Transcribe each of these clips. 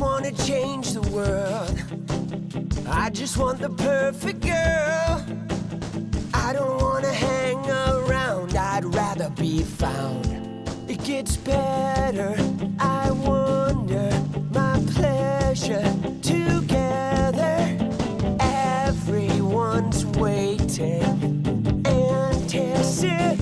wanna change the world. I just want the perfect girl. I don't wanna hang around, I'd rather be found. It gets better, I wonder, my pleasure together. Everyone's waiting, anticipating.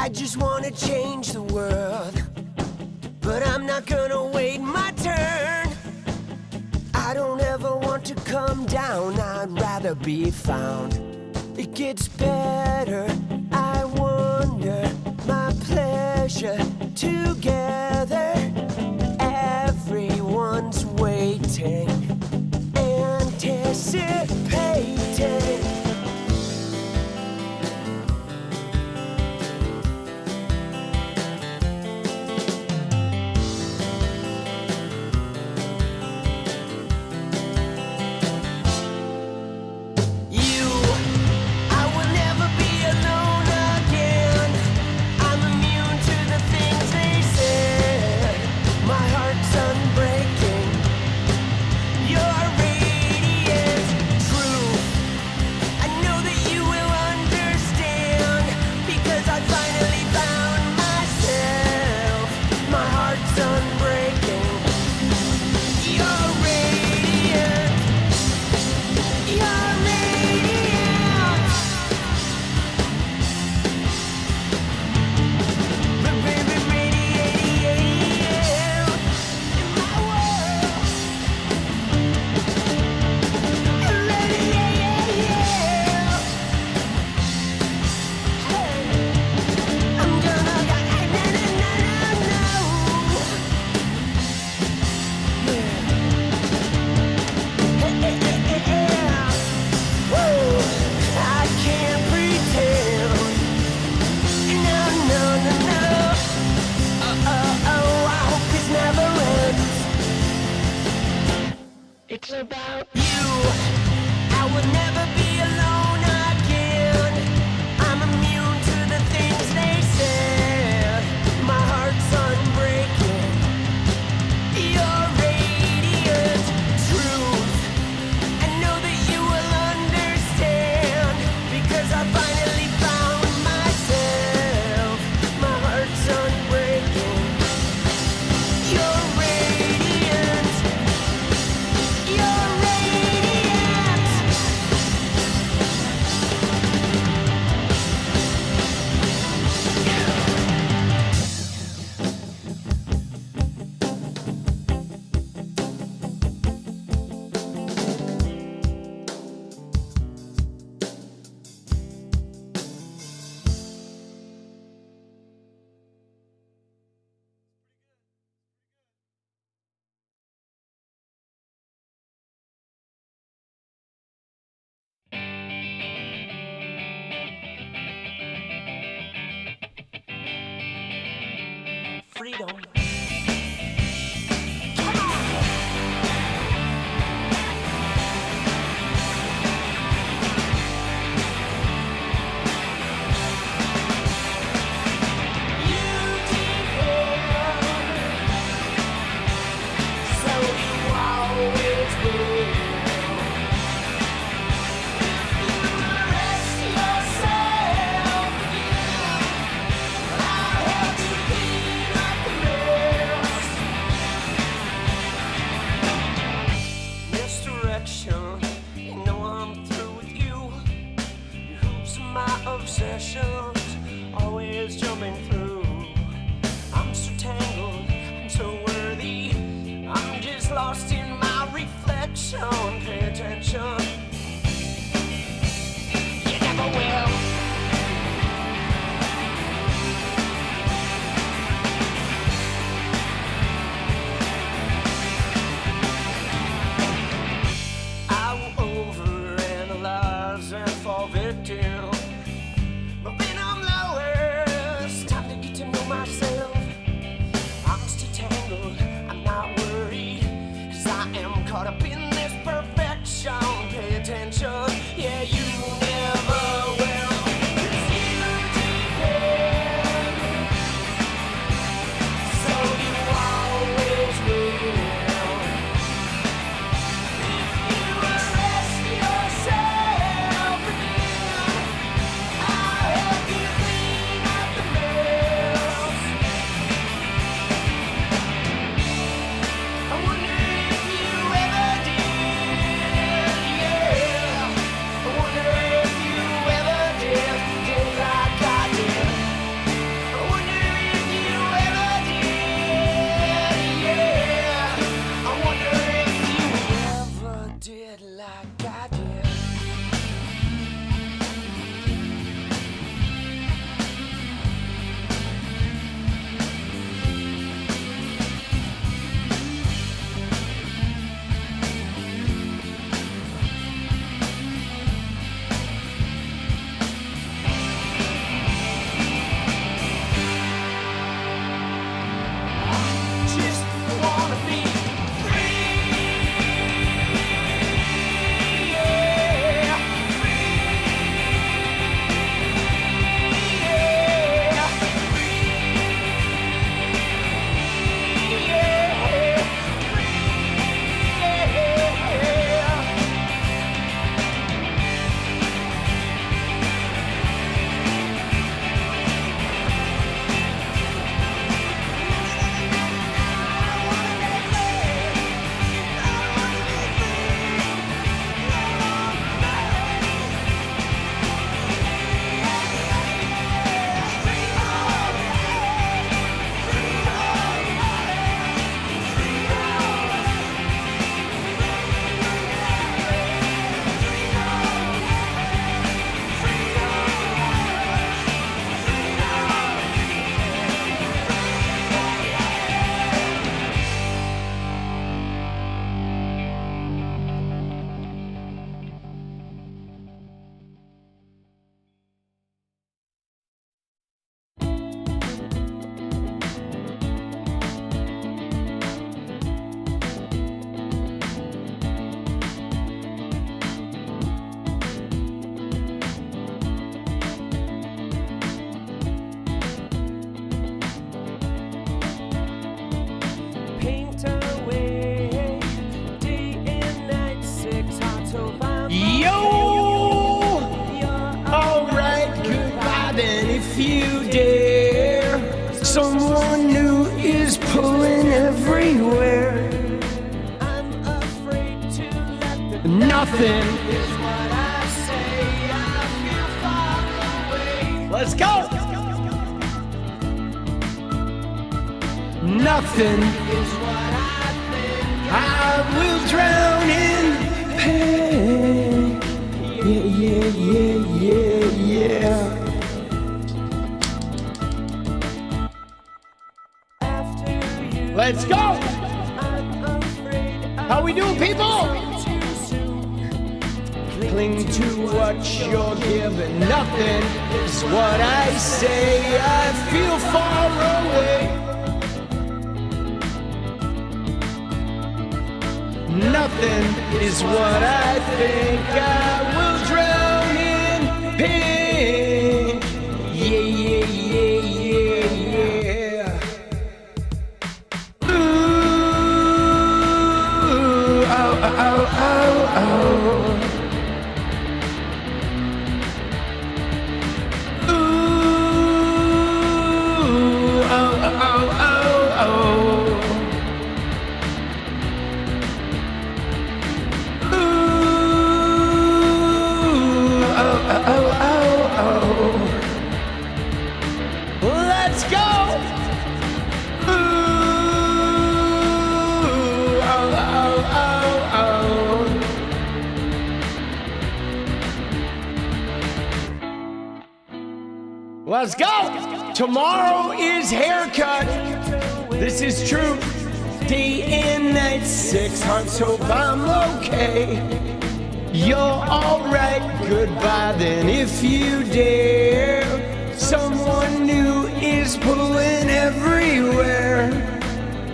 I just wanna change the world, but I'm not gonna wait my turn. I don't ever want to come down, I'd rather be found. It gets better, I wonder, my pleasure together. Everyone's waiting, anticipating. It's about you. I would never be alone again. I'm immune to the things they said. My heart's unbreaking. Your radiant truth. I know that you will understand, because I finally found myself. My heart's unbreaking. Your radiant. You're radiant. Freedom. Obsessions always jumping through. I'm so tired. perfection. Pay attention. You never will. I will overanalyze and fall victim. My venom lowers. Time to get to know myself. I'm still tangled. I'm not worried. 'Cause I am caught up in this perfection. Pay attention. Yeah, you never will. 'Cause you depend. So you always will. If you arrest yourself again, I'll help you clean up the mess. I wonder if you ever did, yeah. I wonder if you ever did like I did. I wonder if you ever did, yeah. I wonder if you ever did like I did. Just wanna be free, yeah. Free, yeah. Free, yeah. Paint away day and night, 6 Yo! Alright, goodbye then if you dare. Someone new is pulling everywhere. I'm afraid to let the Nothing. is what I say. I feel far away. Let's go! Nothing. Is what I think. I will drown in pain. Yeah, yeah, yeah, yeah, yeah. After you, Let's go! I'm afraid How we doing, people? too soon. Cling to what you're given. Nothing is what I say. I feel far away. Nothing is what I think. I will drown in pain. Yeah, yeah, yeah, yeah, yeah. Ooh, oh, oh, oh, oh. Ooh, oh, oh, oh, oh. Ooh, Let's go. Tomorrow is haircut. This is true. Day and night, 6 hearts, hope I'm okay. You're alright, goodbye then if you dare. Someone new is pulling everywhere.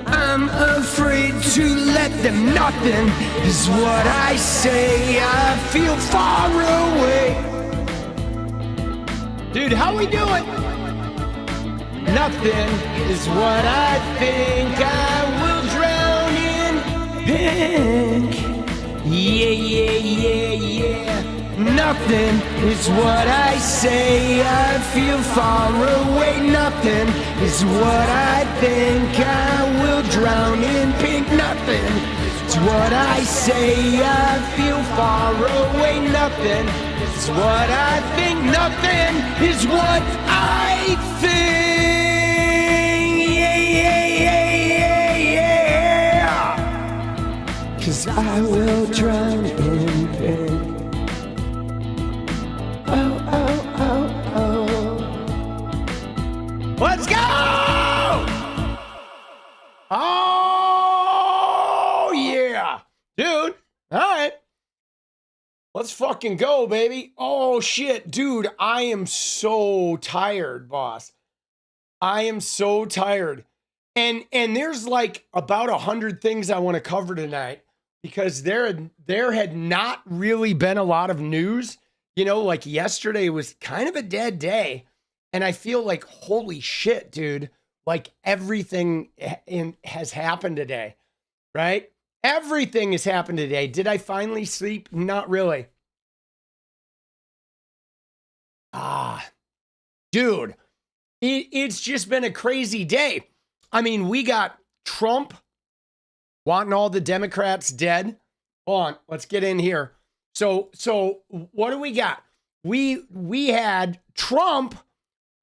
I'm afraid to let them. Nothing is what I say. I feel far away. Dude, how we doing? Nothing is what I think. I will drown in pink. Yeah. Nothing is what I say. I feel far away. Nothing is what I think. I will drown in pink. Nothing is what I say. I feel far away. Nothing is what I think. Nothing is what I think. Yeah. 'Cause I will drown in pink. Let's go! Oh, yeah. Dude, all right. Let's fucking go, baby. Oh, shit. Dude, I am so tired, boss. I am so tired. And there's like about 100 things I want to cover tonight because there had not really been a lot of news. You know, like yesterday was kind of a dead day. And I feel like, holy shit, dude, like everything has happened today, right? Everything has happened today. Did I finally sleep? Not really. Dude, it's just been a crazy day. I mean, we got Trump wanting all the Democrats dead. Hold on, let's get in here. So what do we got? We had Trump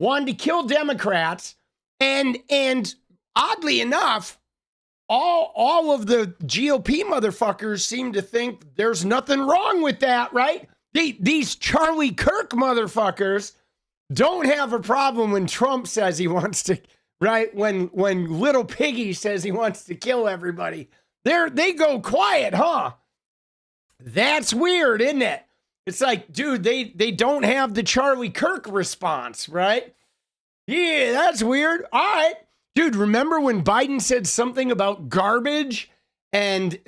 wanted to kill Democrats, and oddly enough, all of the GOP motherfuckers seem to think there's nothing wrong with that, right? These Charlie Kirk motherfuckers don't have a problem when Trump says he wants to, right? When little piggy says he wants to kill everybody, they go quiet, huh? That's weird, isn't it? It's like, dude, they don't have the Charlie Kirk response, right? Yeah, that's weird. All right. Dude, remember when Biden said something about garbage? And,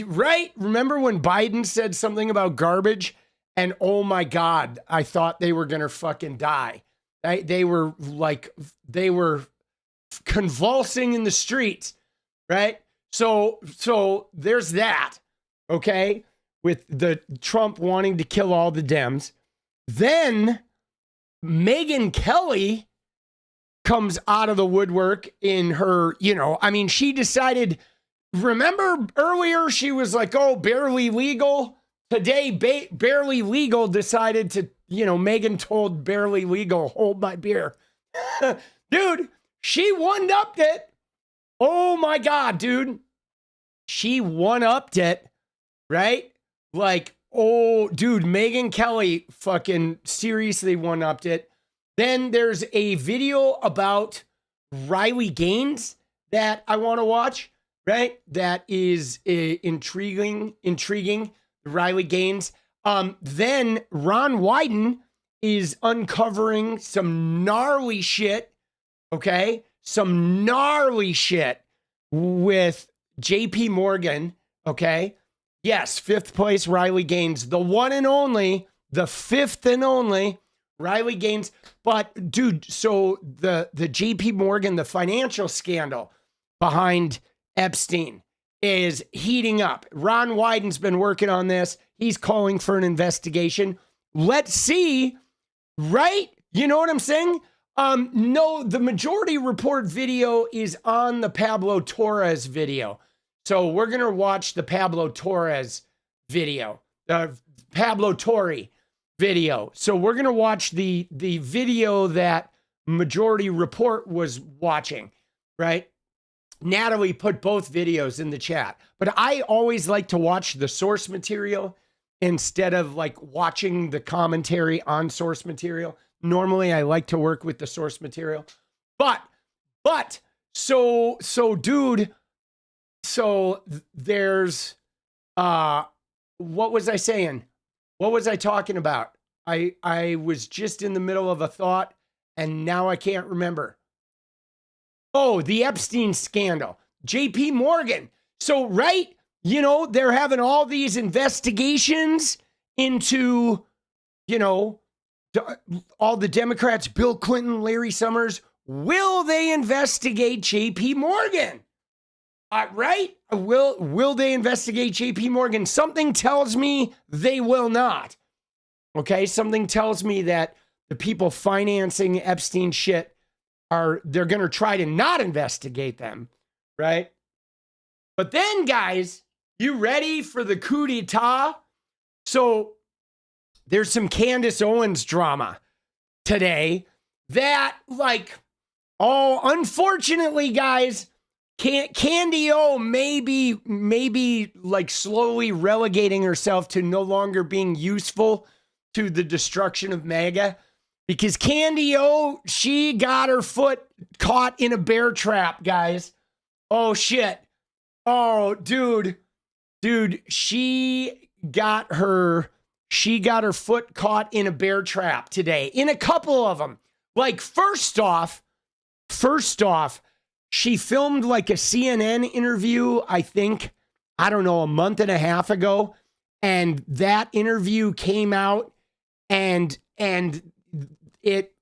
right? Remember when Biden said something about garbage? And oh my God, I thought they were going to fucking die. They were convulsing in the streets, right? So there's that, okay? With the Trump wanting to kill all the Dems. Then Megyn Kelly comes out of the woodwork in her, she decided, remember earlier she was like, oh, barely legal. Today, barely legal decided to, Megyn told barely legal, hold my beer. Dude, she one-upped it. Oh my God, dude. She one-upped it, right? Like, oh, dude, Megyn Kelly fucking seriously one-upped it. Then there's a video about Riley Gaines that I want to watch, right? That is intriguing, Riley Gaines. Then Ron Wyden is uncovering some gnarly shit, okay? Some gnarly shit with JP Morgan, okay? Yes, 5th place Riley Gaines, the one and only, the 5th and only Riley Gaines. But dude, so the JP Morgan, the financial scandal behind Epstein is heating up. Ron Wyden's been working on this. He's calling for an investigation. Let's see, right? You know what I'm saying? No, the Majority Report video is on the Pablo Torres video. So we're going to watch the Pablo Torres video, Pablo Torre video. So we're going to watch the video that Majority Report was watching, right? Natalie put both videos in the chat, but I always like to watch the source material instead of like watching the commentary on source material. Normally I like to work with the source material. But so dude, so there's what was I saying? What was I talking about? I was just in the middle of a thought and now I can't remember. Oh, the Epstein scandal. JP Morgan. So, right, you know, they're having all these investigations into, you know, all the Democrats, Bill Clinton, Larry Summers. Will they investigate JP Morgan? Right? Will they investigate JP Morgan? Something tells me they will not. Okay, something tells me that the people financing Epstein shit they're going to try to not investigate them, right? But then, guys, you ready for the coup d'etat? So there's some Candace Owens drama today that, like, unfortunately, guys, Candy O may be like slowly relegating herself to no longer being useful to the destruction of MAGA. Because Candy O, she got her foot caught in a bear trap, guys. Oh, shit. Oh, dude, she got her foot caught in a bear trap today. In a couple of them. Like, first off, she filmed like a CNN interview, I think, I don't know, a month and a half ago. And that interview came out and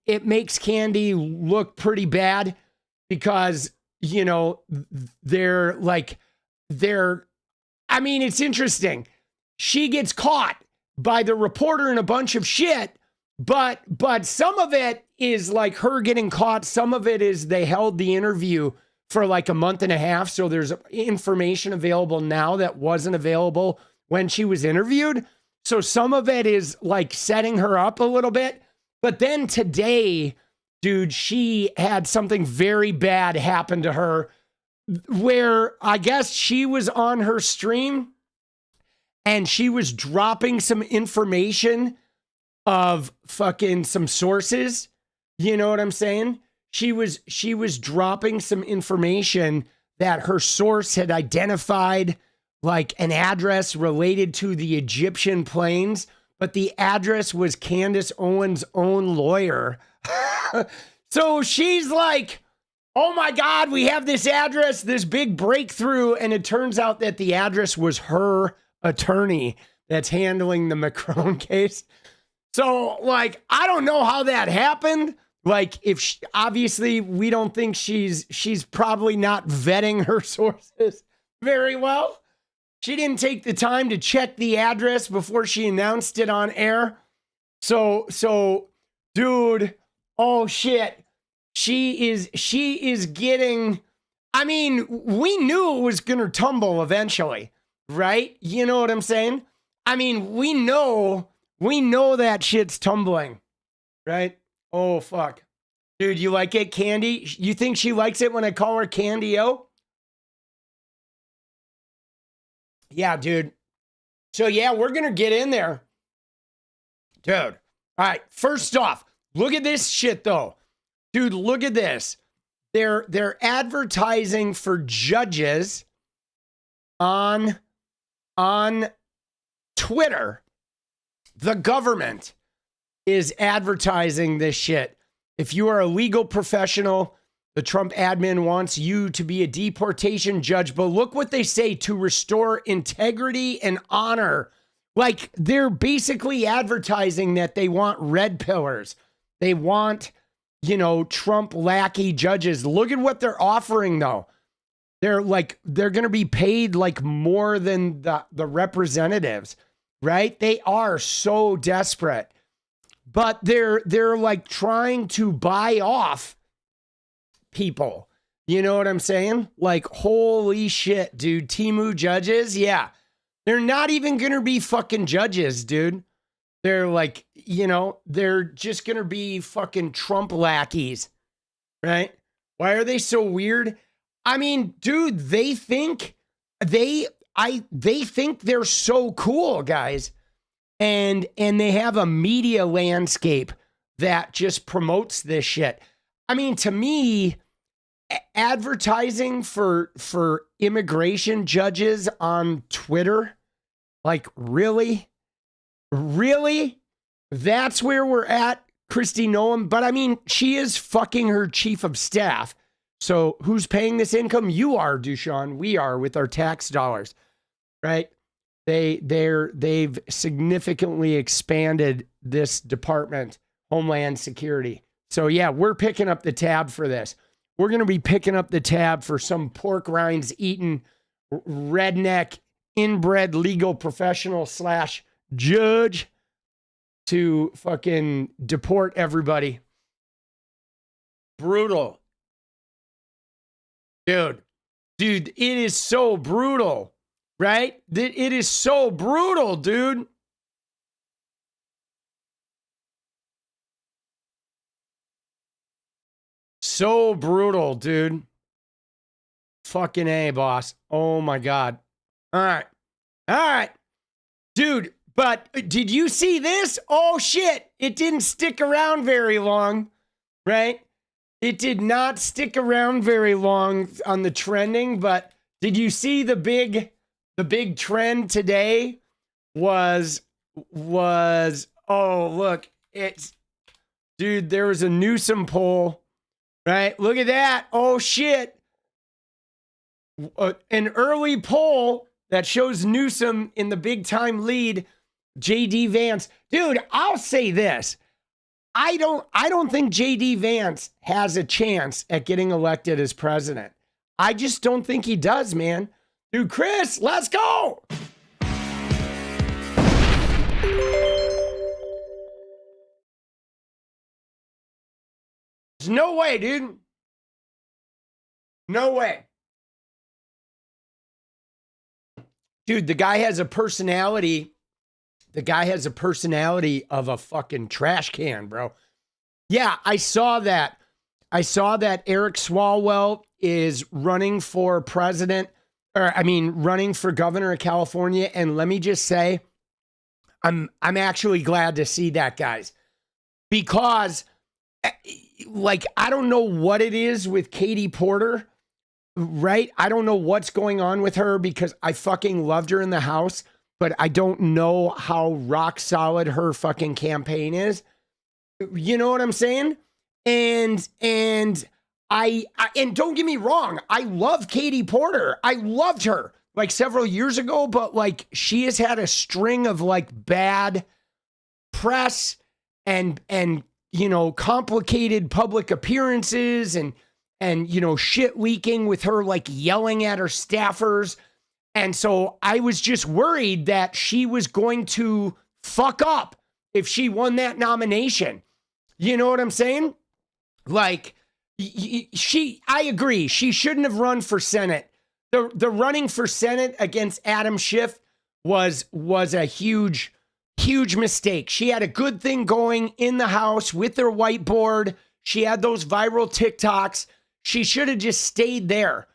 it makes Candy look pretty bad because, you know, I mean, it's interesting. She gets caught by the reporter in a bunch of shit, but some of it is like her getting caught. Some of it is they held the interview for like a month and a half. So there's information available now that wasn't available when she was interviewed. So some of it is like setting her up a little bit. But then today, dude, she had something very bad happen to her where I guess she was on her stream and she was dropping some information of fucking some sources. You know what I'm saying? She was dropping some information that her source had identified like an address related to the Egyptian plains. But the address was Candace Owens' own lawyer. So she's like, oh my God, we have this address, this big breakthrough. And it turns out that the address was her attorney that's handling the Macron case. So, like, I don't know how that happened. Like, obviously, we don't think she's probably not vetting her sources very well. She didn't take the time to check the address before she announced it on air. So, dude, oh shit. She is getting, I mean, we knew it was going to tumble eventually, right? You know what I'm saying? I mean, we know that shit's tumbling, right? Oh, fuck. Dude, you like it, Candy? You think she likes it when I call her Candy O? Yeah, dude. So, yeah, we're going to get in there. Dude. All right. First off, look at this shit, though. Dude, look at this. They're advertising for judges on Twitter. The government is advertising this shit. If you are a legal professional, the Trump admin wants you to be a deportation judge, but look what they say: to restore integrity and honor. Like, they're basically advertising that they want red pillars. They want, you know, Trump lackey judges. Look at what they're offering, though. They're going to be paid like more than the representatives, right? They are so desperate, but they're like trying to buy off people. You know what I'm saying? Like, holy shit, dude. Timu judges. Yeah. They're not even going to be fucking judges, dude. They're like, you know, they're just going to be fucking Trump lackeys, right? Why are they so weird? I mean, dude, they think they're so cool, guys. And they have a media landscape that just promotes this shit. I mean, to me, advertising for immigration judges on Twitter, like, really? Really? That's where we're at, Kristi Noem? But I mean, she is fucking her chief of staff. So who's paying this income? You are, Dushan. We are, with our tax dollars, right? They've significantly expanded this department, Homeland Security. So yeah, we're picking up the tab for this. We're going to be picking up the tab for some pork rinds eating redneck inbred legal professional / judge to fucking deport everybody. Brutal. Dude, it is so brutal, right? It is so brutal, dude. So brutal, dude. Fucking A, boss. Oh my God. All right. Dude, but did you see this? Oh shit. It didn't stick around very long, right? It did not stick around very long on the trending, but did you see the big trend today was, oh, look, dude, there was a Newsom poll, right? Look at that. Oh shit. An early poll that shows Newsom in the big time lead, JD Vance. Dude, I'll say this. I don't think JD Vance has a chance at getting elected as president. I just don't think he does, man. Dude, Chris, let's go. There's no way, dude. No way. Dude, the guy has a personality. The guy has a personality of a fucking trash can, bro. Yeah, I saw that. I saw that Eric Swalwell is running for president, running for governor of California. And let me just say, I'm actually glad to see that, guys. Because, like, I don't know what it is with Katie Porter, right? I don't know what's going on with her because I fucking loved her in the House. But I don't know how rock solid her fucking campaign is. You know what I'm saying? And don't get me wrong, I love Katie Porter. I loved her like several years ago, but like she has had a string of like bad press and you know, complicated public appearances and you know, shit leaking with her like yelling at her staffers. And so I was just worried that she was going to fuck up if she won that nomination. You know what I'm saying? Like, I agree. She shouldn't have run for Senate. The running for Senate against Adam Schiff was a huge mistake. She had a good thing going in the House with her whiteboard. She had those viral TikToks. She should have just stayed there.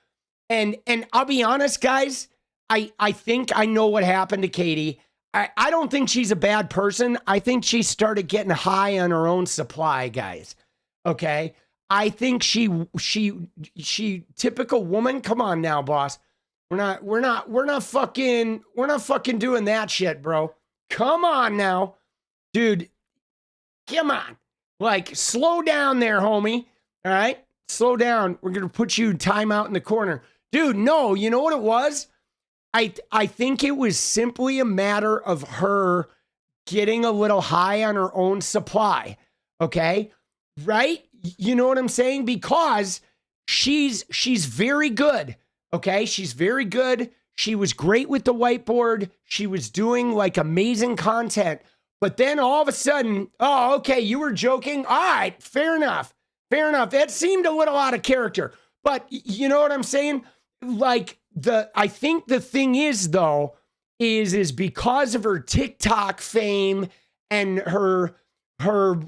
And I'll be honest, guys, I think I know what happened to Katie. I don't think she's a bad person. I think she started getting high on her own supply, guys. Okay? I think she typical woman. Come on now, boss. We're not fucking doing that shit, bro. Come on now. Dude, come on. Like, slow down there, homie. All right? Slow down. We're going to put you timeout in the corner. Dude, no, you know what it was? I think it was simply a matter of her getting a little high on her own supply. Okay? Right? You know what I'm saying? Because she's very good. Okay? She's very good. She was great with the whiteboard. She was doing like amazing content. But then all of a sudden, oh, okay, you were joking. All right, fair enough. Fair enough. It seemed a little out of character. But you know what I'm saying? Like, I think the thing is, though, is because of her TikTok fame and her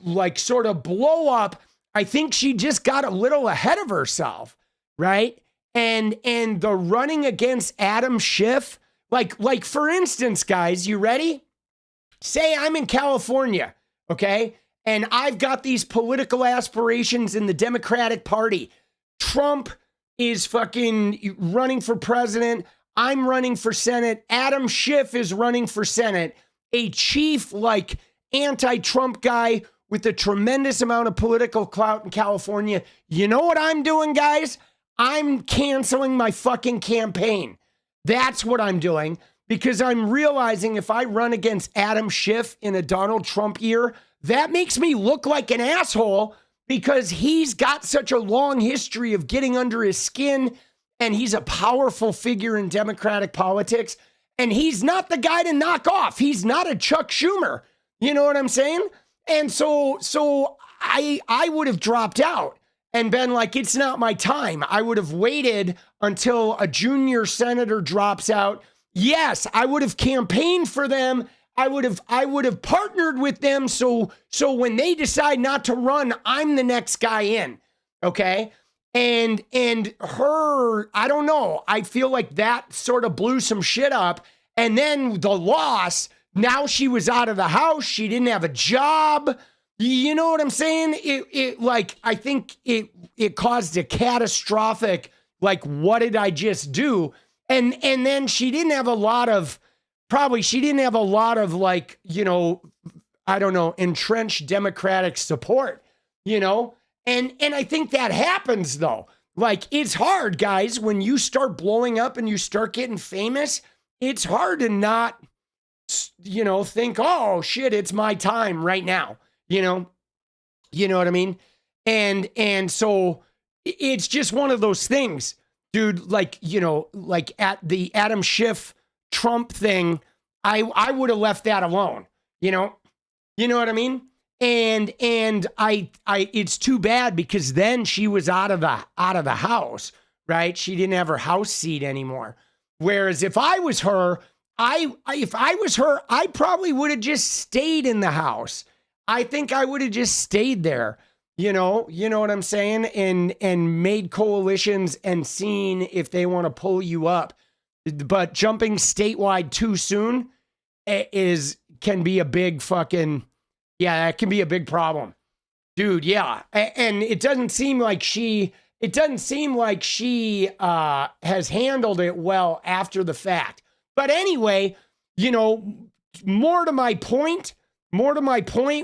like sort of blow up, I think she just got a little ahead of herself, right? And the running against Adam Schiff, like for instance, guys, you ready? Say I'm in California, okay? and I've got these political aspirations in the Democratic Party. Trump is fucking running for president. I'm running for Senate. Adam Schiff is running for Senate. A chief, like, anti-Trump guy with a tremendous amount of political clout in California. You know what I'm doing, guys? I'm canceling my fucking campaign. That's what I'm doing, because I'm realizing if I run against Adam Schiff in a Donald Trump year, that makes me look like an asshole, because he's got such a long history of getting under his skin, and he's a powerful figure in Democratic politics, and he's not the guy to knock off. He's not a Chuck Schumer. You know what I'm saying? And so I would have dropped out and been like, it's not my time. I would have waited until a junior senator drops out. Yes, I would have campaigned for them. I would have partnered with them. So when they decide not to run, I'm the next guy in. Okay. And her, I don't know. I feel like that sort of blew some shit up. And then the loss, now she was out of the house. She didn't have a job. You know what I'm saying? I think it caused a catastrophic, like, what did I just do? And then she didn't have a lot of, like, you know, I don't know, entrenched Democratic support, you know? And I think that happens, though. Like, it's hard, guys, when you start blowing up and you start getting famous, it's hard to not, you know, think, oh shit, it's my time right now. You know what I mean? And so it's just one of those things, dude. Like, you know, like at the Adam Schiff Trump thing, I would have left that alone. You know what I mean? And I it's too bad, because then she was out of the house, right? She didn't have her house seat anymore. Whereas if I was her, I probably would have just stayed in the house. I think I would have just stayed there. You know what I'm saying? And made coalitions and seen if they want to pull you up. But jumping statewide too soon can be a big fucking, yeah, that can be a big problem. Dude, yeah. And it doesn't seem like she has handled it well after the fact. But anyway, you know, more to my point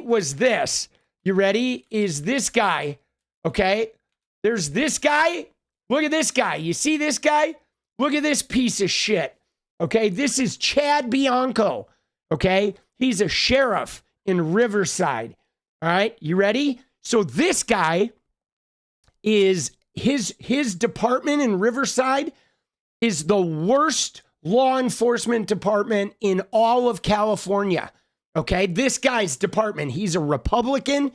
was this. You ready? Is this guy, okay? There's this guy. Look at this guy. You see this guy? Look at this piece of shit. Okay? This is 𝗙𝗵𝗋𝗀. Okay? He's a sheriff in Riverside. All right? You ready? So this guy is, his department in Riverside is the worst law enforcement department in all of California. Okay, this guy's department, he's a Republican,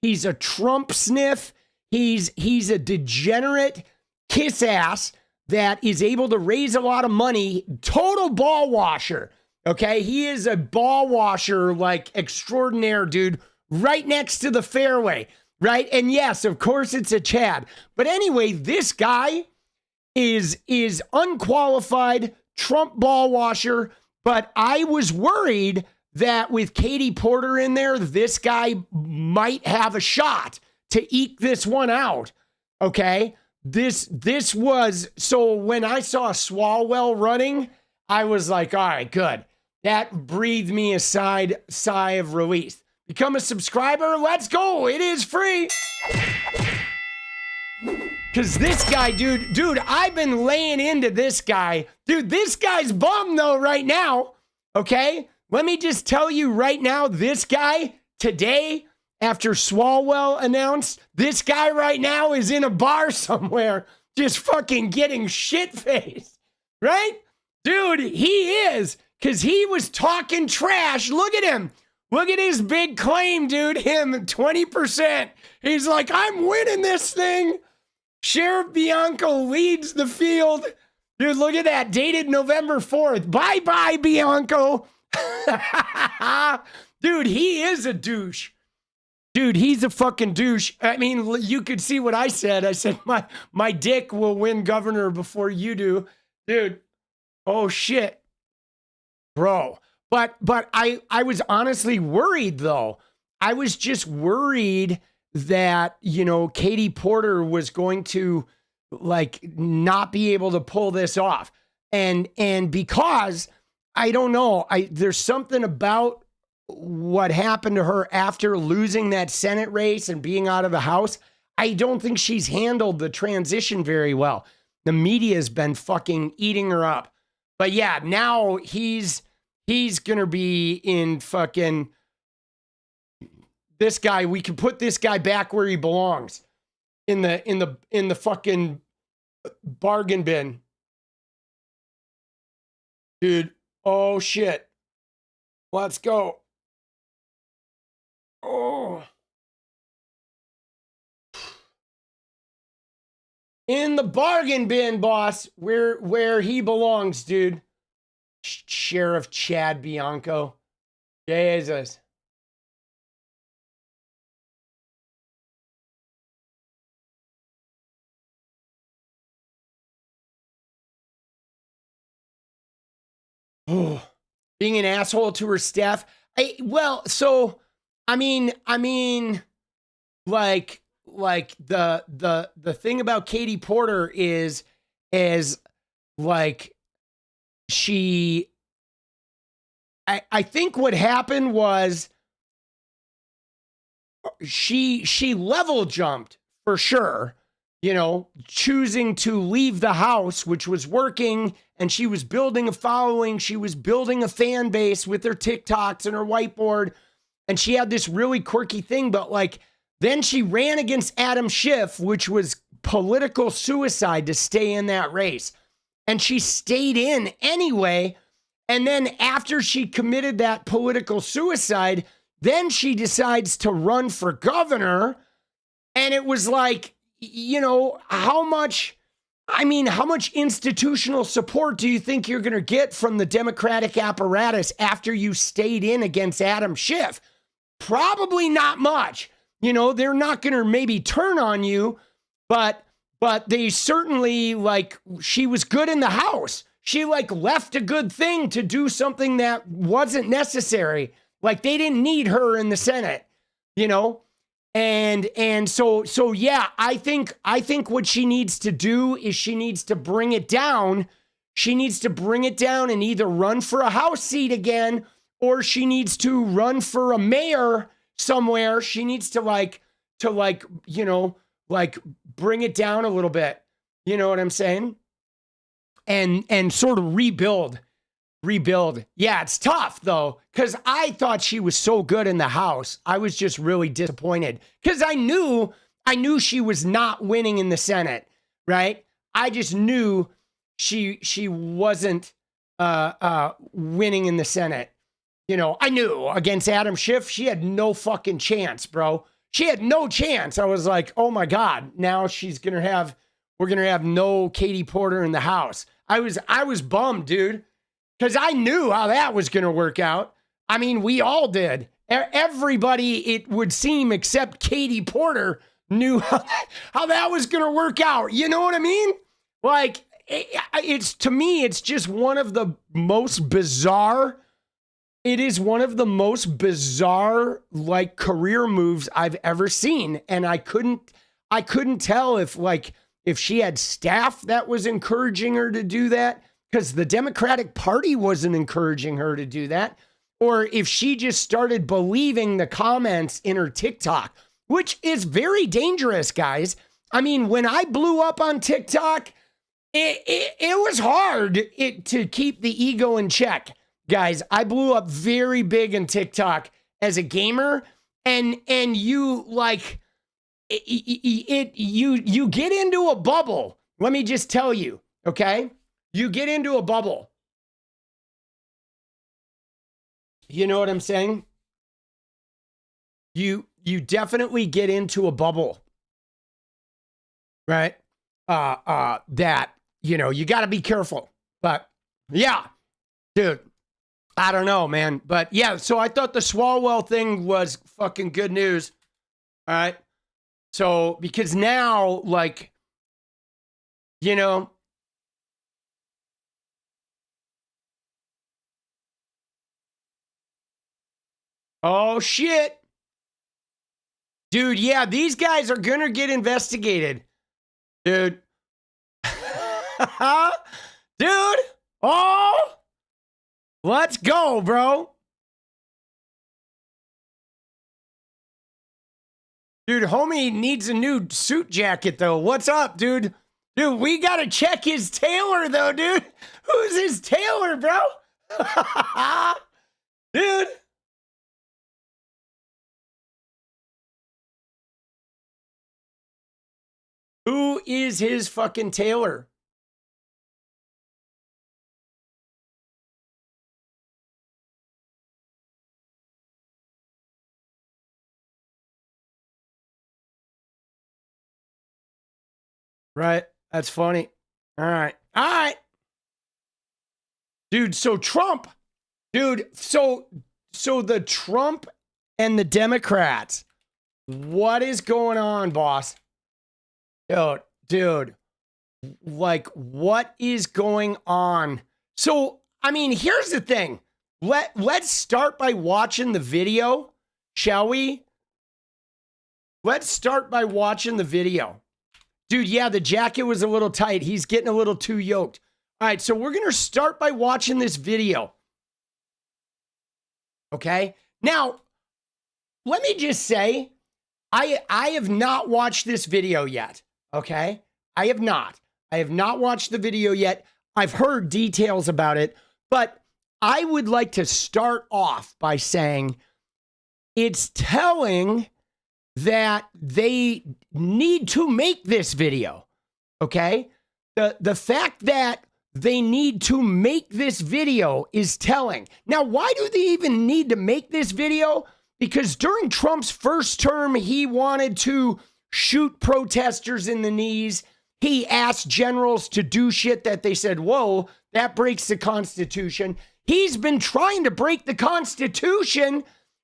he's a Trump sniff, he's a degenerate kiss ass that is able to raise a lot of money, total ball washer. Okay, he is a ball washer, like, extraordinaire, dude, right next to the fairway, right? And yes, of course it's a Chad. But anyway, this guy is unqualified Trump ball washer, but I was worried that with Katie Porter in there, this guy might have a shot to eke this one out. Okay. This was, so when I saw Swalwell running, I was like, all right, good. That breathed me a sigh of relief. Become a subscriber. Let's go. It is free. Because this guy, dude, I've been laying into this guy. Dude, this guy's bummed though right now. Okay. Let me just tell you right now, this guy today, after Swalwell announced, this guy right now is in a bar somewhere just fucking getting shit-faced, right? Dude, he is, because he was talking trash. Look at him. Look at his big claim, dude. Him, 20%. He's like, I'm winning this thing. Sheriff Bianco leads the field. Dude, look at that. Dated November 4th. Bye-bye, Bianco. Dude, he is a douche. Dude, he's a fucking douche. I mean, you could see what I said. I said, my dick will win governor before you do. Dude, oh shit. Bro. But I was honestly worried though. I was just worried that, you know, Katie Porter was going to like not be able to pull this off. And because I don't know, there's something about what happened to her after losing that Senate race and being out of the House. I don't think she's handled the transition very well. The media has been fucking eating her up. But yeah, now he's going to be in fucking this guy. We can put this guy back where he belongs in the fucking bargain bin. Dude, oh shit. Let's go. Oh. In the bargain bin, boss, where he belongs, dude. Sheriff Chad Bianco. Jesus. Oh, being an asshole to her staff. I mean, like the thing about Katie Porter is like I think what happened was she level jumped for sure, you know, choosing to leave the House, which was working, and she was building a following. She was building a fan base with her TikToks and her whiteboard, and she had this really quirky thing, but like, then she ran against Adam Schiff, which was political suicide to stay in that race. And she stayed in anyway. And then after she committed that political suicide, then she decides to run for governor. And it was like, you know, how much institutional support do you think you're going to get from the Democratic apparatus after you stayed in against Adam Schiff? Probably not much. You know, they're not going to maybe turn on you, but they certainly, like, she was good in the House. She like left a good thing to do something that wasn't necessary. Like, they didn't need her in the Senate, you know? And so yeah, I think what she needs to do is she needs to bring it down. She needs to bring it down and either run for a House seat again, or she needs to run for a mayor somewhere. She needs to you know, like bring it down a little bit. You know what I'm saying? And sort of rebuild. Yeah, it's tough though, because I thought she was so good in the House. I was just really disappointed because I knew she was not winning in the Senate, right? I just knew she wasn't winning in the Senate. You know, I knew against Adam Schiff, she had no fucking chance, bro. She had no chance. I was like, oh my God, now we're going to have no Katie Porter in the House. I was bummed, dude, because I knew how that was going to work out. I mean, we all did. Everybody, it would seem, except Katie Porter, knew how that was going to work out. You know what I mean? Like, to me, it's just one of the most bizarre. It is one of the most bizarre, like, career moves I've ever seen. And I couldn't tell if she had staff that was encouraging her to do that, because the Democratic Party wasn't encouraging her to do that, or if she just started believing the comments in her TikTok, which is very dangerous, guys. I mean, when I blew up on TikTok, it was hard to keep the ego in check. Guys, I blew up very big in TikTok as a gamer, and you like you get into a bubble. Let me just tell you, okay? You get into a bubble. You know what I'm saying? You definitely get into a bubble, right? That, you know, you got to be careful. But yeah, dude. I don't know, man. But yeah, so I thought the Swalwell thing was fucking good news. All right. So, because now, like, you know, oh shit. Dude, yeah, these guys are gonna get investigated. Dude. Dude. Oh. Let's go, bro. Dude, homie needs a new suit jacket, though. What's up, dude? Dude, we gotta check his tailor, though, dude. Who's his tailor, bro? Dude. Who is his fucking tailor? Right. That's funny. All right. All right. Dude, so Trump, dude, so the Trump and the Democrats, what is going on, boss? Dude, like, what is going on? So, I mean, here's the thing. Let's start by watching the video, shall we? Let's start by watching the video. Dude, yeah, the jacket was a little tight. He's getting a little too yoked. All right, so we're going to start by watching this video. Okay? Now, let me just say, I have not watched this video yet. Okay? I have not. I have not watched the video yet. I've heard details about it, but I would like to start off by saying it's telling that they need to make this video, okay? The fact that they need to make this video is telling. Now, why do they even need to make this video? Because during Trump's first term, he wanted to shoot protesters in the knees. He asked generals to do shit that they said, whoa, that breaks the Constitution. He's been trying to break the Constitution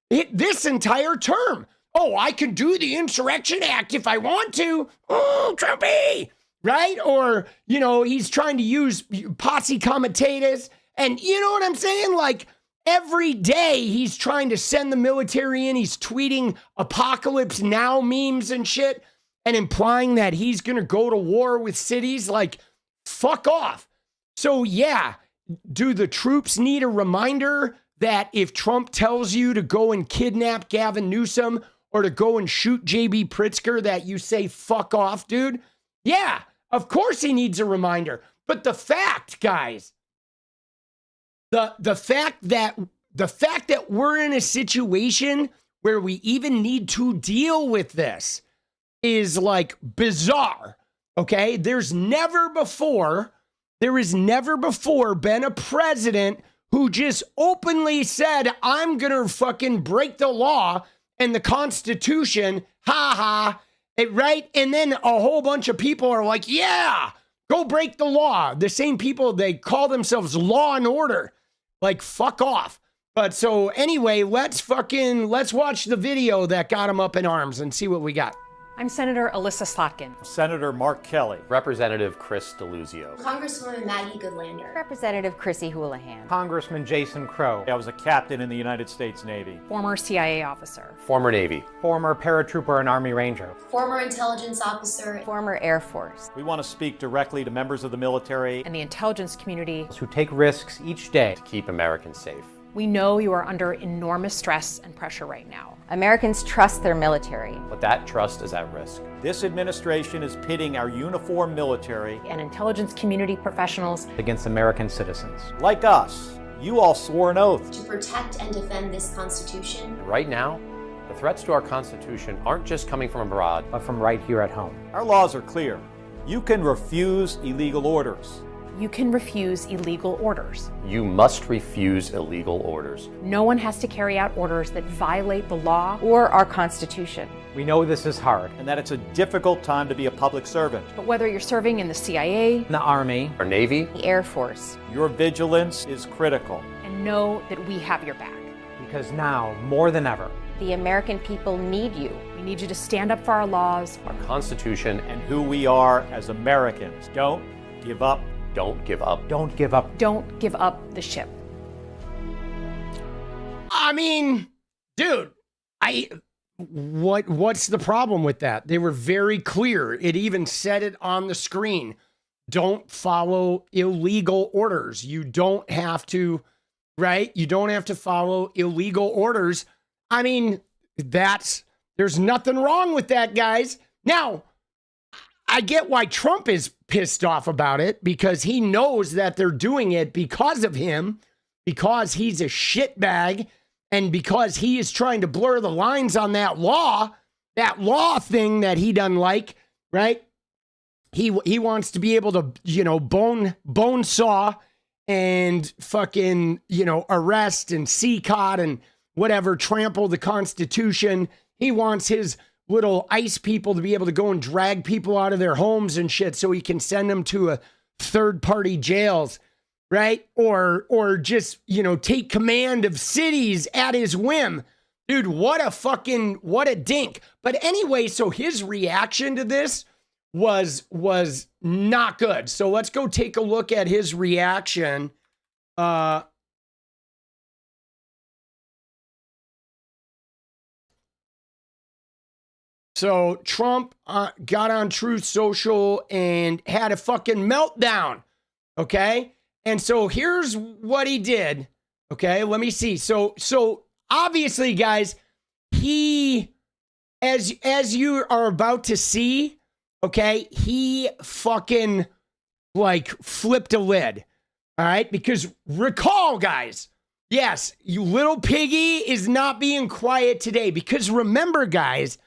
this entire term. Oh, I can do the Insurrection Act if I want to. Oh, Trumpy, right? Or, you know, he's trying to use 𝗙𝗶𝗶. And you know what I'm saying? Like, every day he's trying to send the military in. He's tweeting apocalypse now memes and shit and implying that he's going to go to war with cities. Like, fuck off. So, yeah, do the troops need a reminder that if Trump tells you to go and kidnap Gavin Newsom or to go and shoot 𝗙𝗵𝗏, that you say, fuck off, dude? Yeah, of course he needs a reminder. But the fact, guys, the fact that we're in a situation where we even need to deal with this is like bizarre, okay? There has never before been a president who just openly said, I'm gonna fucking break the law and the Constitution, right? And then a whole bunch of people are like, yeah, go break the law. The same people, they call themselves law and order. Like, fuck off. But so anyway, let's watch the video that got him up in arms and see what we got. I'm Senator Alyssa Slotkin. Senator Mark Kelly. Representative Chris Deluzio. Congresswoman Maggie Goodlander. Representative 𝗙ecie𝗶𝗆. Congressman Jason Crow. I was a captain in the United States Navy. Former CIA officer. Former Navy. Former paratrooper and Army Ranger. Former intelligence officer. Former Air Force. We want to speak directly to members of the military And the intelligence community. Who take risks each day. To keep Americans safe. We know you are under enormous stress and pressure right now. Americans trust their military. But that trust is at risk. This administration is pitting our uniformed military And intelligence community professionals. Against American citizens. like us. You all swore an oath. To protect and defend this Constitution. And right now, the threats to our Constitution aren't just coming from abroad, But from right here at home. Our laws are clear. You can refuse illegal orders. You can refuse illegal orders. you must refuse illegal orders. No one has to carry out orders that violate the law. Or our Constitution. We know this is hard. And that it's a difficult time to be a public servant. But whether you're serving in the CIA, In the Army. Our Navy, The Air Force. Your vigilance is critical. and know that we have your back. Because now, more than ever, The American people need you. We need you to stand up for our laws. our Constitution, And who we are as Americans. Don't give up. don't give up. don't give up. Don't give up the ship. I mean, dude, what's the problem with that? They were very clear. It even said it on the screen. Don't follow illegal orders. You don't have to, right? You don't have to follow illegal orders. I mean, there's nothing wrong with that, guys. Now, I get why Trump is pissed off about it, because he knows that they're doing it because of him, because he's a shitbag, and because he is trying to blur the lines on that law thing that he doesn't like, right? He wants to be able to, you know, bone saw and fucking, you know, arrest and 𝗙ecie and whatever, trample the Constitution. He wants his little ICE people to be able to go and drag people out of their homes and shit so he can send them to a third-party jails, right? Or just, you know, take command of cities at his whim. Dude, what a dink. But anyway, so his reaction to this was not good. So let's go take a look at his reaction. So Trump got on Truth Social and had a fucking meltdown, okay? And so here's what he did, okay? Let me see. So obviously, guys, he, as you are about to see, okay, he fucking like flipped a lid, all right? Because recall, guys, yes, you little piggy is not being quiet today, because remember, guys,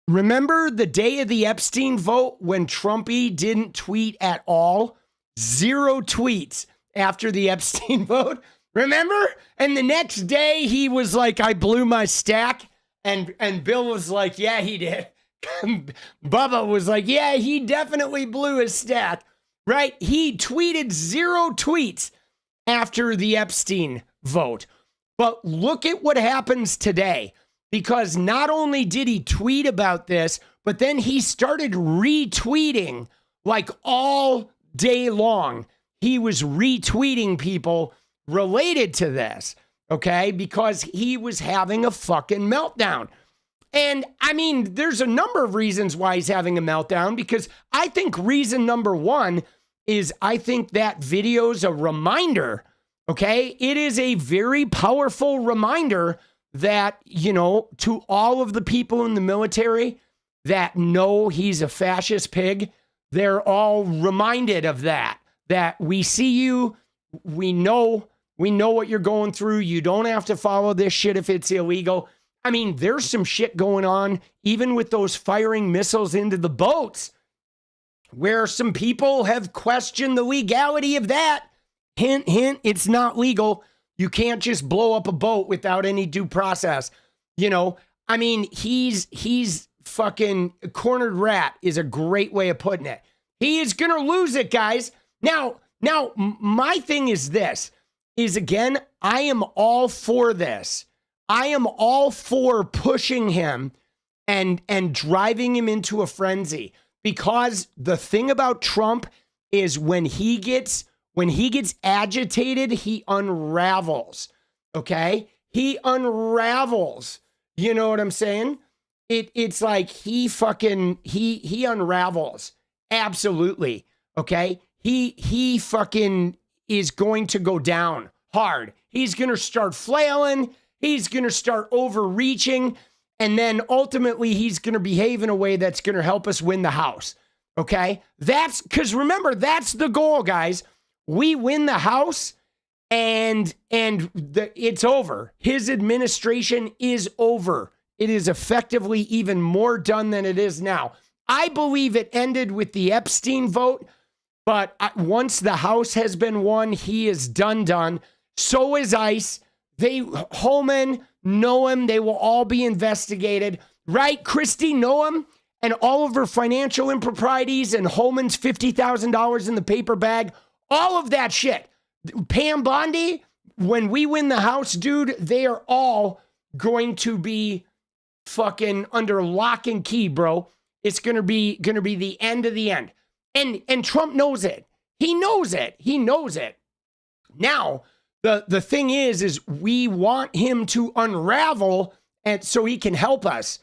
remember the day of the Epstein vote when Trumpy didn't tweet at all? 0 tweets after the Epstein vote. Remember? And the next day he was like, I blew my stack. And Bill was like, yeah, he did. Bubba was like, yeah, he definitely blew his stack. Right? He tweeted 0 tweets after the Epstein vote. But look at what happens today. Because not only did he tweet about this, but then he started retweeting like all day long. He was retweeting people related to this, okay? Because he was having a fucking meltdown. And I mean, there's a number of reasons why he's having a meltdown, because I think reason number one is I think that video's a reminder, okay? It is a very powerful reminder that, you know, to all of the people in the military that know he's a fascist pig, they're all reminded of that we see you, we know what you're going through. You don't have to follow this shit if it's illegal. I mean, there's some shit going on, even with those firing missiles into the boats, where some people have questioned the legality of that. Hint, hint, it's not legal. You can't just blow up a boat without any due process. You know, I mean, he's fucking cornered rat is a great way of putting it. He is going to lose it, guys. Now, my thing is this, is again, I am all for this. I am all for pushing him and driving him into a frenzy, because the thing about Trump is when he gets agitated, he unravels, okay? He unravels. You know what I'm saying? It's like he unravels. Absolutely, okay? He fucking is going to go down hard. He's going to start flailing. He's going to start overreaching. And then ultimately, he's going to behave in a way that's going to help us win the House, okay? That's, because remember, that's the goal, guys. We win the House, and it's over. His administration is over. It is effectively even more done than it is now. I believe it ended with the Epstein vote, but once the House has been won, he is done. So is ICE. Holman, Newsom, they will all be investigated, right? Christie Newsom and all of her financial improprieties and Holman's $50,000 in the paper bag. All of that shit. Pam Bondi, when we win the House, dude, they are all going to be fucking under lock and key, bro. It's gonna be the end of the end. And Trump knows it. He knows it. Now, the thing is we want him to unravel and so he can help us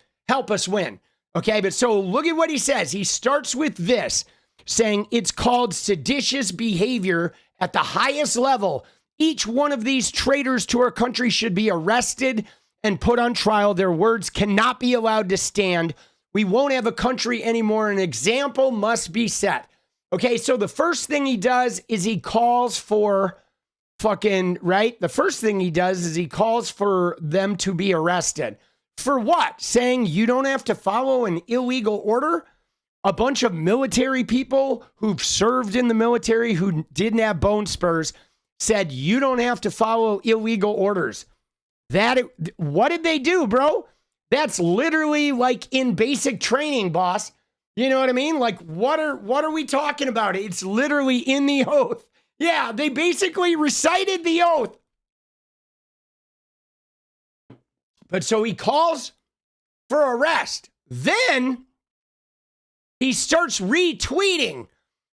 win. Okay, but so look at what he says. He starts with this, saying it's called seditious behavior at the highest level. Each one of these traitors to our country should be arrested and put on trial. Their words cannot be allowed to stand. We won't have a country anymore. An example must be set. Okay, so the first thing he does is he calls for right? The first thing he does is he calls for them to be arrested. For what? Saying you don't have to follow an illegal order? A bunch of military people who've served in the military who didn't have bone spurs said you don't have to follow illegal orders. What did they do, bro? That's literally like in basic training, boss. You know what I mean? Like, what are we talking about? It's literally in the oath. Yeah, they basically recited the oath. But so he calls for arrest. Then he starts retweeting.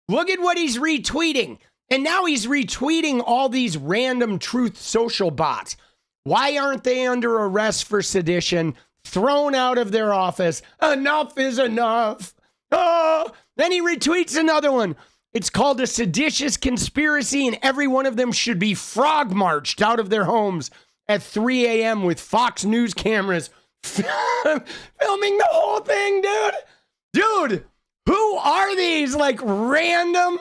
Look at what he's retweeting. And now he's retweeting all these random Truth Social bots. Why aren't they under arrest for sedition? Thrown out of their office. Enough is enough. Oh, then he retweets another one. It's called a seditious conspiracy, and every one of them should be frog marched out of their homes at 3 a.m. with Fox News cameras filming the whole thing, dude. Dude, who are these like random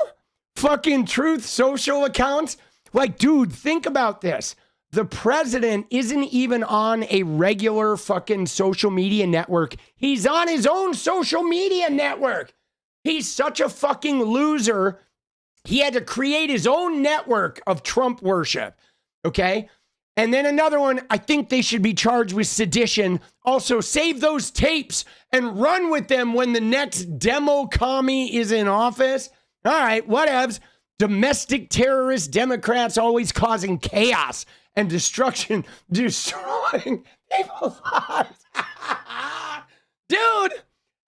fucking Truth Social accounts? Like, dude, think about this. The president isn't even on a regular fucking social media network. He's on his own social media network. He's such a fucking loser. He had to create his own network of Trump worship. Okay. And then another one, I think they should be charged with sedition. Also, save those tapes and run with them when the next demo commie is in office. All right, whatevs. Domestic terrorist Democrats always causing chaos and destruction, destroying people's lives. Dude,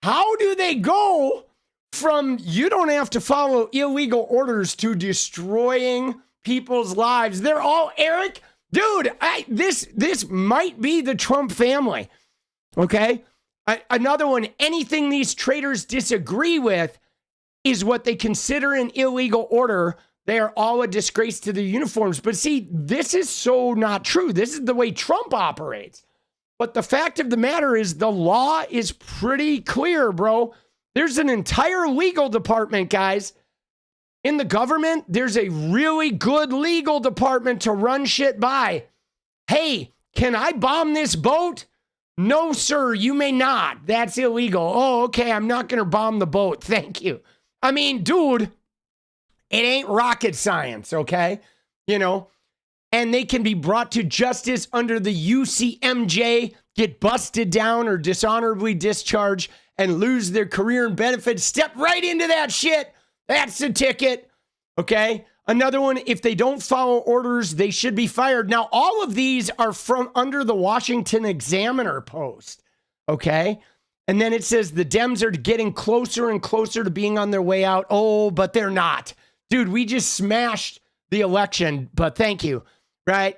how do they go from you don't have to follow illegal orders to destroying people's lives? They're all, Eric, dude, this might be the Trump family, okay? Another one, anything these traitors disagree with is what they consider an illegal order. They are all a disgrace to their uniforms. But see, this is so not true. This is the way Trump operates. But the fact of the matter is the law is pretty clear, bro. There's an entire legal department, guys. In the government, there's a really good legal department to run shit by. Hey, can I bomb this boat? No, sir, you may not. That's illegal. Oh, okay, I'm not going to bomb the boat. Thank you. I mean, dude, it ain't rocket science, okay? You know, and they can be brought to justice under the UCMJ, get busted down or dishonorably discharged and lose their career and benefits. Step right into that shit. That's the ticket, okay? Another one, if they don't follow orders, they should be fired. Now, all of these are from under the Washington Examiner post, okay? And then it says the Dems are getting closer and closer to being on their way out. Oh, but they're not. Dude, we just smashed the election, but thank you, right?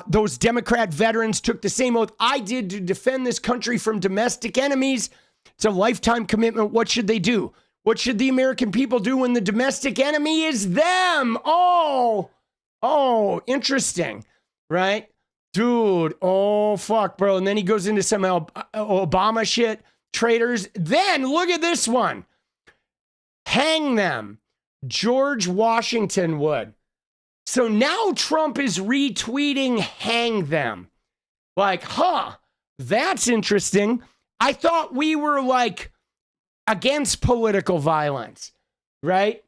Those Democrat veterans took the same oath I did to defend this country from domestic enemies. It's a lifetime commitment. What should they do? What should the American people do when the domestic enemy is them? Oh, interesting, right? Dude, oh, fuck, bro. And then he goes into some Obama shit. Traitors. Then look at this one. Hang them. George Washington would. So now Trump is retweeting hang them. Like, that's interesting. I thought we were like against political violence, right?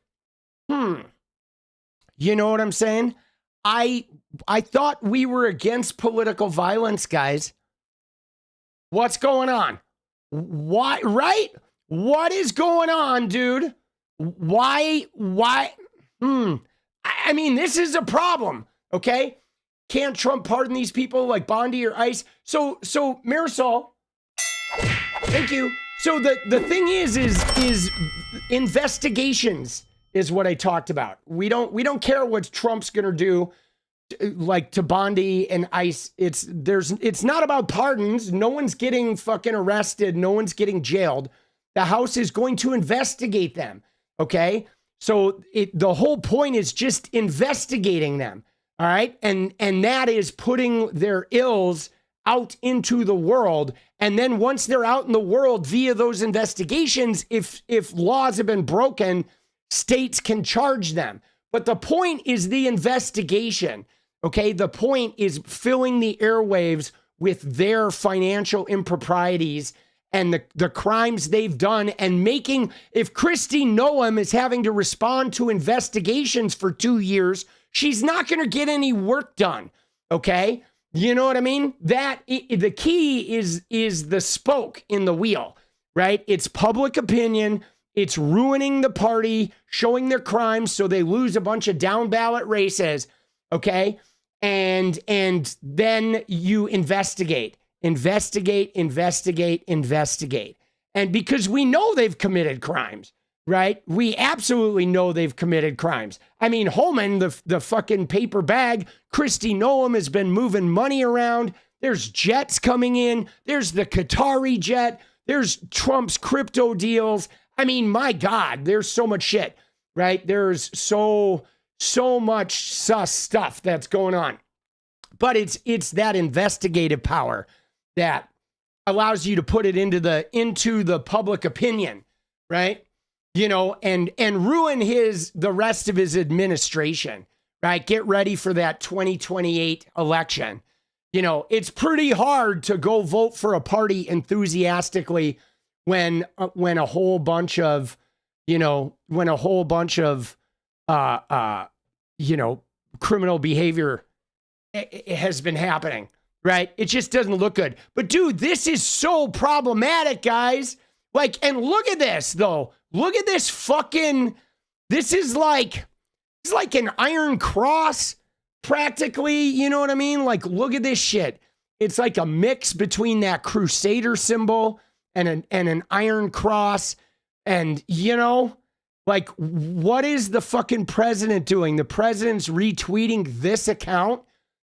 You know what I'm saying? I thought we were against political violence, guys. What's going on? Why, right? What is going on, dude? Why? I mean, this is a problem, okay? Can't Trump pardon these people like Bondi or ICE? So Marisol, thank you. So the thing is investigations is what I talked about. We don't care what Trump's gonna do. like to Bondi and ICE. It's not about pardons. No one's getting fucking arrested. No one's getting jailed. The House is going to investigate them. Okay. So the whole point is just investigating them. All right. And that is putting their ills out into the world. And then once they're out in the world via those investigations, if laws have been broken, states can charge them. But the point is the investigation. Okay. The point is filling the airwaves with their financial improprieties and the crimes they've done, and making, if 𝗙cie𝗶𝗹𝗶 is having to respond to investigations for 2 years, she's not going to get any work done. Okay. You know what I mean? The key is the spoke in the wheel, right? It's public opinion. It's ruining the party, showing their crimes so they lose a bunch of down ballot races. Okay. And then you investigate. And because we know they've committed crimes, right? We absolutely know they've committed crimes. I mean, Holman, the fucking paper bag, 𝗙cie𝗶𝗹𝗶 has been moving money around. There's jets coming in. There's the Qatari jet. There's Trump's crypto deals. I mean, my God, there's so much shit, right? There's so much sus stuff that's going on. But it's that investigative power that allows you to put it into the public opinion, right? You know, and ruin the rest of his administration, right? Get ready for that 2028 election. You know, it's pretty hard to go vote for a party enthusiastically when a whole bunch of criminal behavior has been happening. Right? It just doesn't look good. But dude, this is so problematic, guys. Like, and look at this though. Look at this this is like an iron cross practically. You know what I mean? Like, look at this shit. It's like a mix between that crusader symbol and an iron cross. And you know, like, what is the fucking president doing? The president's retweeting this account.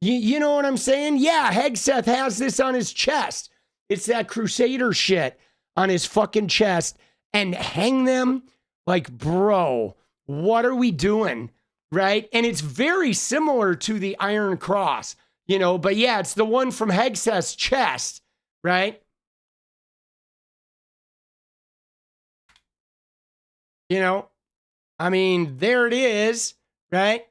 You know what I'm saying? Yeah, Hegseth has this on his chest. It's that crusader shit on his fucking chest. And hang them? Like, bro, what are we doing? Right? And it's very similar to the Iron Cross, you know, but yeah, it's the one from Hegseth's chest, right? You know, I mean, there it is, right?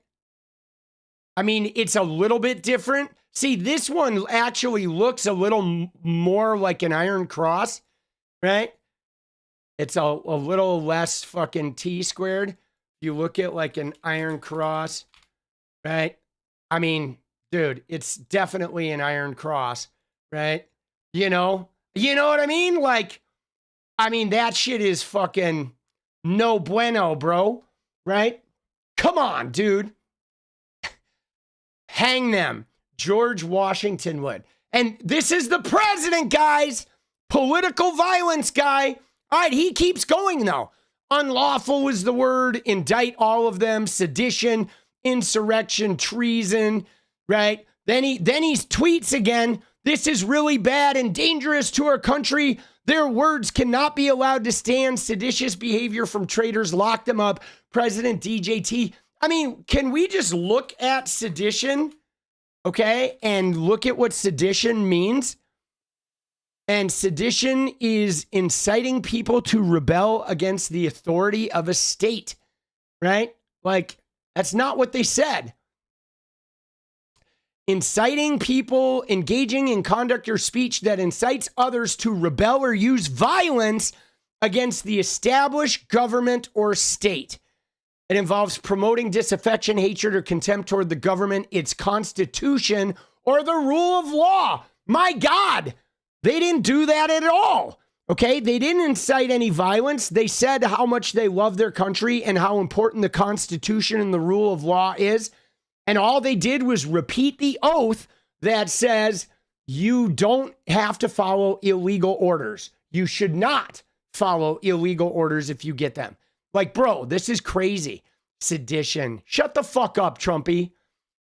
I mean, it's a little bit different. See, this one actually looks a little more like an iron cross, right? It's a little less fucking T squared. You look at like an iron cross, right? I mean, dude, it's definitely an iron cross, right? You know what I mean? Like, I mean, that shit is fucking no bueno, bro, right? Come on, dude. Hang them. George Washington would. And this is the president, guys. Political violence guy. All right, he keeps going, though. Unlawful is the word. Indict all of them. Sedition, insurrection, treason, right? Then he tweets again. This is really bad and dangerous to our country. Their words cannot be allowed to stand. Seditious behavior from traitors. Lock them up. President DJT. I mean, can we just look at sedition, okay, and look at what sedition means? And sedition is inciting people to rebel against the authority of a state, right? Like, that's not what they said. Inciting people, engaging in conduct or speech that incites others to rebel or use violence against the established government or state. It involves promoting disaffection, hatred, or contempt toward the government, its constitution, or the rule of law. My God, they didn't do that at all. Okay, they didn't incite any violence. They said how much they love their country and how important the Constitution and the rule of law is. And all they did was repeat the oath that says you don't have to follow illegal orders. You should not follow illegal orders if you get them. Like, bro, this is crazy. Sedition. Shut the fuck up, Trumpy.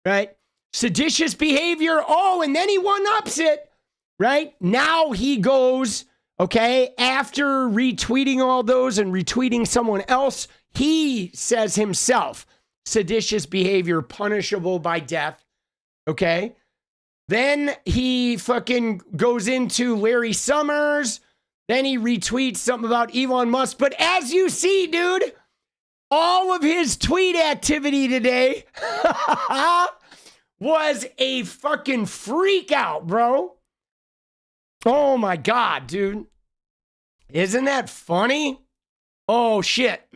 Right? seditious behavior. Oh, and then he one-ups it, right? Now he goes, okay, after retweeting all those and retweeting someone else, he says himself, seditious behavior punishable by death, okay? Then he fucking goes into Larry Summers. Then he retweets something about Elon Musk. But as you see, dude, all of his tweet activity today was a fucking freak out, bro. Oh my God, dude. Isn't that funny? Oh shit.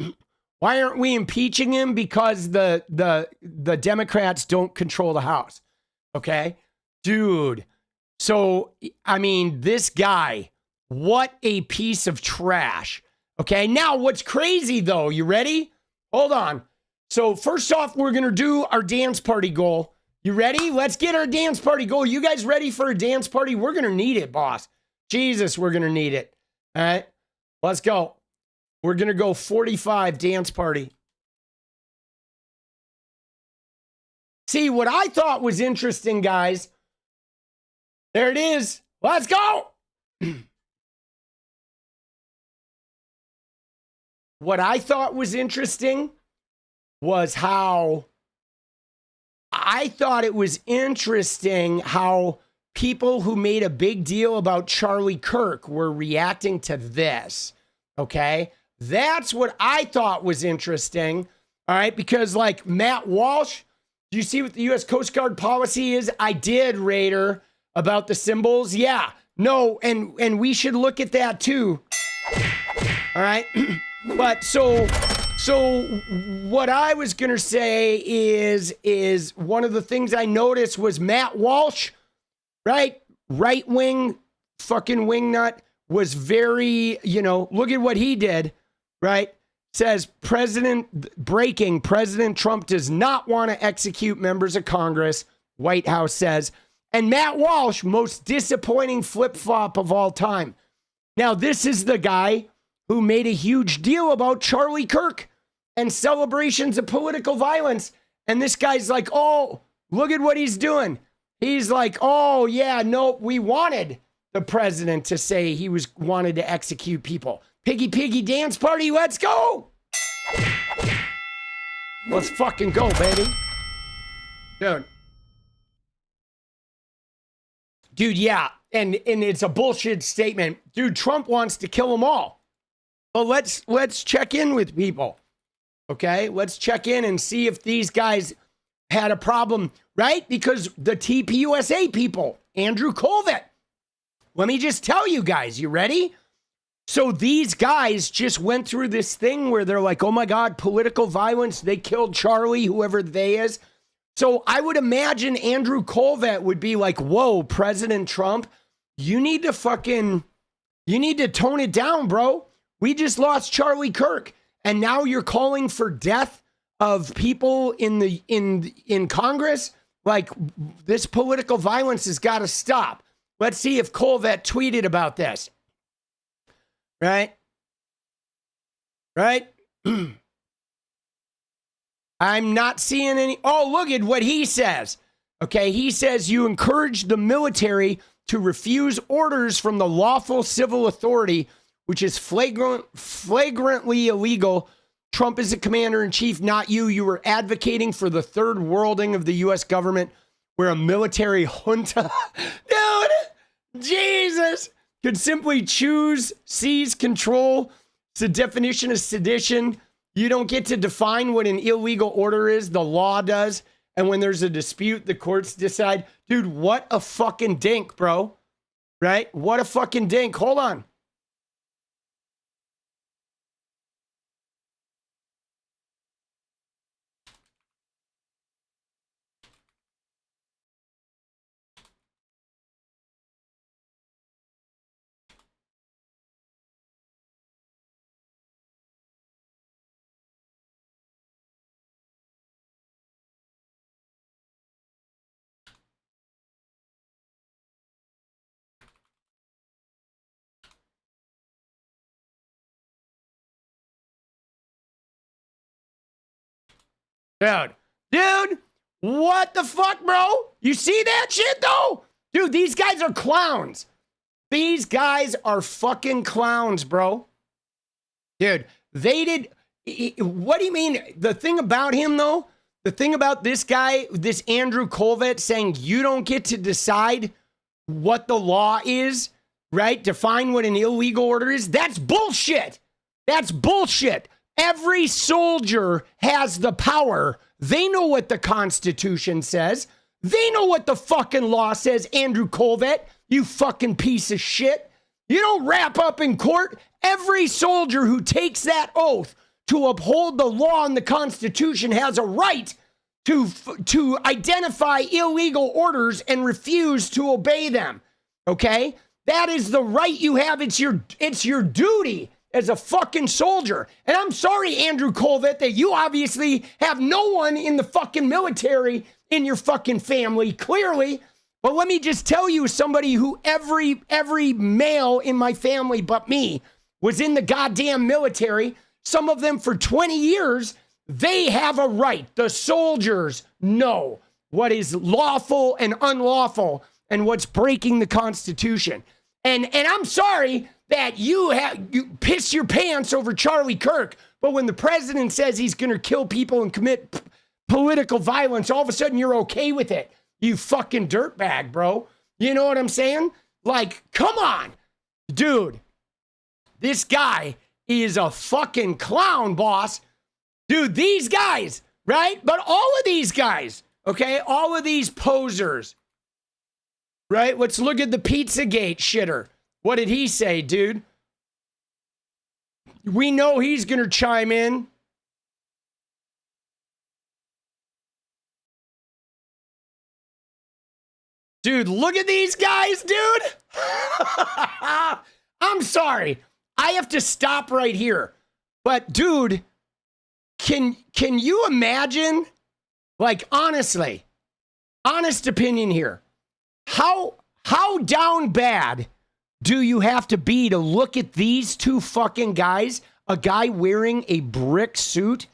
Why aren't we impeaching him? Because the Democrats don't control the House. Okay? Dude. So, I mean, this guy, what a piece of trash. Okay? Now, what's crazy though, you ready? Hold on. So, first off, we're going to do our dance party goal. You ready? Let's get our dance party goal. You guys ready for a dance party? We're going to need it, boss. Jesus, we're going to need it. All right? Let's go. We're going to go 45 dance party. See, what I thought was interesting, guys. There it is. Let's go. What I thought was interesting was how people who made a big deal about Charlie Kirk were reacting to this. Okay? That's what I thought was interesting. All right? Because like Matt Walsh, do you see what the U.S. Coast Guard policy is? I did, Raider, about the symbols. Yeah. No, and we should look at that too. All right? But so what I was going to say is one of the things I noticed was Matt Walsh, right? Right-wing fucking wingnut was very, look at what he did, right? Says President Trump does not want to execute members of Congress, White House says. And Matt Walsh, most disappointing flip-flop of all time. Now, this is the guy who made a huge deal about Charlie Kirk and celebrations of political violence. And this guy's like, oh, look at what he's doing. He's like, oh, yeah, no, we wanted the president to say he wanted to execute people. Piggy dance party, let's go. Let's fucking go, baby. Dude, yeah, and it's a bullshit statement. Dude, Trump wants to kill them all. Well, let's check in with people. Okay? Let's check in and see if these guys had a problem, right? Because the TPUSA people, Andrew Colvett. Let me just tell you guys, you ready? So these guys just went through this thing where they're like, oh my God, political violence. They killed Charlie, whoever they is. So I would imagine Andrew Colvett would be like, whoa, President Trump, you need to tone it down, bro. We just lost Charlie Kirk. And now you're calling for death of people in Congress? Like, this political violence has got to stop. Let's see if Colvett tweeted about this. Right? I'm not seeing any. Oh, look at what he says. Okay, he says you encourage the military to refuse orders from the lawful civil authority, which is flagrantly illegal. Trump is the commander-in-chief, not you. You were advocating for the third worlding of the U.S. government, where a military junta, dude, Jesus, could simply choose, seize, control. It's the definition of sedition. You don't get to define what an illegal order is. The law does. And when there's a dispute, the courts decide. Dude, what a fucking dink, bro. Right? What a fucking dink. Hold on. Dude, What the fuck, bro? You see that shit though? Dude, these guys are clowns. These guys are fucking clowns, bro. Dude, they did. What do you mean? The thing about him though, the thing about this guy, this Andrew Colvett saying you don't get to decide what the law is, right? Define what an illegal order is. That's bullshit. That's bullshit. Every soldier has the power. They know what the Constitution says. They know what the fucking law says, Andrew Colvett, you fucking piece of shit. You don't wrap up in court. Every soldier who takes that oath to uphold the law and the Constitution has a right to identify illegal orders and refuse to obey them. Okay? That is the right you have. It's your duty as a fucking soldier. And I'm sorry, Andrew Colvett, that you obviously have no one in the fucking military in your fucking family, clearly. But let me just tell you, somebody who every male in my family but me was in the goddamn military, some of them for 20 years, they have a right. The soldiers know what is lawful and unlawful and what's breaking the Constitution. And I'm sorry that you piss your pants over Charlie Kirk, but when the president says he's going to kill people and commit political violence, all of a sudden you're okay with it. You fucking dirtbag, bro. You know what I'm saying? Like, come on, dude. This guy is a fucking clown, boss. Dude, these guys, right? But all of these guys, okay? All of these posers, right? Let's look at the Pizzagate shitter. What did he say, dude? We know he's going to chime in. Dude, look at these guys, dude. I'm sorry. I have to stop right here. But dude, can you imagine, like, honestly, honest opinion here, how down bad do you have to be to look at these two fucking guys, a guy wearing a brick suit,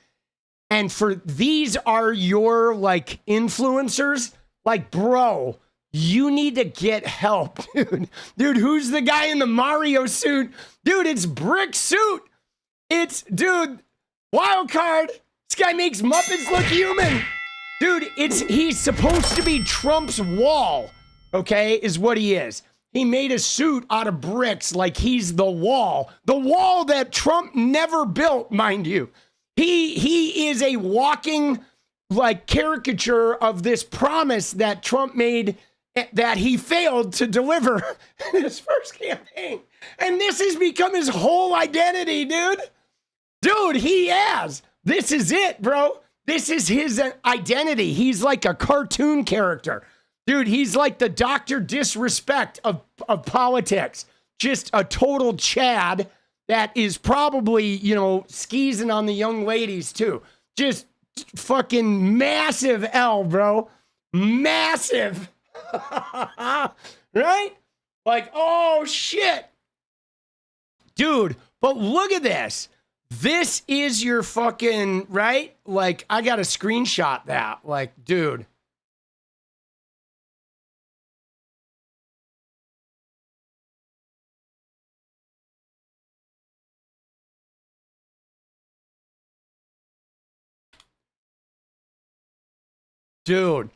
and for these are your, like, influencers? Like, bro, you need to get help, dude. Dude, who's the guy in the Mario suit? Dude, it's brick suit. It's, dude, wild card. This guy makes Muppets look human. Dude, he's supposed to be Trump's wall, okay, is what he is. He made a suit out of bricks like he's the wall that Trump never built, mind you. He is a walking, like, caricature of this promise that Trump made that he failed to deliver in his first campaign. And this has become his whole identity, dude. Dude, he has. This is it, bro. This is his identity. He's like a cartoon character. Dude, he's like the Dr. Disrespect of politics. Just a total Chad that is probably, you know, skeezing on the young ladies too. Just fucking massive L, bro. Massive. Right? Like, oh shit. Dude, but look at this. This is your fucking, right? Like, I got to screenshot that. Like, dude. Dude,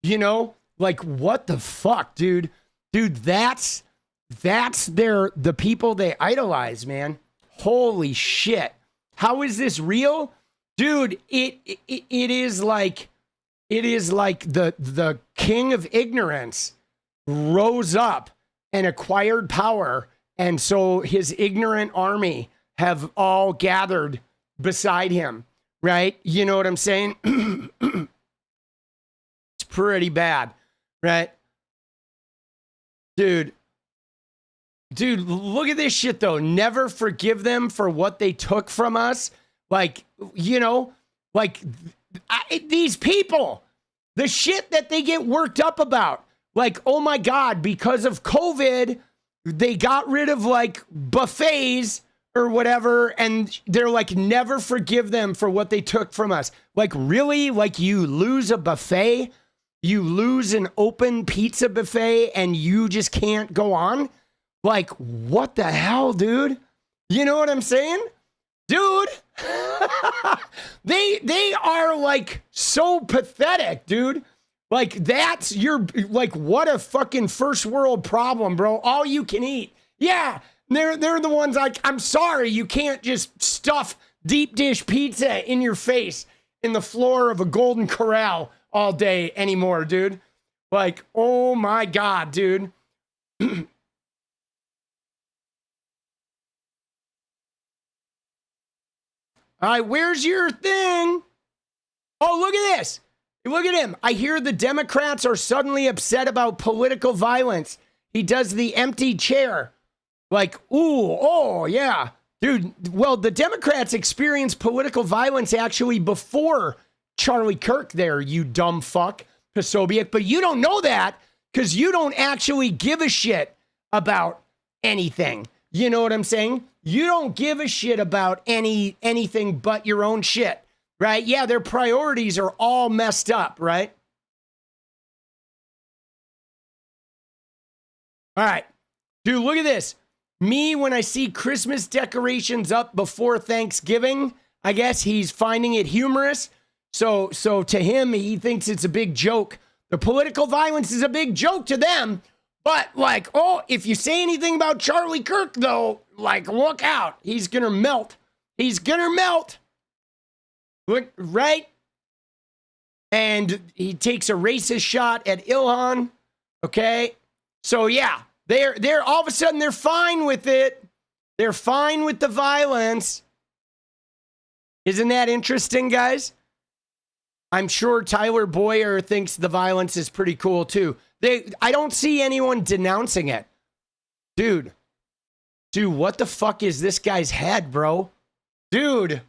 you know, like, what the fuck, dude? Dude, that's the people they idolize, man. Holy shit. How is this real? Dude, it is like the king of ignorance rose up and acquired power, and so his ignorant army have all gathered beside him, right? You know what I'm saying? Pretty bad, right? Dude, look at this shit though. Never forgive them for what they took from us. Like, you know, like these people, the shit that they get worked up about. Like, oh my God, because of COVID, they got rid of like buffets or whatever, and they're like, never forgive them for what they took from us. Like, really? Like, you lose a buffet? You lose an open pizza buffet and you just can't go on? Like, what the hell, dude? You know what I'm saying? Dude, they are like so pathetic, dude. Like, that's your, like, what a fucking first world problem, bro. All you can eat. Yeah, they're the ones like, I'm sorry, you can't just stuff deep dish pizza in your face in the floor of a Golden Corral all day anymore, dude. Like, oh my God, dude. All right, where's your thing? Oh, look at this. Look at him. I hear the Democrats are suddenly upset about political violence. He does the empty chair. Like, ooh, oh, yeah. Dude, well, the Democrats experienced political violence actually before Charlie Kirk there, you dumb fuck, 𝗙ecie𝗶𝗶𝗹𝗀. But you don't know that because you don't actually give a shit about anything. You know what I'm saying? You don't give a shit about anything but your own shit, right? Yeah, their priorities are all messed up, right? All right. Dude, look at this. Me, when I see Christmas decorations up before Thanksgiving, I guess he's finding it humorous. So to him, he thinks it's a big joke. The political violence is a big joke to them. But like, oh, if you say anything about Charlie Kirk, though, like, look out. He's going to melt. He's going to melt. Look, right? And he takes a racist shot at Ilhan. Okay. So yeah, they're all of a sudden they're fine with it. They're fine with the violence. Isn't that interesting, guys? I'm sure Tyler Boyer thinks the violence is pretty cool too. I don't see anyone denouncing it. Dude, what the fuck is this guy's head, bro? Dude.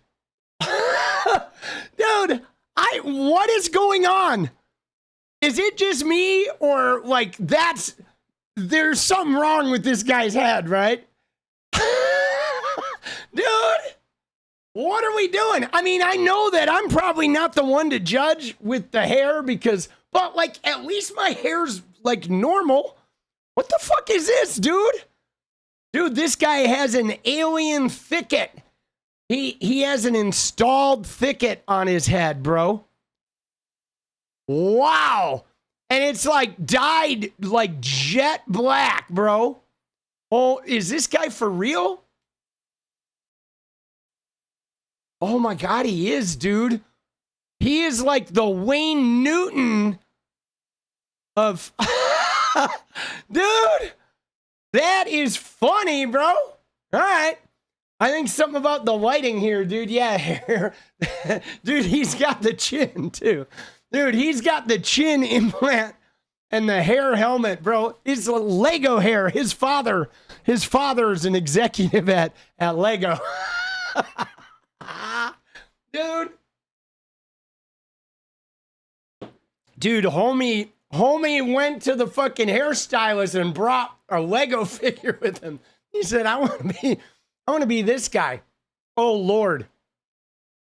Dude, what is going on? Is it just me or like there's something wrong with this guy's head, right? Dude, what are we doing? I mean, I know that I'm probably not the one to judge with the hair but like, at least my hair's like normal. What the fuck is this, dude? Dude, this guy has an alien thicket. He has an installed thicket on his head, bro. Wow. And it's like dyed like jet black, bro. Oh, is this guy for real? Oh my God, he is, dude. He is like the Wayne Newton of... Dude, that is funny, bro. All right. I think something about the lighting here, dude. Yeah, hair. Dude, he's got the chin, too. Dude, he's got the chin implant and the hair helmet, bro. It's Lego hair. His father's an executive at Lego. Dude, homie went to the fucking hairstylist and brought a Lego figure with him. He said, I want to be this guy. Oh, Lord.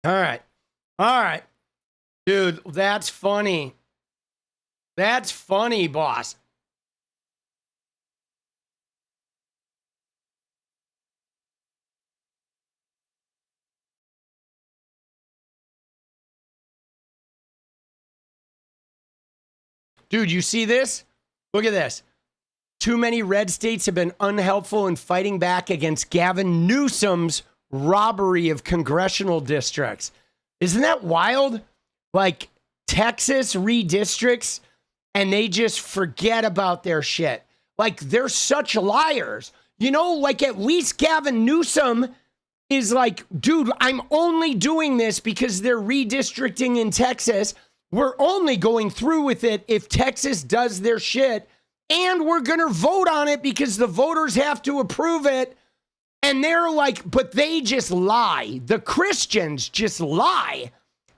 All right. Dude, that's funny. That's funny, boss. Dude, you see this? Look at this. Too many red states have been unhelpful in fighting back against Gavin Newsom's robbery of congressional districts. Isn't that wild? Like, Texas redistricts, and they just forget about their shit. Like, they're such liars. You know, like, at least Gavin Newsom is like, dude, I'm only doing this because they're redistricting in Texas. We're only going through with it if Texas does their shit, and we're going to vote on it because the voters have to approve it. And they're like, but they just lie. The Christians just lie.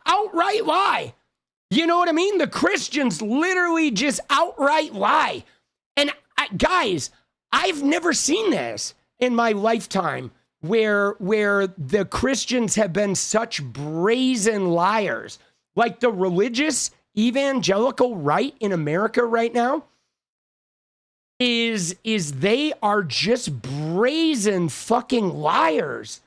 Outright lie. You know what I mean? The Christians literally just outright lie. And guys, I've never seen this in my lifetime. where the Christians have been such brazen liars, like the religious evangelical right in America right now, is they are just brazen fucking liars.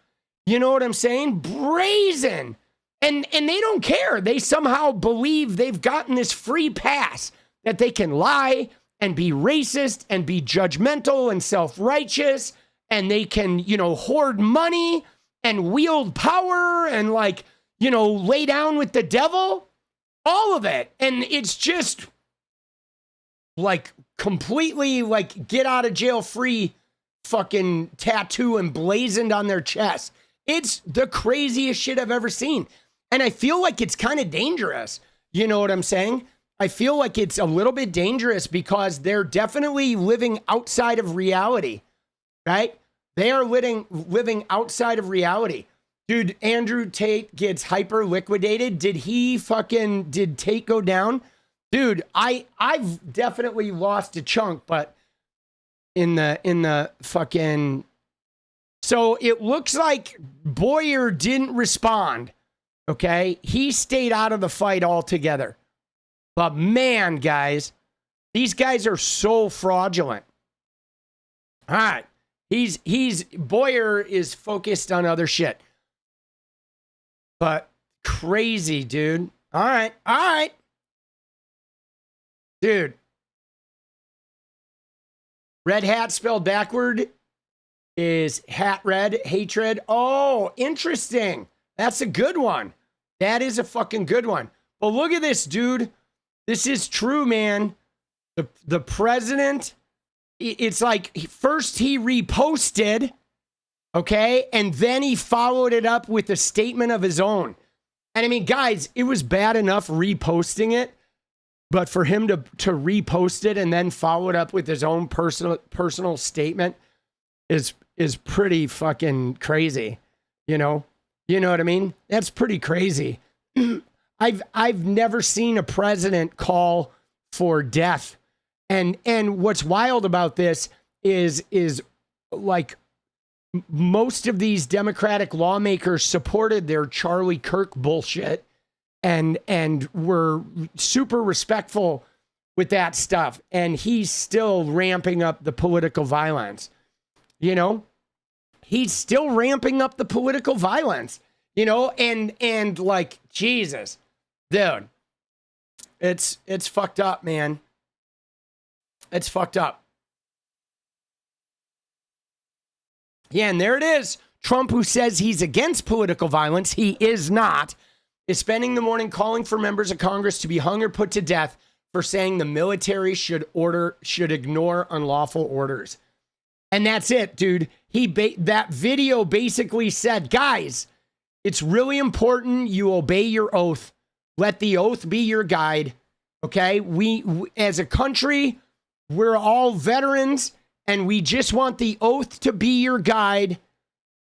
You know what I'm saying? Brazen. And they don't care. They somehow believe they've gotten this free pass that they can lie and be racist and be judgmental and self-righteous, and they can, hoard money and wield power and lay down with the devil. All of it. And it's just completely get out of jail free fucking tattoo emblazoned on their chest. It's the craziest shit I've ever seen. And I feel like it's kind of dangerous. You know what I'm saying? I feel like it's a little bit dangerous because they're definitely living outside of reality, right? They are living outside of reality. Dude, Andrew Tate gets hyper liquidated. Did Tate go down? Dude, I've definitely lost a chunk, but in the fucking... So it looks like Boyer didn't respond. Okay, he stayed out of the fight altogether. But man, guys, these guys are so fraudulent. All right, Boyer is focused on other shit. But crazy, dude. All right. Dude. Red hat spelled backward is hat red, hatred. Oh, interesting. That's a good one. That is a fucking good one. But look at this, dude. This is true, man. The president, it's like first he reposted, okay? And then he followed it up with a statement of his own. And I mean, guys, it was bad enough reposting it, but for him to repost it and then follow it up with his own personal statement is pretty fucking crazy, You know what I mean? That's pretty crazy. I've never seen a president call for death. And what's wild about this is like most of these Democratic lawmakers supported their Charlie Kirk bullshit and were super respectful with that stuff. And he's still ramping up the political violence. He's still ramping up the political violence, and like, Jesus, dude, it's fucked up, man. It's fucked up. Yeah, and there it is. Trump, who says he's against political violence, he is not, is spending the morning calling for members of Congress to be hung or put to death for saying the military should ignore unlawful orders. And that's it, dude. That video basically said, guys, it's really important you obey your oath. Let the oath be your guide. Okay? We as a country, we're all veterans, and we just want the oath to be your guide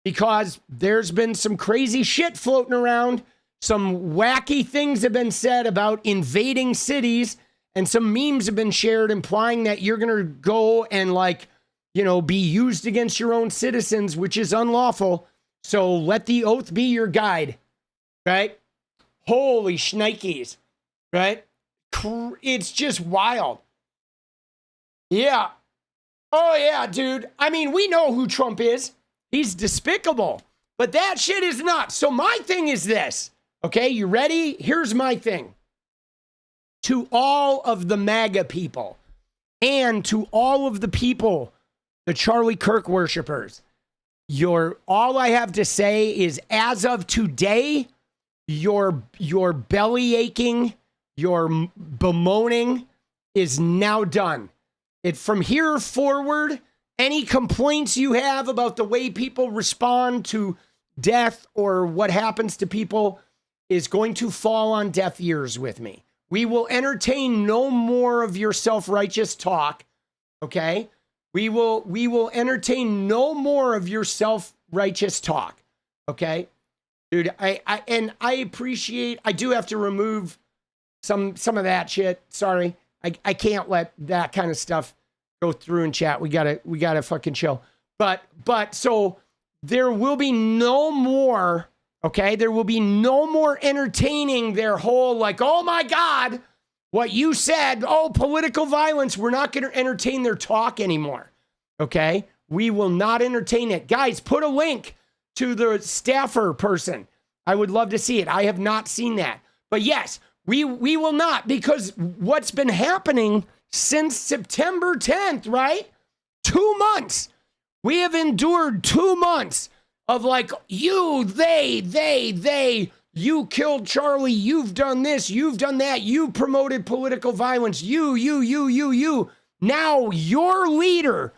because there's been some crazy shit floating around. Some wacky things have been said about invading cities, and some memes have been shared implying that you're going to go and be used against your own citizens, which is unlawful. So let the oath be your guide, right? Holy shnikes, right? It's just wild. Yeah. Oh, yeah, dude. I mean, we know who Trump is. He's despicable. But that shit is not. So my thing is this. Okay, you ready? Here's my thing. To all of the MAGA people and to all of the people, the Charlie Kirk worshipers, all I have to say is, as of today, your belly aching, your bemoaning is now done. From here forward, any complaints you have about the way people respond to death or what happens to people is going to fall on deaf ears with me. We will entertain no more of your self-righteous talk, okay? We will entertain no more of your self-righteous talk, okay? Dude, I appreciate, I do have to remove some of that shit. Sorry. I can't let that kind of stuff go through in chat. We gotta fucking chill. But so there will be no more, okay? There will be no more entertaining their whole, like, oh my God, what you said, oh, political violence. We're not going to entertain their talk anymore, okay? We will not entertain it. Guys, put a link to the staffer person. I would love to see it. I have not seen that. But yes, we will not, because what's been happening since September 10th, right? 2 months. We have endured 2 months of like, you, they, you killed Charlie, you've done this, you've done that, you promoted political violence, you. Now your leader,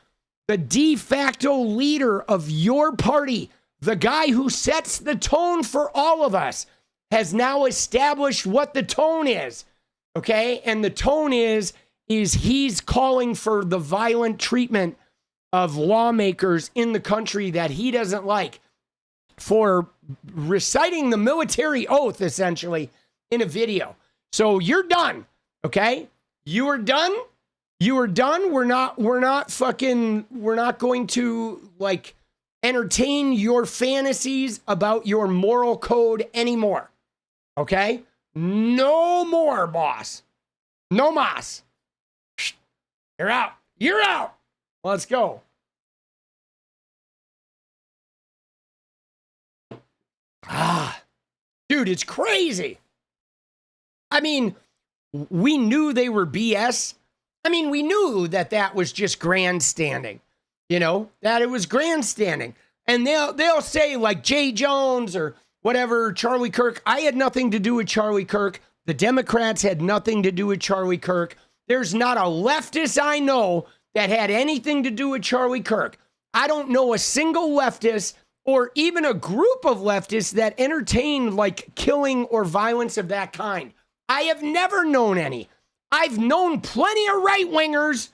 the de facto leader of your party, the guy who sets the tone for all of us, has now established what the tone is, okay? And the tone is he's calling for the violent treatment of lawmakers in the country that he doesn't like for reciting the military oath, essentially, in a video. So you're done, okay? You are done. You are done. We're not going to, like, entertain your fantasies about your moral code anymore, okay? No more, boss. No mas. You're out. You're out. Let's go. Dude, it's crazy. I mean, we knew they were BS. I mean, we knew that was just grandstanding, you know, that it was grandstanding. And they'll say like Jay Jones or whatever, Charlie Kirk. I had nothing to do with Charlie Kirk. The Democrats had nothing to do with Charlie Kirk. There's not a leftist I know that had anything to do with Charlie Kirk. I don't know a single leftist or even a group of leftists that entertain like killing or violence of that kind. I have never known any. I've known plenty of right-wingers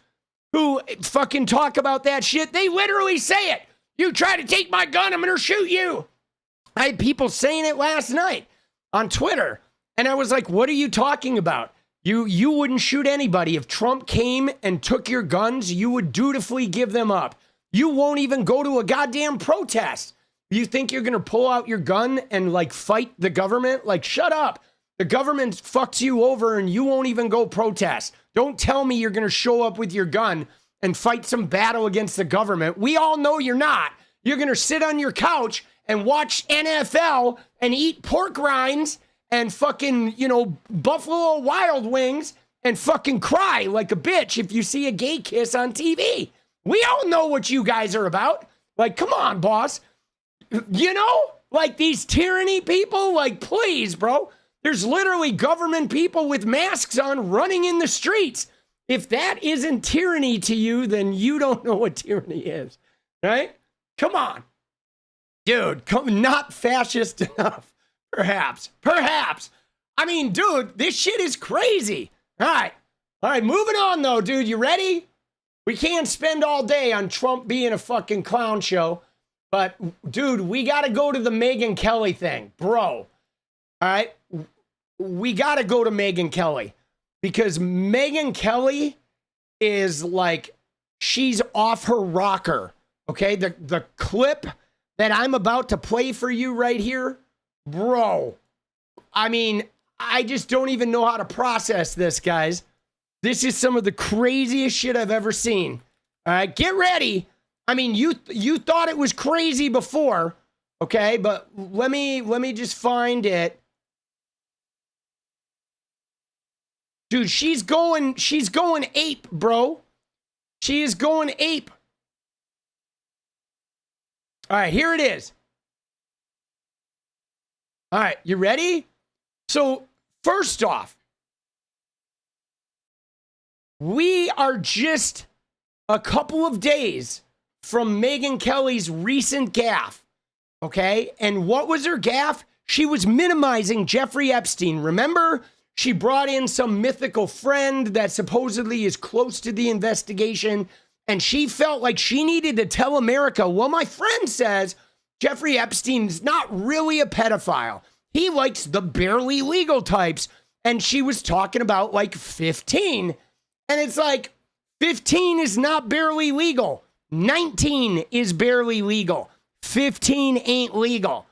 who fucking talk about that shit. They literally say it. You try to take my gun, I'm going to shoot you. I had people saying it last night on Twitter. And I was like, what are you talking about? You wouldn't shoot anybody. If Trump came and took your guns, you would dutifully give them up. You won't even go to a goddamn protest. You think you're going to pull out your gun and like fight the government? Like, shut up. The government fucks you over and you won't even go protest. Don't tell me you're going to show up with your gun and fight some battle against the government. We all know you're not. You're going to sit on your couch and watch NFL and eat pork rinds and fucking, you know, Buffalo Wild Wings and fucking cry like a bitch if you see a gay kiss on TV. We all know what you guys are about. Like, come on, boss. You know, like these tyranny people, like, please, bro. There's literally government people with masks on running in the streets. If that isn't tyranny to you, then you don't know what tyranny is, right? Come on. Dude, not fascist enough. Perhaps. I mean, dude, this shit is crazy. All right, moving on though, dude. You ready? We can't spend all day on Trump being a fucking clown show. But, dude, we got to go to the Megyn Kelly thing. Bro. All right? We got to go to Megyn Kelly. Because Megyn Kelly is like, she's off her rocker. Okay? The clip that I'm about to play for you right here, bro. I mean, I just don't even know how to process this, guys. This is some of the craziest shit I've ever seen. All right? Get ready. I mean, you thought it was crazy before, okay? But let me just find it. Dude, she's going ape, bro. She is going ape. All right, here it is. All right, you ready? So, first off, we are just a couple of days from Megyn Kelly's recent gaffe, okay? And what was her gaffe? She was minimizing Jeffrey Epstein. Remember, she brought in some mythical friend that supposedly is close to the investigation, and she felt like she needed to tell America, well, my friend says Jeffrey Epstein's not really a pedophile. He likes the barely legal types, and she was talking about like 15. And it's like, 15 is not barely legal. 19 is barely legal. 15 ain't legal.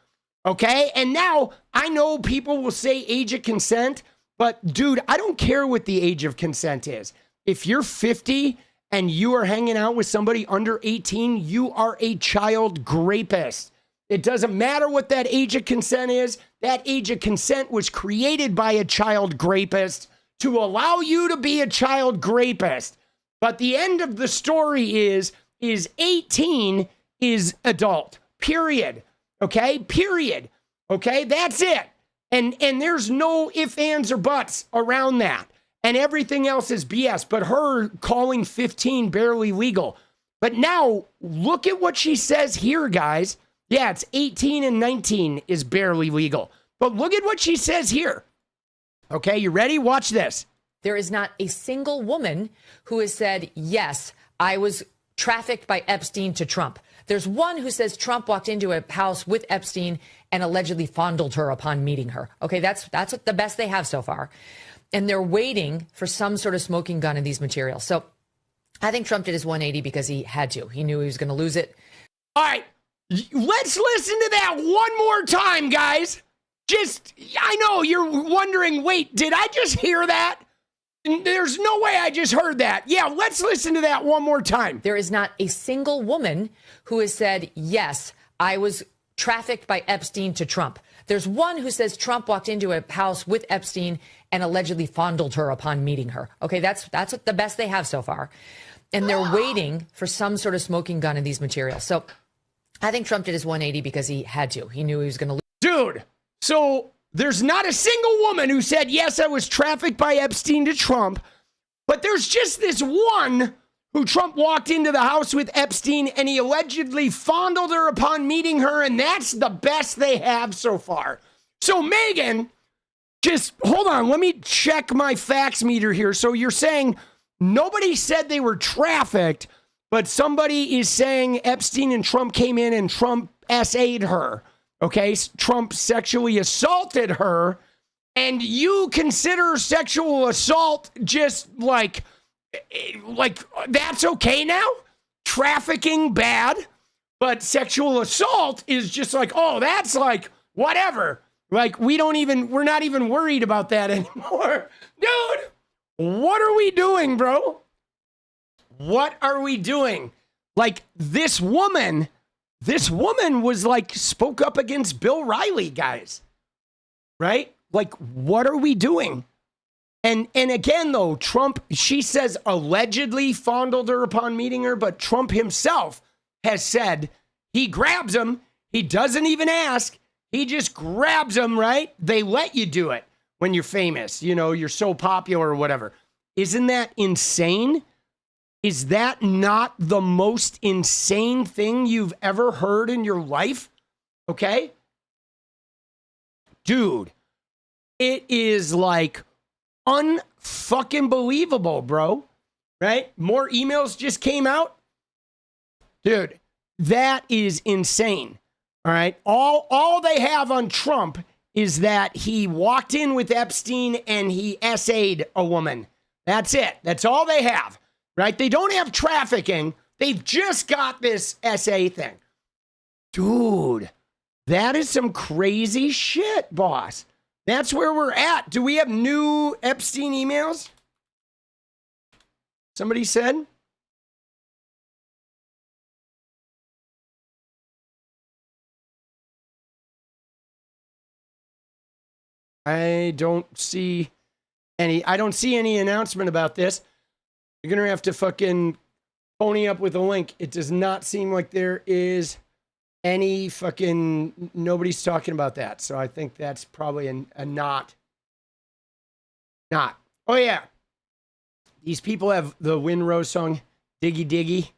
Okay? And now I know people will say age of consent, but dude, I don't care what the age of consent is. If you're 50 and you are hanging out with somebody under 18, you are a child rapist. It doesn't matter what that age of consent is. That age of consent was created by a child rapist to allow you to be a child rapist. But the end of the story is 18 is adult. Period. Okay? Period. Okay? That's it. And there's no ifs, ands, or buts around that. And everything else is BS. But her calling 15 barely legal. But now, look at what she says here, guys. Yeah, it's 18 and 19 is barely legal. But look at what she says here. Okay, you ready? Watch this. There is not a single woman who has said, yes, I was trafficked by Epstein to Trump. There's one who says Trump walked into a house with Epstein and allegedly fondled her upon meeting her. Okay, that's the best they have so far. And they're waiting for some sort of smoking gun in these materials. So I think Trump did his 180 because he had to. He knew he was going to lose it. All right, let's listen to that one more time, guys. I know you're wondering, wait, did I just hear that? There's no way I just heard that. Yeah, let's listen to that one more time. There is not a single woman who has said, yes, I was trafficked by Epstein to Trump. There's one who says Trump walked into a house with Epstein and allegedly fondled her upon meeting her. Okay, that's the best they have so far. And they're waiting for some sort of smoking gun in these materials. So I think Trump did his 180 because he had to. He knew he was going to lose. Dude, so there's not a single woman who said, yes, I was trafficked by Epstein to Trump. But there's just this one who Trump walked into the house with Epstein and he allegedly fondled her upon meeting her. And that's the best they have so far. So Megan, just hold on. Let me check my fax meter here. So you're saying nobody said they were trafficked, but somebody is saying Epstein and Trump came in and Trump SA'd her. Okay, Trump sexually assaulted her, and you consider sexual assault just like that's okay now? Trafficking bad, but sexual assault is just like, oh, that's like whatever. Like we're not even worried about that anymore. Dude, what are we doing, bro? What are we doing? Like this woman was like spoke up against Bill Riley, guys. Right? Like, what are we doing? And again, though, Trump, she says allegedly fondled her upon meeting her, but Trump himself has said he grabs him. He doesn't even ask. He just grabs him, right? They let you do it when you're famous. You know, you're so popular or whatever. Isn't that insane? Is that not the most insane thing you've ever heard in your life? Okay? Dude, it is like unfucking believable, bro. Right? More emails just came out. Dude, that is insane. All right? All they have on Trump is that he walked in with Epstein and he SA'd a woman. That's it. That's all they have. Right? They don't have trafficking. They've just got this SA thing. Dude, that is some crazy shit, boss. That's where we're at. Do we have new Epstein emails? Somebody said? I don't see any announcement about this. You're going to have to fucking pony up with a link. It does not seem like there is any fucking, nobody's talking about that. So I think that's probably a not. Oh yeah. These people have the Winrose song, Diggy Diggy.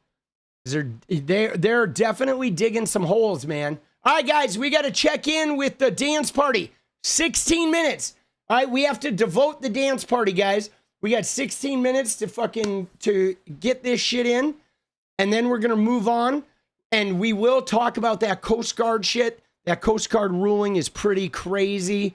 They're definitely digging some holes, man. All right, guys, we got to check in with the dance party. 16 minutes. All right, we have to devote the dance party, guys. We got 16 minutes to get this shit in, and then we're going to move on, and we will talk about that Coast Guard shit. That Coast Guard ruling is pretty crazy.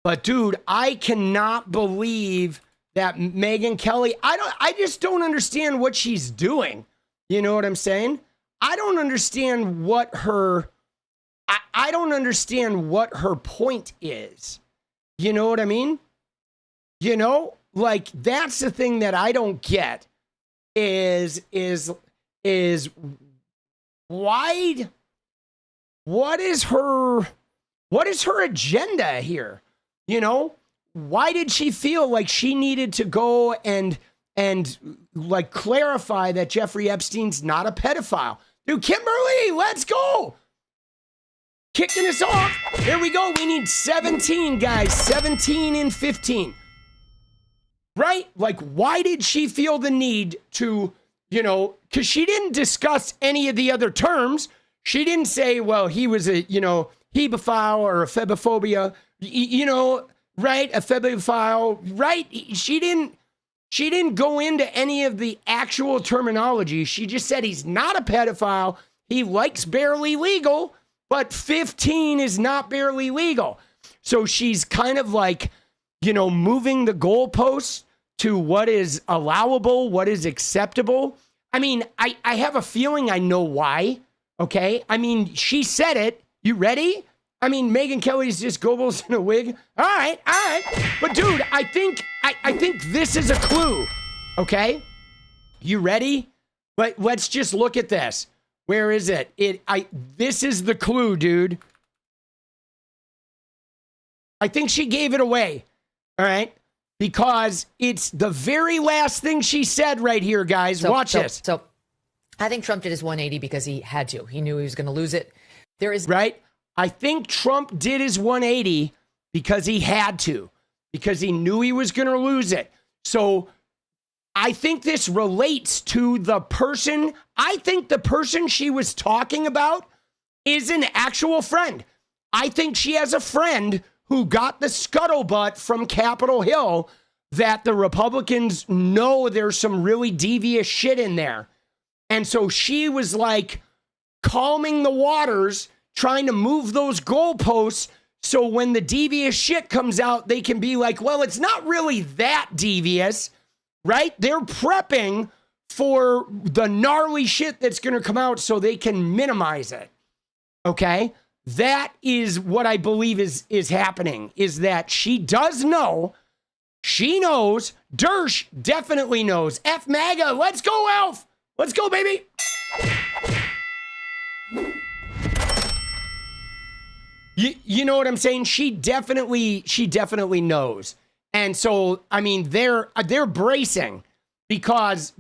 But, dude, I cannot believe that Megyn Kelly, I just don't understand what she's doing. You know what I'm saying? I don't understand what her, I don't understand what her point is. You know what I mean? You know, like that's the thing that I don't get is why, what is her agenda here? You know, why did she feel like she needed to go and like clarify that Jeffrey Epstein's not a pedophile? Dude, Kimberly, let's go. Kicking us off. Here we go. We need 17, guys. 17 and 15. Right? Like, why did she feel the need to, you know, because she didn't discuss any of the other terms. She didn't say, well, he was a, you know, hebephile or a phobophobia, you know, right? A phobophile, right? She didn't go into any of the actual terminology. She just said he's not a pedophile. He likes barely legal, but 15 is not barely legal. So she's kind of like, you know, moving the goalposts to what is allowable, what is acceptable. I mean, I have a feeling I know why, okay? I mean, she said it. You ready? I mean, Megyn Kelly's just Goebbels in a wig. All right. But dude, I think this is a clue, okay? You ready? But let's just look at this. Where is it? This is the clue, dude. I think she gave it away, all right? Because it's the very last thing she said right here, guys. Watch this. So I think Trump did his 180 because he had to. He knew he was going to lose it. There is right. I think Trump did his 180 because he had to, because he knew he was going to lose it. So I think this relates to the person. I think the person she was talking about is an actual friend. I think she has a friend who got the scuttlebutt from Capitol Hill that the Republicans know there's some really devious shit in there. And so she was like calming the waters, trying to move those goalposts so when the devious shit comes out, they can be like, well, it's not really that devious, right? They're prepping for the gnarly shit that's going to come out so they can minimize it, okay? That is what I believe is happening, is that she does know, she knows, Dersh definitely knows. F MAGA, let's go, Elf! Let's go, baby! You know what I'm saying? She definitely knows. And so, I mean, they're bracing because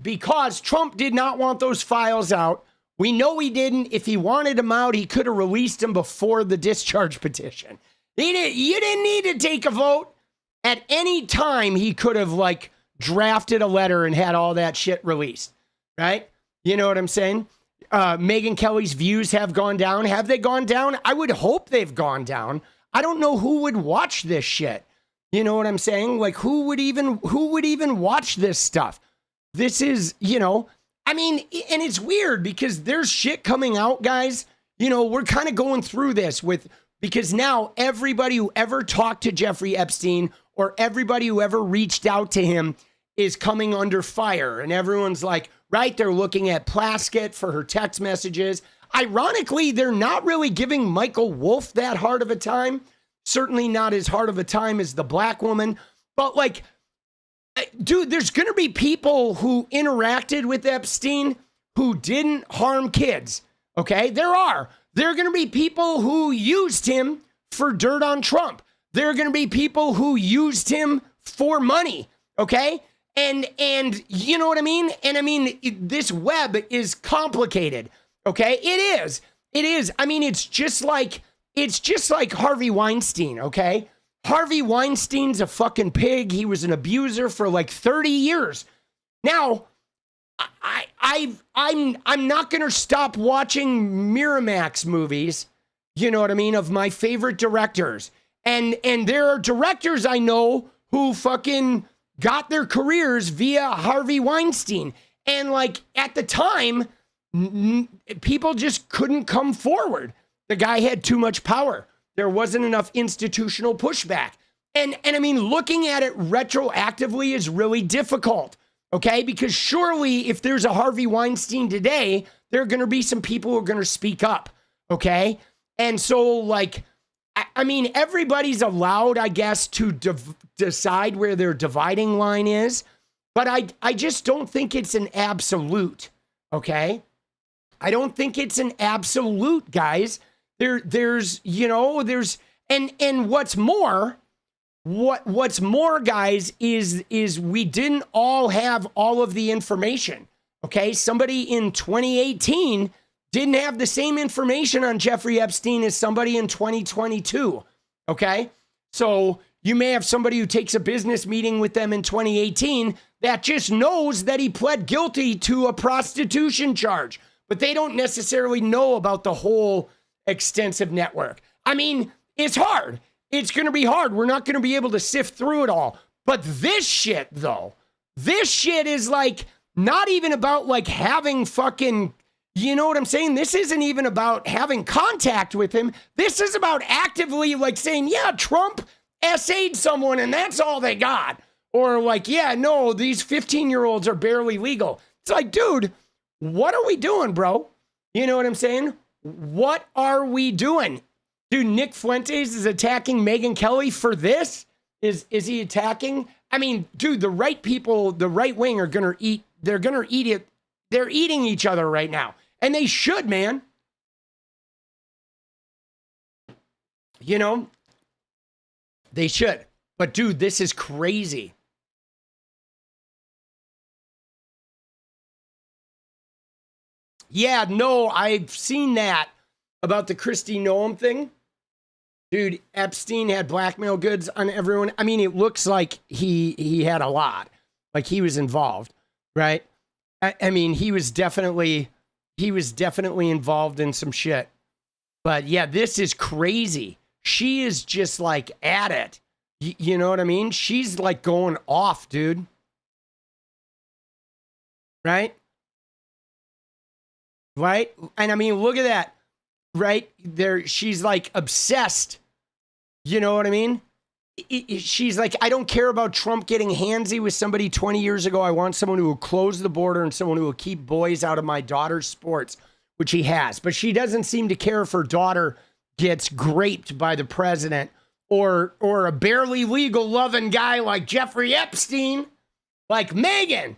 Trump did not want those files out. We know he didn't. If he wanted them out, he could have released them before the discharge petition. You didn't need to take a vote. At any time, he could have like drafted a letter and had all that shit released, right? You know what I'm saying? Megyn Kelly's views have gone down. Have they gone down? I would hope they've gone down. I don't know who would watch this shit. You know what I'm saying? Like who would even watch this stuff? This is, you know, I mean, and it's weird because there's shit coming out, guys. You know, we're kind of going through this because now everybody who ever talked to Jeffrey Epstein or everybody who ever reached out to him is coming under fire. And everyone's like, right, they're looking at Plaskett for her text messages. Ironically, they're not really giving Michael Wolff that hard of a time. Certainly not as hard of a time as the black woman. But like, dude, there's going to be people who interacted with Epstein who didn't harm kids. Okay, there are. There are going to be people who used him for dirt on Trump. There are going to be people who used him for money. Okay, and you know what I mean? And I mean, this web is complicated. Okay, it is. I mean, it's just like Harvey Weinstein. Okay. Harvey Weinstein's a fucking pig. He was an abuser for like 30 years. Now, I'm not going to stop watching Miramax movies, you know what I mean, of my favorite directors. And there are directors I know who fucking got their careers via Harvey Weinstein. And like at the time, people just couldn't come forward. The guy had too much power. There wasn't enough institutional pushback. And I mean, looking at it retroactively is really difficult, okay? Because surely if there's a Harvey Weinstein today, there are going to be some people who are going to speak up. Okay. And so, like, I mean, everybody's allowed, I guess, to decide where their dividing line is. But I just don't think it's an absolute. Okay. I don't think it's an absolute, guys. There's and what's more, guys, is we didn't all have all of the information. Okay. Somebody in 2018 didn't have the same information on Jeffrey Epstein as somebody in 2022. Okay. So you may have somebody who takes a business meeting with them in 2018 that just knows that he pled guilty to a prostitution charge, but they don't necessarily know about the whole extensive network. I mean, it's hard. It's going to be hard. We're not going to be able to sift through it all. But this shit, though, this shit is like not even about like having fucking, you know what I'm saying? This isn't even about having contact with him. This is about actively like saying, yeah, Trump SA'd someone and that's all they got. Or like, yeah, no, these 15-year-olds are barely legal. It's like, dude, what are we doing, bro? You know what I'm saying? What are we doing? Dude, Nick Fuentes is attacking Megyn Kelly for this? Is he attacking? I mean, dude, the right people, the right wing are going to eat. They're going to eat it. They're eating each other right now. And they should, man. You know, they should. But dude, this is crazy. Yeah, no, I've seen that about the Kristi Noem thing. Dude, Epstein had blackmail goods on everyone. I mean, it looks like he had a lot. Like he was involved, right? I mean, he was definitely involved in some shit. But yeah, this is crazy. She is just like at it. You know what I mean? She's like going off, dude. Right? Right? And I mean, look at that. Right there, she's like obsessed. You know what I mean? She's like, I don't care about Trump getting handsy with somebody 20 years ago. I want someone who will close the border and someone who will keep boys out of my daughter's sports, which he has. But she doesn't seem to care if her daughter gets raped by the president or a barely legal loving guy like Jeffrey Epstein, like Megyn.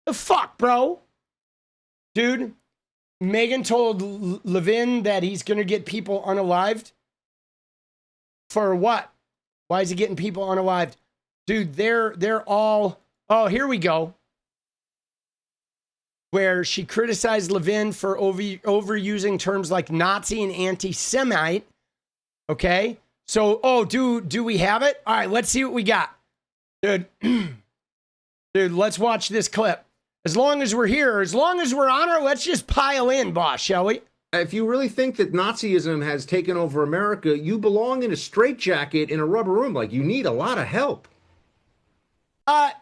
The fuck, bro? Dude. Megyn told Levin that he's going to get people unalived. For what? Why is he getting people unalived? Dude, they're all... Oh, here we go. Where she criticized Levin for overusing terms like Nazi and anti-Semite. Okay? So, oh, do we have it? All right, let's see what we got. Dude, dude, let's watch this clip. As long as we're here, as long as we're on her, let's just pile in, boss, shall we? If you really think that Nazism has taken over America, you belong in a straitjacket in a rubber room. Like, you need a lot of help. I'd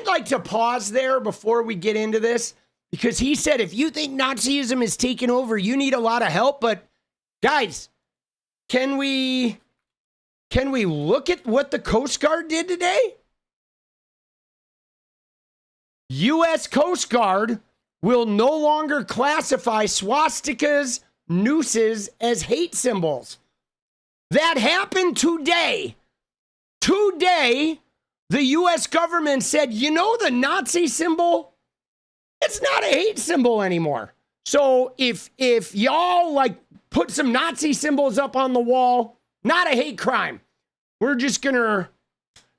like to pause there before we get into this, because he said, if you think Nazism is taking over, you need a lot of help. But guys, can we look at what the Coast Guard did today? U.S. Coast Guard will no longer classify swastikas, nooses as hate symbols. That happened today. Today, the U.S. government said, you know, the Nazi symbol, it's not a hate symbol anymore. So if y'all like put some Nazi symbols up on the wall, not a hate crime. We're just gonna,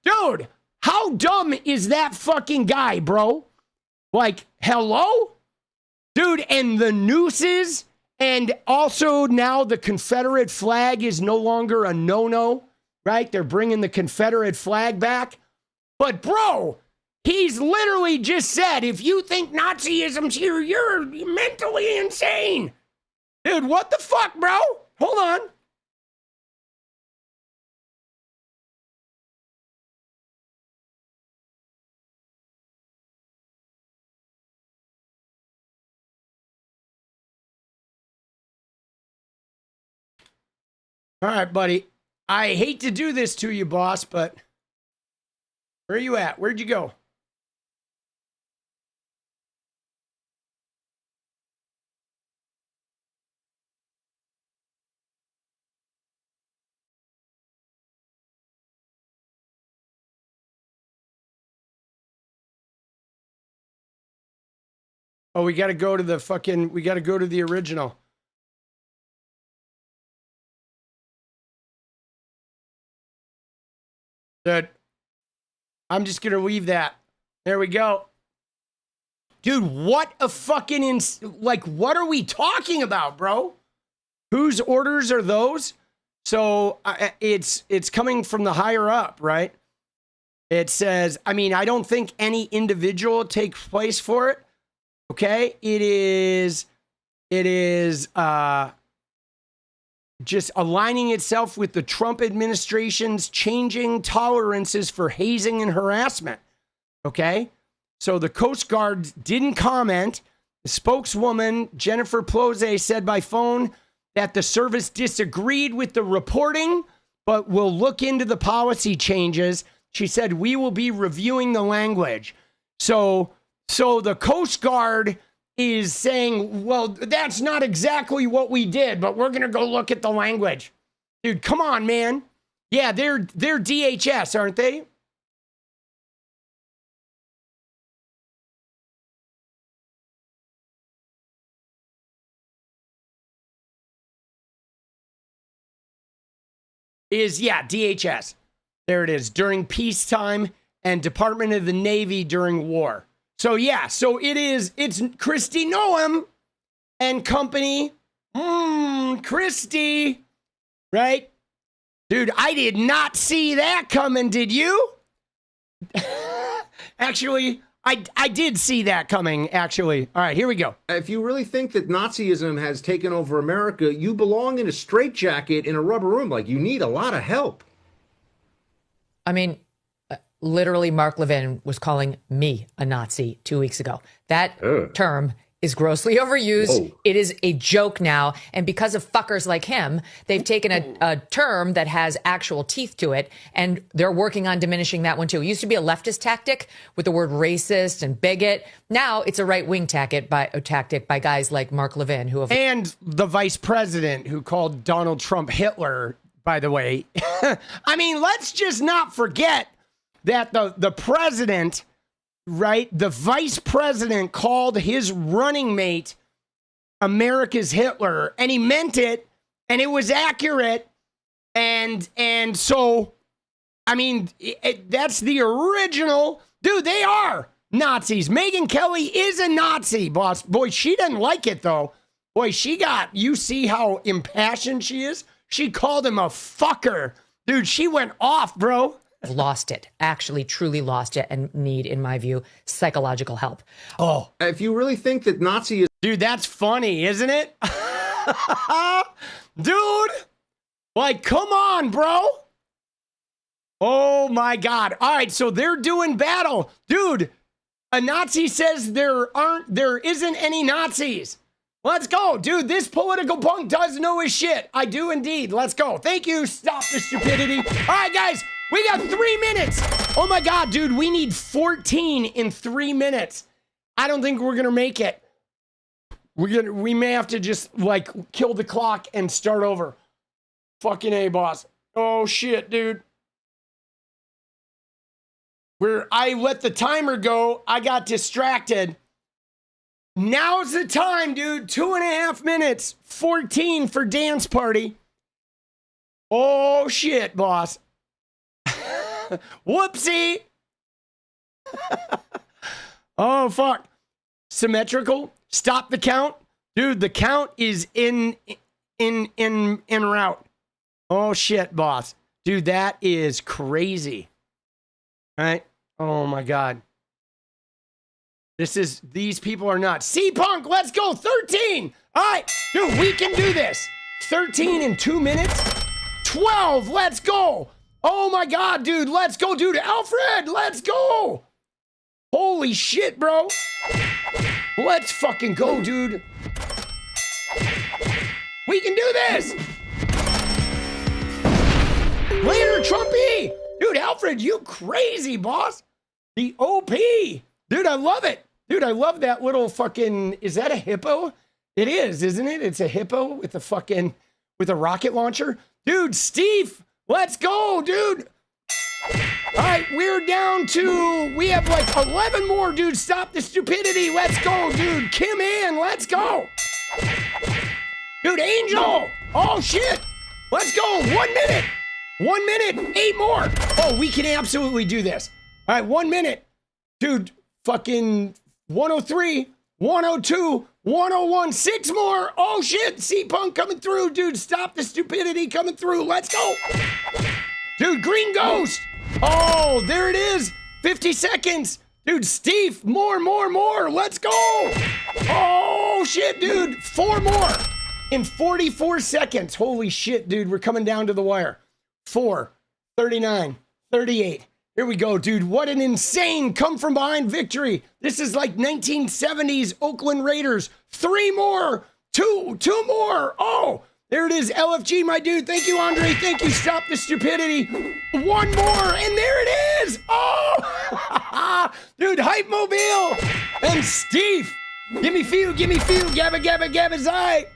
dude, how dumb is that fucking guy, bro? Like, hello? Dude, and the nooses, and also now the Confederate flag is no longer a no-no, right? They're bringing the Confederate flag back. But, bro, he's literally just said, if you think Nazism's here, you're mentally insane. Dude, what the fuck, bro? Hold on. All right, buddy. I hate to do this to you, boss, but where are you at? Where'd you go? Oh, we got to go to the fucking, we got to go to the original. Dude, I'm just going to leave that. There we go. Dude, what a fucking, like, what are we talking about, bro? Whose orders are those? So it's coming from the higher up, right? It says, I mean, I don't think any individual takes place for it. Okay. It is just aligning itself with the Trump administration's changing tolerances for hazing and harassment. Okay. So the Coast Guard didn't comment. The spokeswoman, Jennifer Plose, said by phone that the service disagreed with the reporting, but will look into the policy changes. She said, we will be reviewing the language. So the Coast Guard is saying, well, that's not exactly what we did, but we're going to go look at the language. Dude, come on, man. Yeah, they're DHS, aren't they? DHS. There it is. During peacetime and Department of the Navy during war. So yeah, so it's Kristi Noem and company. Kristi, right? Dude, I did not see that coming, did you? Actually, I did see that coming, actually. All right, here we go. If you really think that Nazism has taken over America, you belong in a straitjacket in a rubber room. Like, you need a lot of help. I mean, literally, Mark Levin was calling me a Nazi 2 weeks ago. That term is grossly overused. Whoa. It is a joke now. And because of fuckers like him, they've taken a term that has actual teeth to it, and they're working on diminishing that one too. It used to be a leftist tactic with the word racist and bigot. Now it's a right-wing tactic by guys like Mark Levin, who have... And the vice president who called Donald Trump Hitler, by the way. I mean, let's just not forget that the president, right, the vice president called his running mate America's Hitler, and he meant it, and it was accurate, and so, I mean, that's the original. Dude, they are Nazis. Megyn Kelly is a Nazi, boss. Boy, she doesn't like it, though. Boy, you see how impassioned she is? She called him a fucker. Dude, she went off, bro. Lost it, actually truly lost it, and need, in my view, psychological help. Oh, if you really think that Nazi is... Dude, that's funny, isn't it? Dude, like, come on, bro. Oh my God. All right, so they're doing battle. Dude, a Nazi says there isn't any Nazis. Let's go, dude. This political punk does know his shit. I do indeed. Let's go. Thank you. Stop the stupidity. All right, guys, we got 3 minutes. Oh my God, dude, we need 14 in 3 minutes. I don't think we're gonna make it. We may have to just like kill the clock and start over. Fucking A, boss. Oh shit, dude. I let the timer go. I got distracted. Now's the time, dude. 2.5 minutes. 14 for dance party. Oh, shit, boss. Whoopsie. Oh, fuck. Symmetrical. Stop the count. Dude, the count is in route. Oh, shit, boss. Dude, that is crazy. All right. Oh, my God. These people are not. C-Punk, let's go. 13. All right. Dude, we can do this. 13 in 2 minutes. 12. Let's go. Oh my God, dude. Let's go, dude. Alfred, let's go. Holy shit, bro. Let's fucking go, dude. We can do this. Later, Trumpy. Dude, Alfred, you crazy, boss. The OP. Dude, I love it. Dude, I love that little fucking, is that a hippo? It is, isn't it? It's a hippo with a rocket launcher. Dude, Steve, let's go, dude. All right, we're down to, we have like 11 more, dude. Stop the stupidity. Let's go, dude. Kim in, let's go. Dude, Angel. Oh, shit. Let's go. 1 minute. 1 minute. 8 more. Oh, we can absolutely do this. All right, 1 minute. Dude, fucking 103, 102, 101, 6 more. Oh, shit. 𝗙cie_𝗠𝗆 coming through. Dude, stop the stupidity coming through. Let's go. Dude, Green Ghost. Oh, there it is. 50 seconds. Dude, Steve, more. Let's go. Oh, shit, dude. 4 more in 44 seconds. Holy shit, dude. We're coming down to the wire. 4, 39, 38. Here we go, dude. What an insane come from behind victory. This is like 1970s Oakland Raiders. 3 more. 2 more. Oh, there it is. LFG, my dude. Thank you, Andre. Thank you. Stop the stupidity. 1 more. And there it is. Oh, dude, Hype Mobile and Steve. Give me few. 𝗙𝗎𝗶𝗶𝗪𝗓.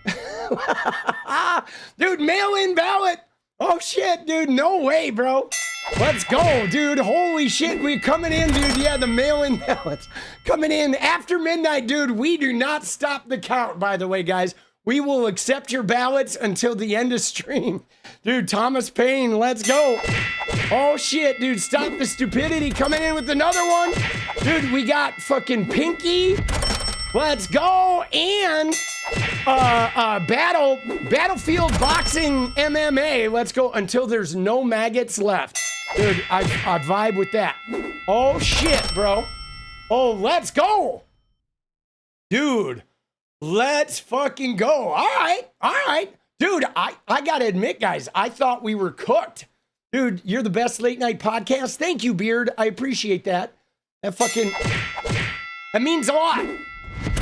Dude, mail-in ballot. Oh, shit, dude. No way, bro. Let's go, dude. Holy shit. We're coming in, dude. Yeah, the mail-in ballots coming in after midnight, dude. We do not stop the count, by the way, guys. We will accept your ballots until the end of stream. Dude, Thomas Paine, let's go. Oh, shit, dude. Stop the stupidity. Coming in with another one. Dude, we got fucking Pinky. Let's go. And Battlefield Boxing MMA. Let's go until there's no maggots left. Dude, I vibe with that. Oh, shit, bro. Oh, let's go. Dude, let's fucking go. All right. Dude, I got to admit, guys, I thought we were cooked. Dude, you're the best late night podcast. Thank you, Beard. I appreciate that. That means a lot.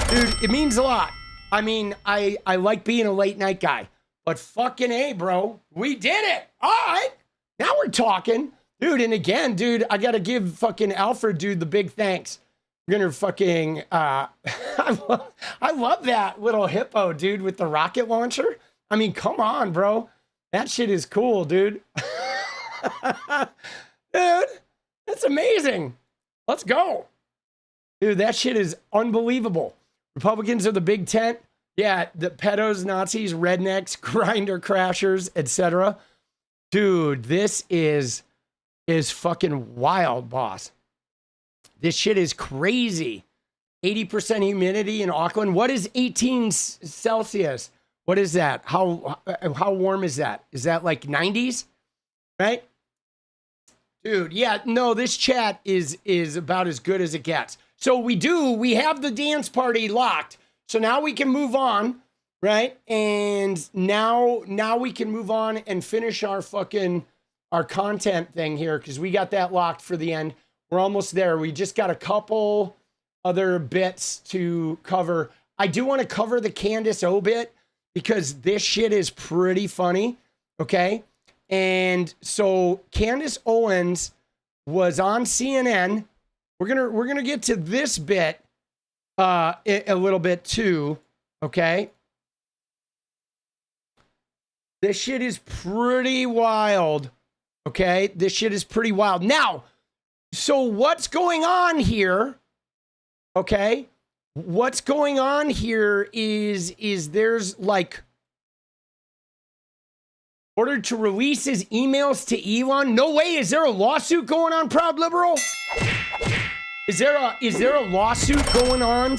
Dude, it means a lot. I mean, I like being a late night guy, but fucking A, bro, we did it. All right. Now we're talking. Dude, and again, dude, I got to give fucking Alfred, dude, the big thanks. We're going to fucking, I love that little hippo, dude, with the rocket launcher. I mean, come on, bro. That shit is cool, dude. Dude, that's amazing. Let's go. Dude, that shit is unbelievable. Republicans are the big tent. Yeah, the pedos, Nazis, rednecks, grinder crashers, etc. Dude, this is fucking wild, boss. This shit is crazy. 80% humidity in Auckland. What is 18 Celsius? What is that? How warm is that? Is that like 90s? Right? Dude, yeah, no, this chat is about as good as it gets. So we have the dance party locked. So now we can move on, right? And now we can move on and finish our content thing here because we got that locked for the end. We're almost there. We just got a couple other bits to cover. I do want to cover the Candace O bit because this shit is pretty funny, okay? And so Candace Owens was on CNN. We're gonna get to this bit a little bit too, okay? This shit is pretty wild, okay? This shit is pretty wild. Now, so what's going on here, okay? What's going on here is there's like ordered to release his emails to Elon. No way. Is there a lawsuit going on, Proud Liberal? Is there a lawsuit going on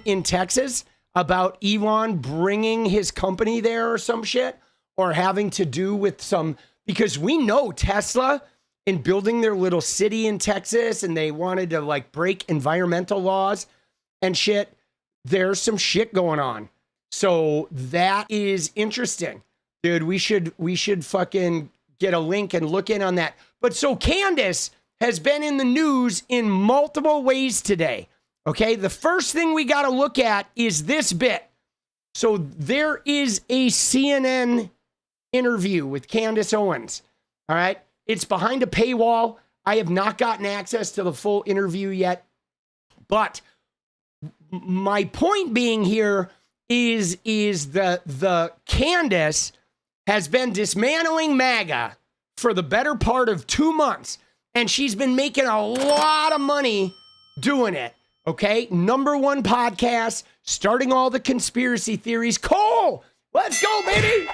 in Texas about Elon bringing his company there or some shit, or having to do with some, because we know Tesla in building their little city in Texas and they wanted to like break environmental laws and shit. There's some shit going on. So that is interesting. Dude, we should fucking get a link and look in on that. But so Candace has been in the news in multiple ways today. Okay, the first thing we got to look at is this bit. So there is a CNN interview with Candace Owens. All right, it's behind a paywall. I have not gotten access to the full interview yet. But my point being here is the Candace has been dismantling MAGA for the better part of 2 months, and she's been making a lot of money doing it. Okay, #1 podcast, starting all the conspiracy theories. Cole, let's go, baby.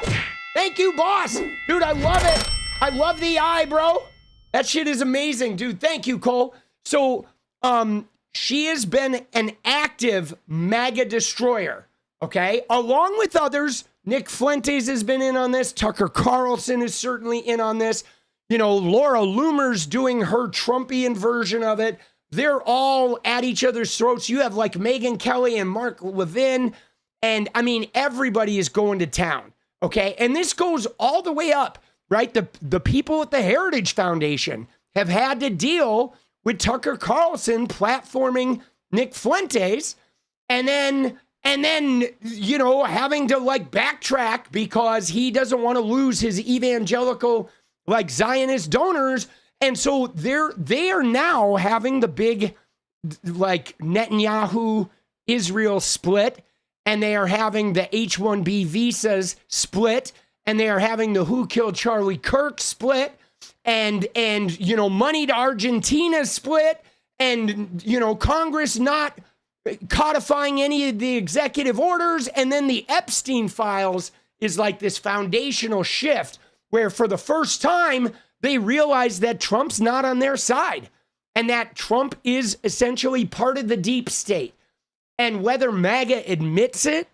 Thank you, boss. Dude, I love it. I love the eye, bro. That shit is amazing, dude. Thank you, Cole. So, she has been an active MAGA destroyer, okay? Along with others. Nick Fuentes has been in on this. Tucker Carlson is certainly in on this. You know, Laura Loomer's doing her Trumpian version of it. They're all at each other's throats. You have like Megyn Kelly and Mark Levin. And I mean, everybody is going to town, okay? And this goes all the way up, right? The people at the Heritage Foundation have had to deal with Tucker Carlson platforming Nick Fuentes. And then, you know, having to like backtrack because he doesn't want to lose his evangelical, like Zionist donors. And so they are now having the big, like Netanyahu Israel split, and they are having the H-1B visas split, and they are having the Who Killed Charlie Kirk split, and you know, money to Argentina split, and you know, Congress not codifying any of the executive orders, and then the Epstein files is like this foundational shift where for the first time they realize that Trump's not on their side and that Trump is essentially part of the deep state. And whether MAGA admits it,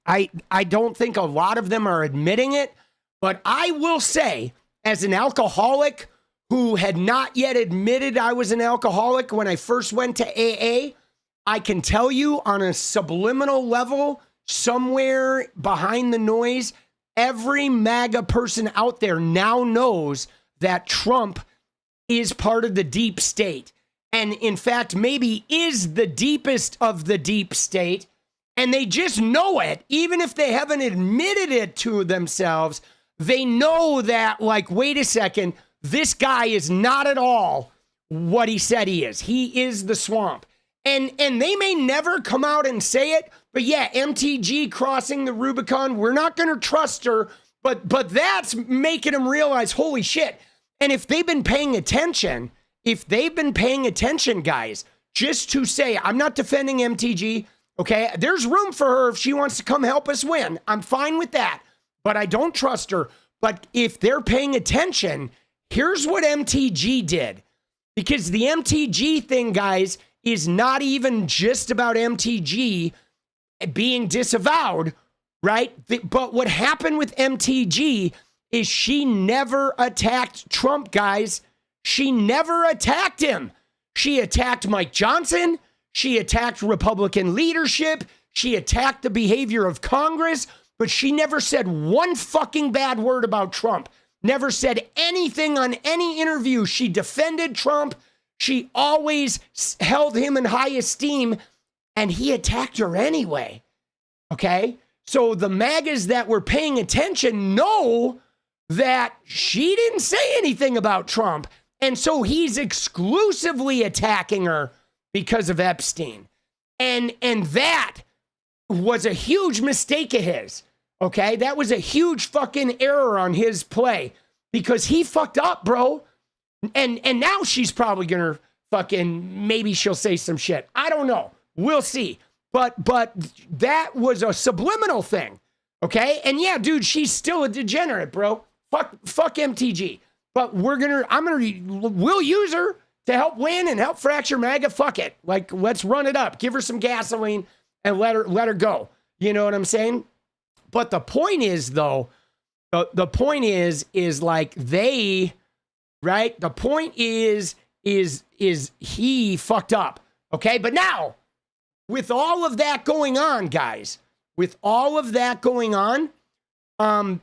I don't think a lot of them are admitting it, but I will say, as an alcoholic who had not yet admitted I was an alcoholic when I first went to AA, I can tell you on a subliminal level, somewhere behind the noise, every MAGA person out there now knows that Trump is part of the deep state. And in fact, maybe is the deepest of the deep state. And they just know it, even if they haven't admitted it to themselves. They know that, like, wait a second, this guy is not at all what he said he is. He is the swamp. And they may never come out and say it, but yeah, MTG crossing the Rubicon, we're not going to trust her, but that's making them realize, holy shit. And if they've been paying attention, guys, just to say, I'm not defending MTG, okay? There's room for her if she wants to come help us win. I'm fine with that, but I don't trust her. But if they're paying attention, here's what MTG did. Because the MTG thing, guys, is not even just about MTG being disavowed, right? But what happened with MTG is she never attacked Trump, guys. She never attacked him. She attacked Mike Johnson. She attacked Republican leadership. She attacked the behavior of Congress, but she never said one fucking bad word about Trump. Never said anything on any interview. She defended Trump. She always held him in high esteem, and he attacked her anyway. Okay? So the MAGAs that were paying attention know that she didn't say anything about Trump. And so he's exclusively attacking her because of Epstein. And that was a huge mistake of his. Okay? That was a huge fucking error on his play because he fucked up, bro. And now she's probably gonna fucking, maybe she'll say some shit. I don't know. We'll see. But that was a subliminal thing. Okay? And yeah, dude, she's still a degenerate, bro. Fuck MTG. But we'll use her to help win and help fracture MAGA. Fuck it. Like, let's run it up. Give her some gasoline and let her go. You know what I'm saying? But the point is, though, the point is like they, right? The point is he fucked up. Okay? But now, with all of that going on, guys, with all of that going on,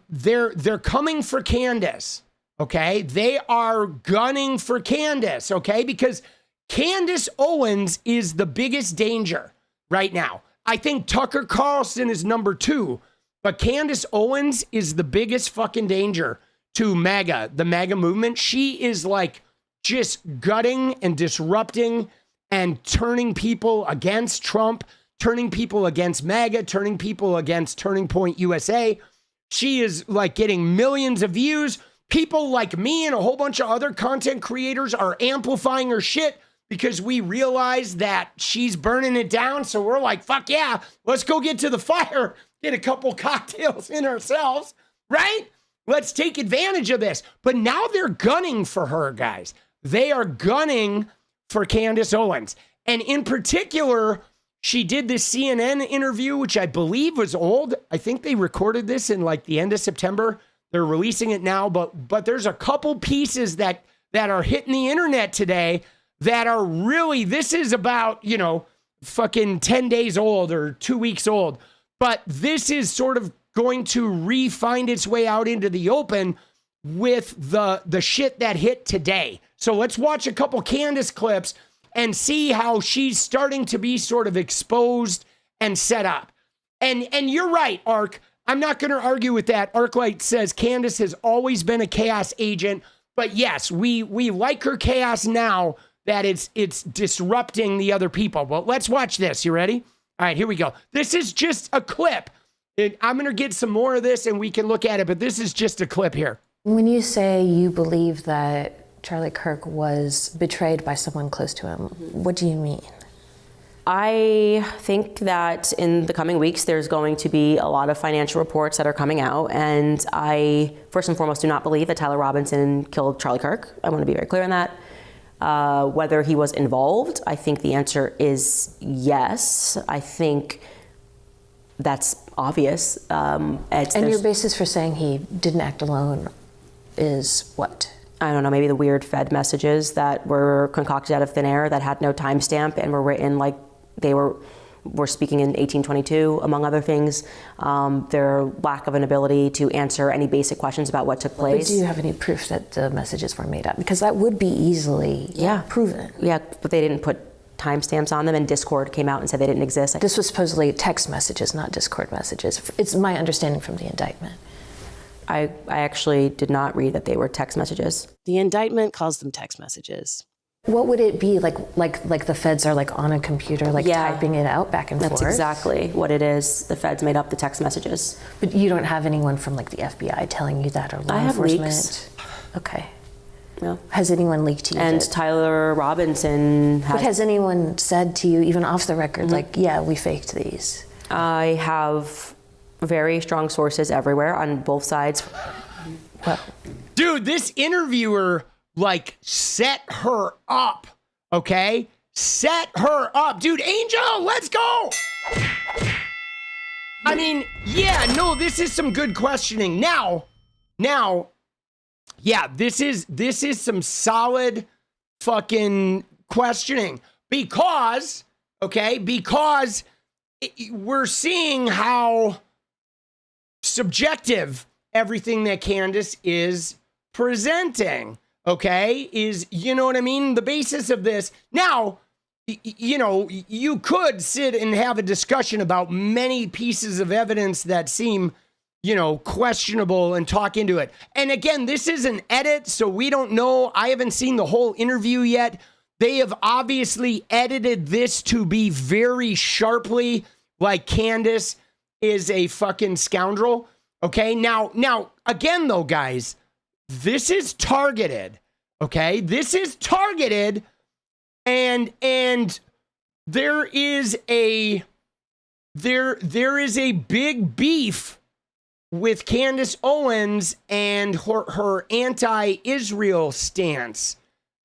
they're coming for Candace. Okay? They are gunning for Candace, okay? Because Candace Owens is the biggest danger right now. I think Tucker Carlson is number 2, but Candace Owens is the biggest fucking danger to MAGA, the MAGA movement. She is like just gutting and disrupting and turning people against Trump, turning people against MAGA, turning people against Turning Point USA. She is like getting millions of views. people like me and a whole bunch of other content creators are amplifying her shit because we realize that she's burning it down. So we're like, fuck yeah, let's go get to the fire, get a couple cocktails in ourselves, right? Let's take advantage of this. But now they're gunning for her, guys. They are gunning for Candace Owens. And in particular, she did this CNN interview, which I believe was old. I think they recorded this in like the end of September. They're releasing it now, but there's a couple pieces that are hitting the internet today that are really, this is about, you know, fucking 10 days old or 2 weeks old. But this is sort of going to find its way out into the open with the shit that hit today. So let's watch a couple Candace clips and see how she's starting to be sort of exposed and set up. And you're right, Ark. I'm not going to argue with that. Arclight says Candace has always been a chaos agent, but yes, we like her chaos now that it's disrupting the other people. But let's watch this. You ready? All right, here we go. This is just a clip. I'm going to get some more of this and we can look at it, but this is just a clip here. When you say you believe that Charlie Kirk was betrayed by someone close to him, what do you mean? I think that in the coming weeks, there's going to be a lot of financial reports that are coming out. And I, first and foremost, do not believe that Tyler Robinson killed Charlie Kirk. I want to be very clear on that. Whether he was involved, I think the answer is yes. I think that's obvious. And your basis for saying he didn't act alone is what? I don't know, maybe the weird Fed messages that were concocted out of thin air that had no timestamp and were written like they were speaking in 1822, among other things. Their lack of an ability to answer any basic questions about what took place. But do you have any proof that the messages were made up? Because that would be easily proven. Yeah, but they didn't put timestamps on them, and Discord came out and said they didn't exist. This was supposedly text messages, not Discord messages. It's my understanding from the indictment. I actually did not read that they were text messages. The indictment calls them text messages. What would it be like the feds are like on a computer, like typing it out back and forth? That's exactly what it is. The feds made up the text messages. But you don't have anyone from like the FBI telling you that, or law enforcement? I have leaks. Okay. No. Has anyone leaked to you? And Tyler Robinson has. But has anyone said to you, even off the record, like, yeah, we faked these? I have very strong sources everywhere on both sides. Well, dude, this interviewer like set her up, okay? Set her up. Dude, Angel, let's go. I mean, yeah, no, this is some good questioning. Now, yeah, this is some solid fucking questioning because we're seeing how subjective everything that Candace is presenting. Okay, is, you know what I mean? The basis of this. Now, you know, you could sit and have a discussion about many pieces of evidence that seem, you know, questionable and talk into it. And again, this is an edit, so we don't know. I haven't seen the whole interview yet. They have obviously edited this to be very sharply like Candace is a fucking scoundrel. Okay, now, again, though, guys, this is targeted, okay? This is targeted, and there is a big beef with Candace Owens and her anti-Israel stance,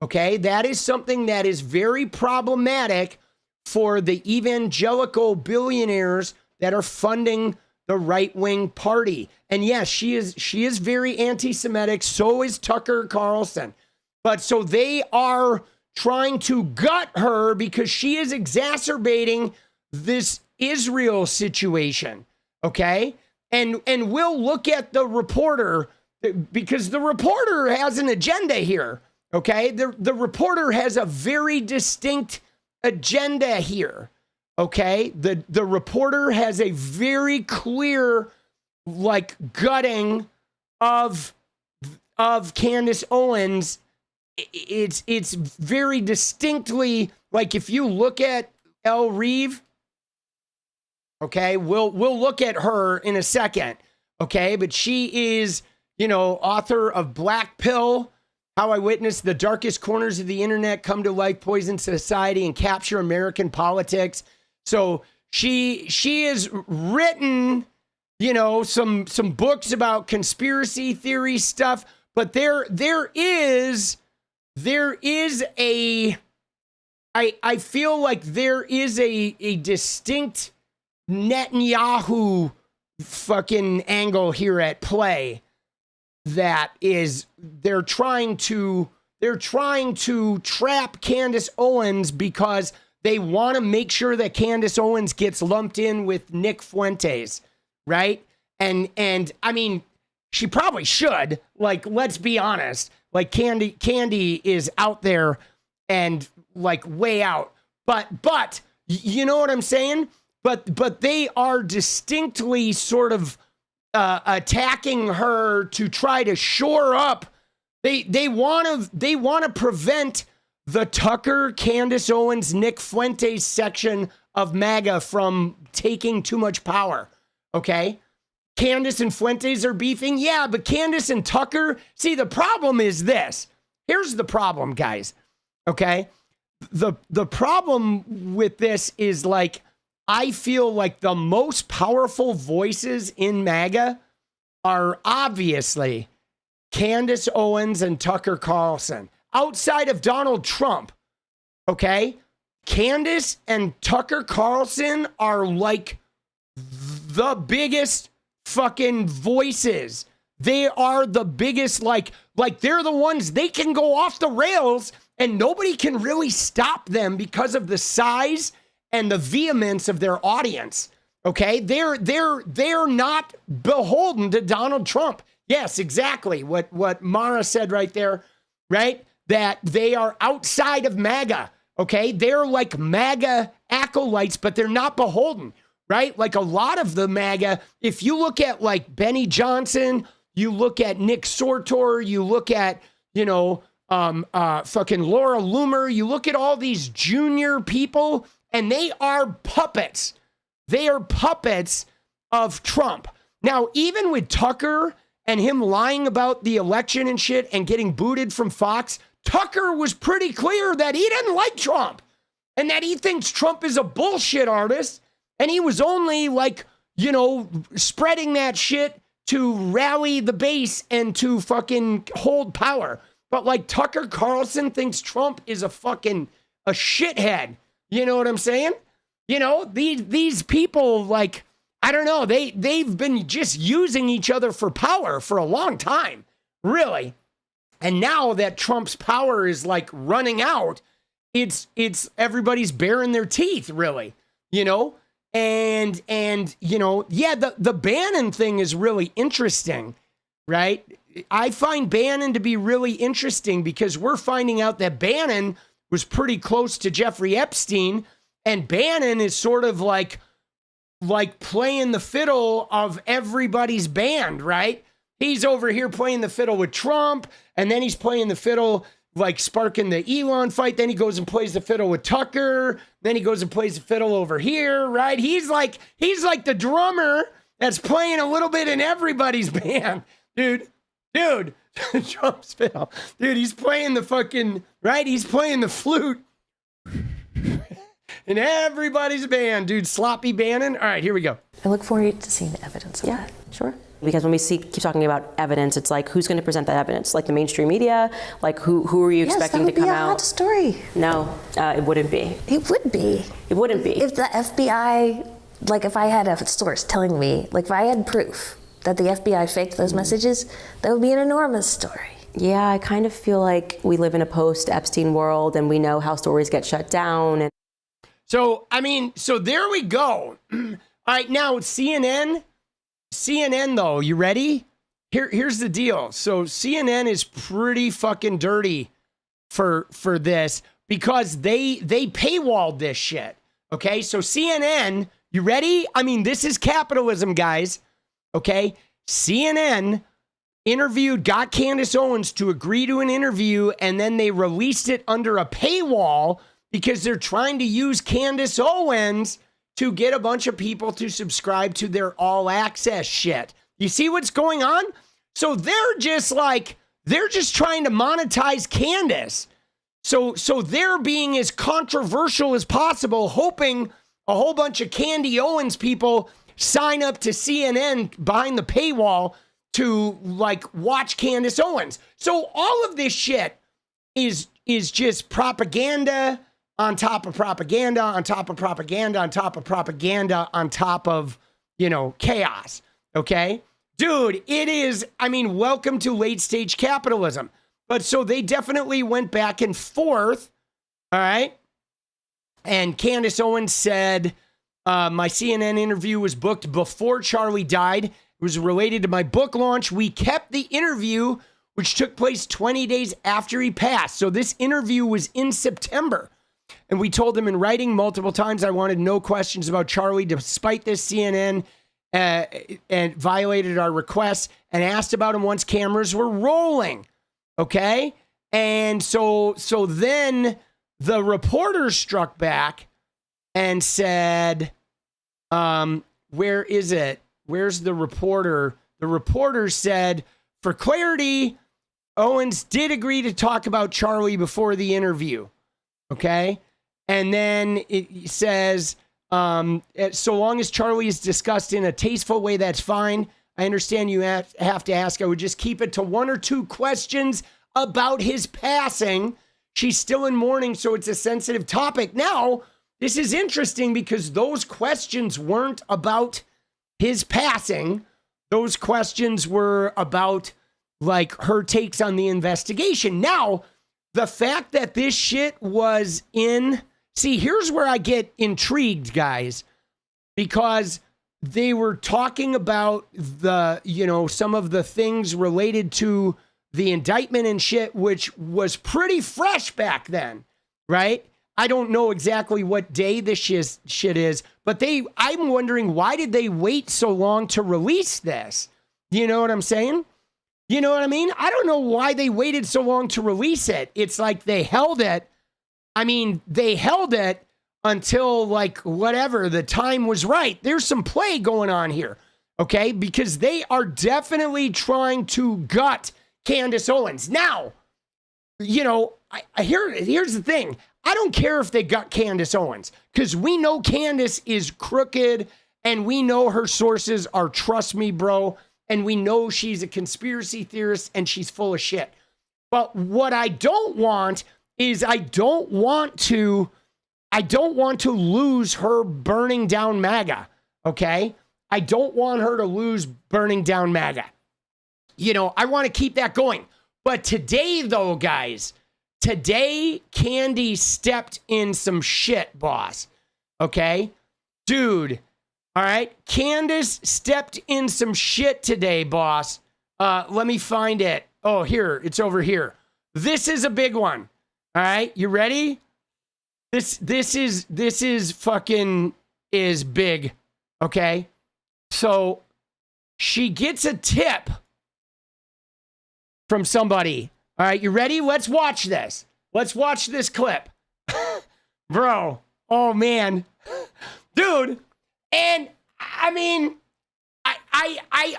okay? That is something that is very problematic for the evangelical billionaires that are funding the right-wing party. And yes, she is very anti-Semitic. So is Tucker Carlson. But so they are trying to gut her because she is exacerbating this Israel situation. Okay? And we'll look at the reporter because the reporter has an agenda here. Okay? The reporter has a very distinct agenda here. Okay, the reporter has a very clear, like, gutting of Candace Owens. It's very distinctly, like, if you look at El Reeve, okay, we'll look at her in a second, okay, but she is, author of Black Pill, How I Witnessed the Darkest Corners of the Internet Come to Life, Poison Society, and Capture American Politics. So she has written, some books about conspiracy theory stuff, but there is I feel like there is a distinct Netanyahu fucking angle here at play that is they're trying to trap Candace Owens because they want to make sure that Candace Owens gets lumped in with Nick Fuentes, right? And I mean, she probably should. Like, let's be honest. Like, Candy is out there and like way out. But you know what I'm saying? But they are distinctly sort of attacking her to try to shore up. They want to prevent the Tucker, Candace Owens, Nick Fuentes section of MAGA from taking too much power. Okay? Candace and Fuentes are beefing. Yeah, but Candace and Tucker, see, the problem is this. Here's the problem, guys. Okay? The problem with this is, like, I feel like the most powerful voices in MAGA are obviously Candace Owens and Tucker Carlson. Outside of Donald Trump, okay? Candace and Tucker Carlson are like the biggest fucking voices. They are the biggest, like they're the ones, they can go off the rails and nobody can really stop them because of the size and the vehemence of their audience. Okay? They're not beholden to Donald Trump. Yes, exactly. What Mara said right there, right? That they are outside of MAGA. Okay? They're like MAGA acolytes, but they're not beholden, right? Like a lot of the MAGA, if you look at like Benny Johnson, you look at Nick Sortor, you look at, fucking Laura Loomer, you look at all these junior people, and they are puppets. They are puppets of Trump. Now, even with Tucker and him lying about the election and shit and getting booted from Fox, Tucker was pretty clear that he didn't like Trump and that he thinks Trump is a bullshit artist. And he was only like, spreading that shit to rally the base and to fucking hold power. But like Tucker Carlson thinks Trump is a shithead. You know what I'm saying? These people, like, I don't know, they've been just using each other for power for a long time, really. And now that Trump's power is like running out, it's everybody's baring their teeth, really, And the Bannon thing is really interesting, right? I find Bannon to be really interesting because we're finding out that Bannon was pretty close to Jeffrey Epstein, and Bannon is sort of like playing the fiddle of everybody's band, right? He's over here playing the fiddle with Trump, and then he's playing the fiddle, like sparking the Elon fight. Then he goes and plays the fiddle with Tucker. Then he goes and plays the fiddle over here, right? He's like the drummer that's playing a little bit in everybody's band, dude. Trump's fiddle, dude. He's playing the fucking right. He's playing the flute in everybody's band, dude. Sloppy Bannon. All right, here we go. I look forward to seeing the evidence of that. Sure. Because when we keep talking about evidence, it's like, who's going to present that evidence? Like the mainstream media? Like who are you expecting to come out? Yes, that would be a hot story. No, it wouldn't be. It would be. It wouldn't be. If the FBI, like if I had a source telling me, like if I had proof that the FBI faked those messages, that would be an enormous story. Yeah, I kind of feel like we live in a post-Epstein world and we know how stories get shut down. So there we go. All right, now CNN though, you ready? Here's the deal. So CNN is pretty fucking dirty for this because they paywalled this shit. Okay, so CNN, you ready? I mean, this is capitalism, guys. Okay, CNN got Candace Owens to agree to an interview, and then they released it under a paywall because they're trying to use Candace Owens to get a bunch of people to subscribe to their all access shit. You see what's going on? So they're just trying to monetize Candace. So they're being as controversial as possible, hoping a whole bunch of Candy Owens people sign up to CNN behind the paywall to like watch Candace Owens. So all of this shit is just propaganda on top of propaganda on top of propaganda on top of propaganda on top of, chaos. Okay? Dude, it is, welcome to late stage capitalism. But so they definitely went back and forth. All right? And Candace Owens said, my CNN interview was booked before Charlie died. It was related to my book launch. We kept the interview, which took place 20 days after he passed. So this interview was in September. And we told him in writing multiple times I wanted no questions about Charlie. Despite this, CNN and violated our requests and asked about him once cameras were rolling. Okay? And so then the reporter struck back and said, where is it? Where's the reporter? The reporter said, for clarity, Owens did agree to talk about Charlie before the interview. Okay? And then it says, so long as Charlie is discussed in a tasteful way, that's fine. I understand you have to ask. I would just keep it to 1 or 2 questions about his passing. She's still in mourning, so it's a sensitive topic. Now, this is interesting because those questions weren't about his passing. Those questions were about, like, her takes on the investigation. Now, the fact that this shit was in... See, here's where I get intrigued, guys, because they were talking about some of the things related to the indictment and shit, which was pretty fresh back then, right? I don't know exactly what day this shit is, but I'm wondering, why did they wait so long to release this? You know what I'm saying? You know what I mean? I don't know why they waited so long to release it. It's like they held it. They held it until, like, whatever, the time was right. There's some play going on here, okay? Because they are definitely trying to gut Candace Owens. Now, here's the thing. I don't care if they gut Candace Owens, because we know Candace is crooked, and we know her sources are trust me, bro, and we know she's a conspiracy theorist, and she's full of shit. But what I don't want is I don't want to lose her burning down MAGA, okay? I don't want her to lose burning down MAGA. I want to keep that going. But today, though, guys, Candy stepped in some shit, boss, okay? Dude, all right? Candace stepped in some shit today, boss. Let me find it. Oh, here, it's over here. This is a big one. All right, you ready? This is fucking is big, okay? So she gets a tip from somebody. All right, you ready? Let's watch this. Let's watch this clip. Bro, oh man. Dude, and I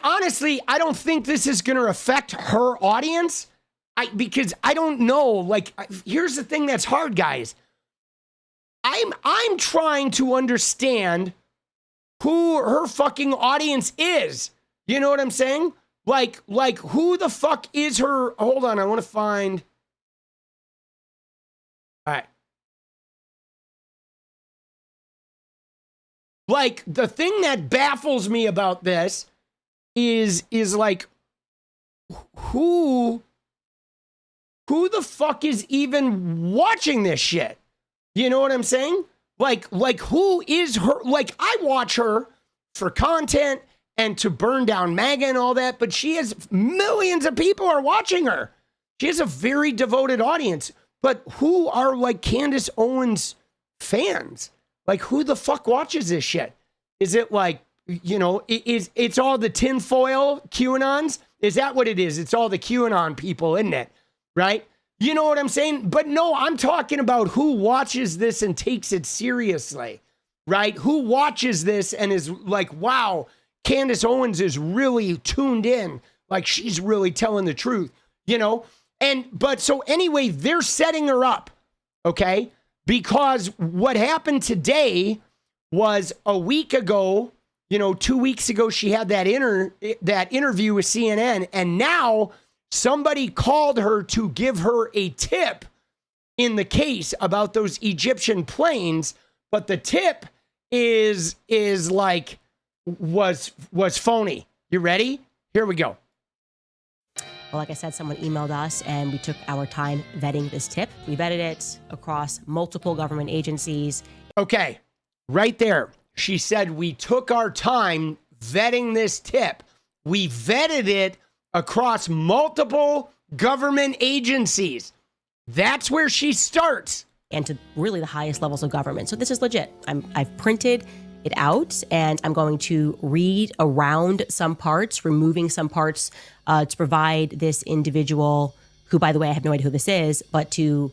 honestly, I don't think this is going to affect her audience. Because I don't know, like, here's the thing that's hard, guys. I'm trying to understand who her fucking audience is. You know what I'm saying? Like who the fuck is her? Hold on, I want to find. All right. Like, the thing that baffles me about this is like, who the fuck is even watching this shit? You know what I'm saying? Like who is her? Like, I watch her for content and to burn down MAGA and all that, but she has millions of people are watching her. She has a very devoted audience. But who are, like, Candace Owens fans? Like, who the fuck watches this shit? Is it like, it's all the tinfoil QAnons? Is that what it is? It's all the QAnon people, isn't it? Right? You know what I'm saying? But no, I'm talking about who watches this and takes it seriously, right? Who watches this and is like, wow, Candace Owens is really tuned in like she's really telling the truth, you know? But so anyway, they're setting her up, okay? Because what happened today was a week ago, 2 weeks ago, she had that interview with CNN, and now somebody called her to give her a tip in the case about those Egyptian planes, but the tip was phony. You ready? Here we go. Well, like I said, someone emailed us and we took our time vetting this tip. We vetted it across multiple government agencies. Okay, right there. She said we took our time vetting this tip. We vetted it across multiple government agencies. That's where she starts. And to really the highest levels of government. So this is legit. I've printed it out and I'm going to read around some parts, removing some parts to provide this individual, who, by the way, I have no idea who this is, but to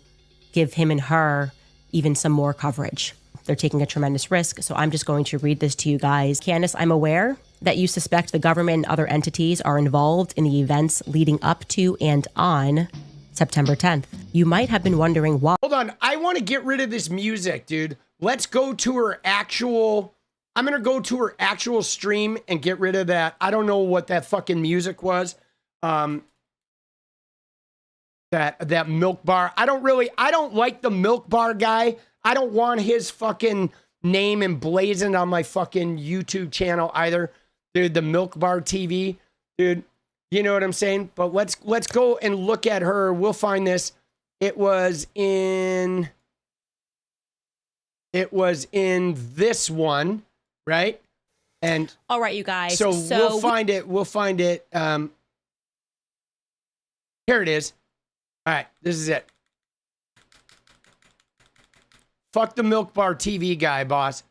give him and her even some more coverage. They're taking a tremendous risk. So I'm just going to read this to you guys. 𝗙cie, I'm aware that you suspect the government and other entities are involved in the events leading up to and on September 10th. You might have been wondering why. Hold on. I want to get rid of this music, dude. Let's go to her actual... I'm going to go to her actual stream and get rid of that. I don't know what that fucking music was. That milk bar. I don't like the milk bar guy. I don't want his fucking name emblazoned on my fucking YouTube channel either. Dude, the milk bar TV. Dude, you know what I'm saying? But let's go and look at her. We'll find this. It was in this one. Right? And all right, you guys. So we'll find it. Here it is. All right, this is it. Fuck the milk bar TV guy, boss.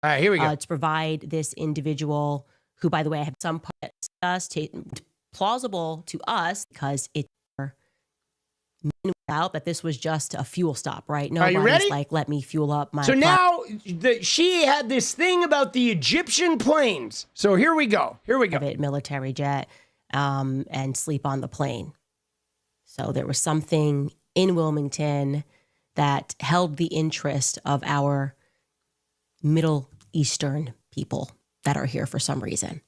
All right, here we go. To provide this individual, who, by the way, I have some parts plausible to us because it out that this was just a fuel stop, right? Are you ready? Like, let me fuel up my. So now she had this thing about the Egyptian planes. So here we go. Military jet, and sleep on the plane. So there was something in Wilmington that held the interest of our Middle Eastern people that are here for some reason.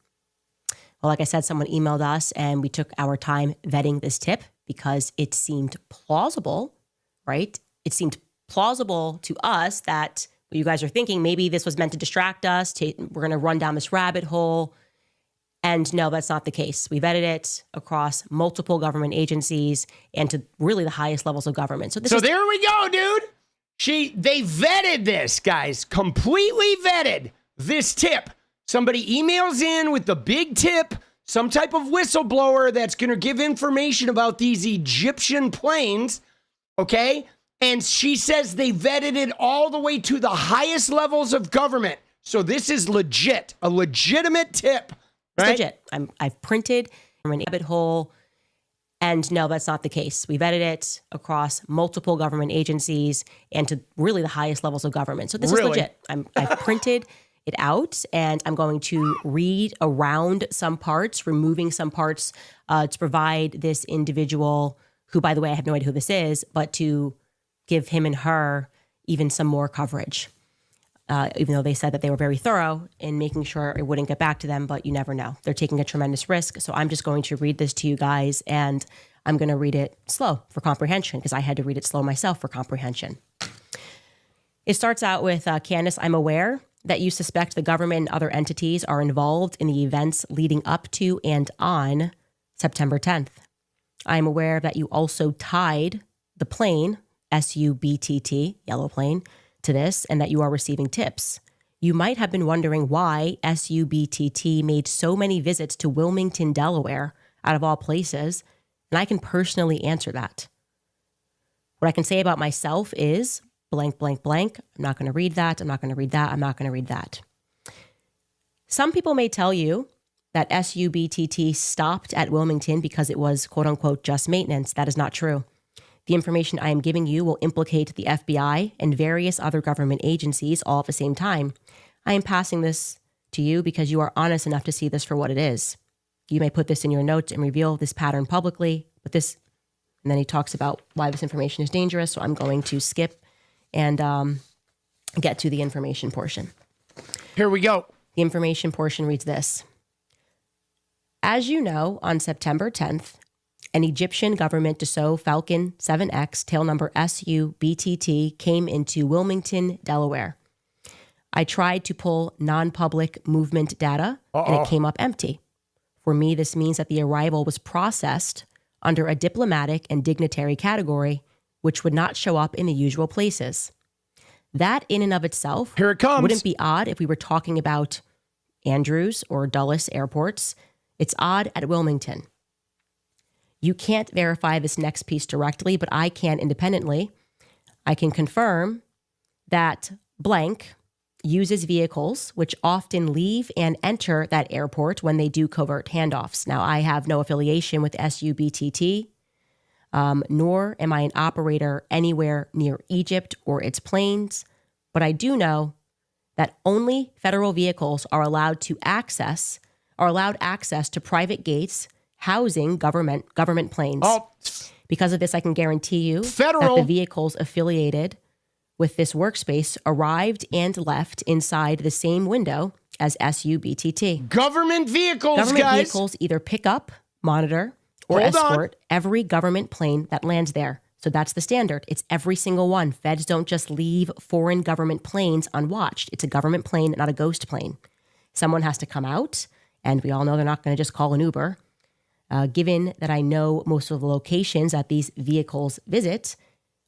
Well, like I said, someone emailed us and we took our time vetting this tip because it seemed plausible, right? It seemed plausible to us that you guys are thinking maybe this was meant to distract us. We're going to run down this rabbit hole. And no, that's not the case. We vetted it across multiple government agencies and to really the highest levels of government. So there we go, dude. They vetted this, guys, completely vetted this tip. Somebody emails in with the big tip, some type of whistleblower that's going to give information about these Egyptian planes, okay? And she says they vetted it all the way to the highest levels of government. So this is legit, a legitimate tip, right? It's legit. I've printed from an rabbit hole. And no, that's not the case. We vetted it across multiple government agencies and to really the highest levels of government. So this is legit. I've printed it out and I'm going to read around some parts, removing some parts to provide this individual, who, by the way, I have no idea who this is, but to give him and her even some more coverage. Even though they said that they were very thorough in making sure it wouldn't get back to them, but you never know. They're taking a tremendous risk. So I'm just going to read this to you guys and I'm going to read it slow for comprehension because I had to read it slow myself for comprehension. It starts out with, 𝗙cie, I'm aware that you suspect the government and other entities are involved in the events leading up to and on September 10th. I am aware that you also tied the plane, SUBTT, yellow plane, to this and that you are receiving tips. You might have been wondering why SUBTT made so many visits to Wilmington, Delaware, out of all places, and I can personally answer that. What I can say about myself is blank, blank, blank. I'm not going to read that. I'm not going to read that. I'm not going to read that. Some people may tell you that SUBTT stopped at Wilmington because it was, quote unquote, just maintenance. That is not true. The information I am giving you will implicate the FBI and various other government agencies all at the same time. I am passing this to you because you are honest enough to see this for what it is. You may put this in your notes and reveal this pattern publicly, but this, and then he talks about why this information is dangerous, so I'm going to skip and get to the information portion. Here we go. The information portion reads this. As you know, on September 10th, an Egyptian government Dassault Falcon 7X, tail number SU-BTT, came into Wilmington, Delaware. I tried to pull non-public movement data, and it came up empty. For me, this means that the arrival was processed under a diplomatic and dignitary category, which would not show up in the usual places. That in and of itself Here it comes. Wouldn't be odd if we were talking about Andrews or Dulles airports. It's odd at Wilmington. You can't verify this next piece directly, but I can independently. I can confirm that blank uses vehicles which often leave and enter that airport when they do covert handoffs. Now, I have no affiliation with SU-BTT, nor am I an operator anywhere near Egypt or its planes, but I do know that only federal vehicles are allowed access to private gates housing government planes. Because of this, I can guarantee you that the vehicles affiliated with this workspace arrived and left inside the same window as SU-BTT. Government vehicles, Government vehicles either pick up, monitor, or escort every government plane that lands there. So that's the standard. It's every single one. Feds don't just leave foreign government planes unwatched. It's a government plane, not a ghost plane. Someone has to come out, and we all know they're not going to just call an Uber. Given that I know most of the locations that these vehicles visit,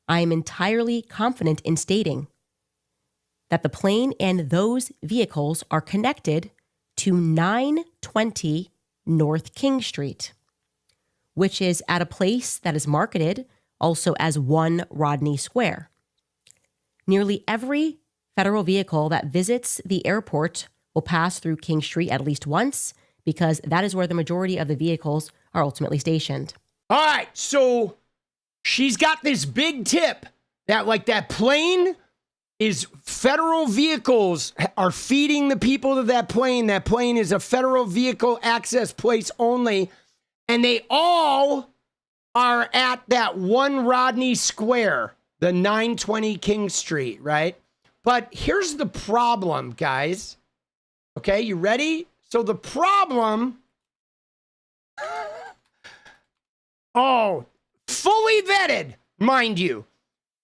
I am entirely confident in stating that the plane and those vehicles are connected to 920 North King Street, which is at a place that is marketed also as 1 Rodney Square. Nearly every federal vehicle that visits the airport will pass through King Street at least once, because that is where the majority of the vehicles are ultimately stationed. All right, so she's got this big tip that that plane is federal vehicles are feeding the people to that plane. That plane is a federal vehicle access place only. And they all are at that 1 Rodney Square, the 920 King Street, right? But here's the problem, guys. Okay, you ready? So the problem, fully vetted, mind you.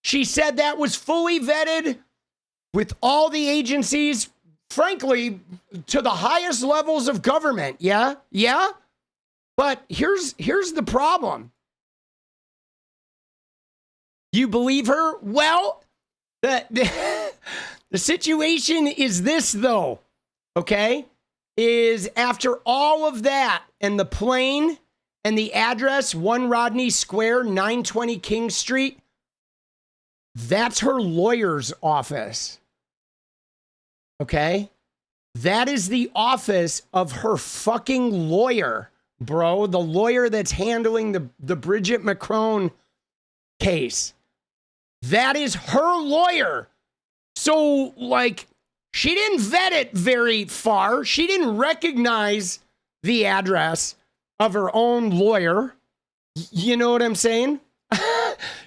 She said that was fully vetted with all the agencies, frankly, to the highest levels of government. Yeah? But here's the problem. You believe her? Well, the situation is this, though, okay? Is after all of that and the plane and the address, 1 Rodney Square, 920 King Street, that's her lawyer's office, okay? That is the office of her fucking lawyer, bro. The lawyer that's handling the Bridget Macron case. That is her lawyer. So, she didn't vet it very far. She didn't recognize the address of her own lawyer. You know what I'm saying?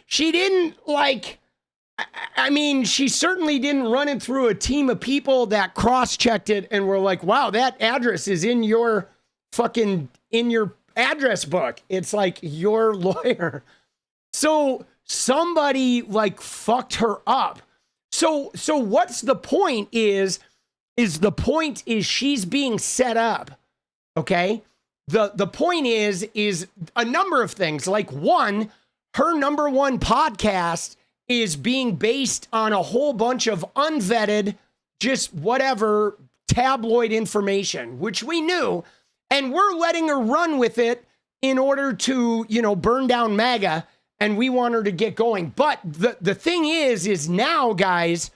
She didn't, she certainly didn't run it through a team of people that cross-checked it and were like, wow, that address is in your address book. It's your lawyer. So somebody fucked her up. So what's the point is the point is she's being set up. Okay. The point is a number of things. One, her number one podcast is being based on a whole bunch of unvetted, just whatever tabloid information, which we knew, and we're letting her run with it in order to, burn down MAGA. And we want her to get going. But the thing is now, guys,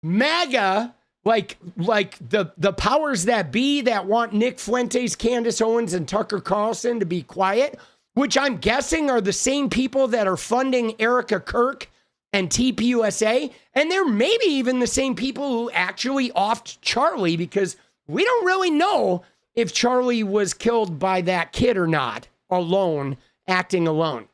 MAGA, the powers that be that want Nick Fuentes, Candace Owens, and Tucker Carlson to be quiet, which I'm guessing are the same people that are funding Erica Kirk and TPUSA. And they're maybe even the same people who actually offed Charlie, because we don't really know if Charlie was killed by that kid or not, alone, acting alone.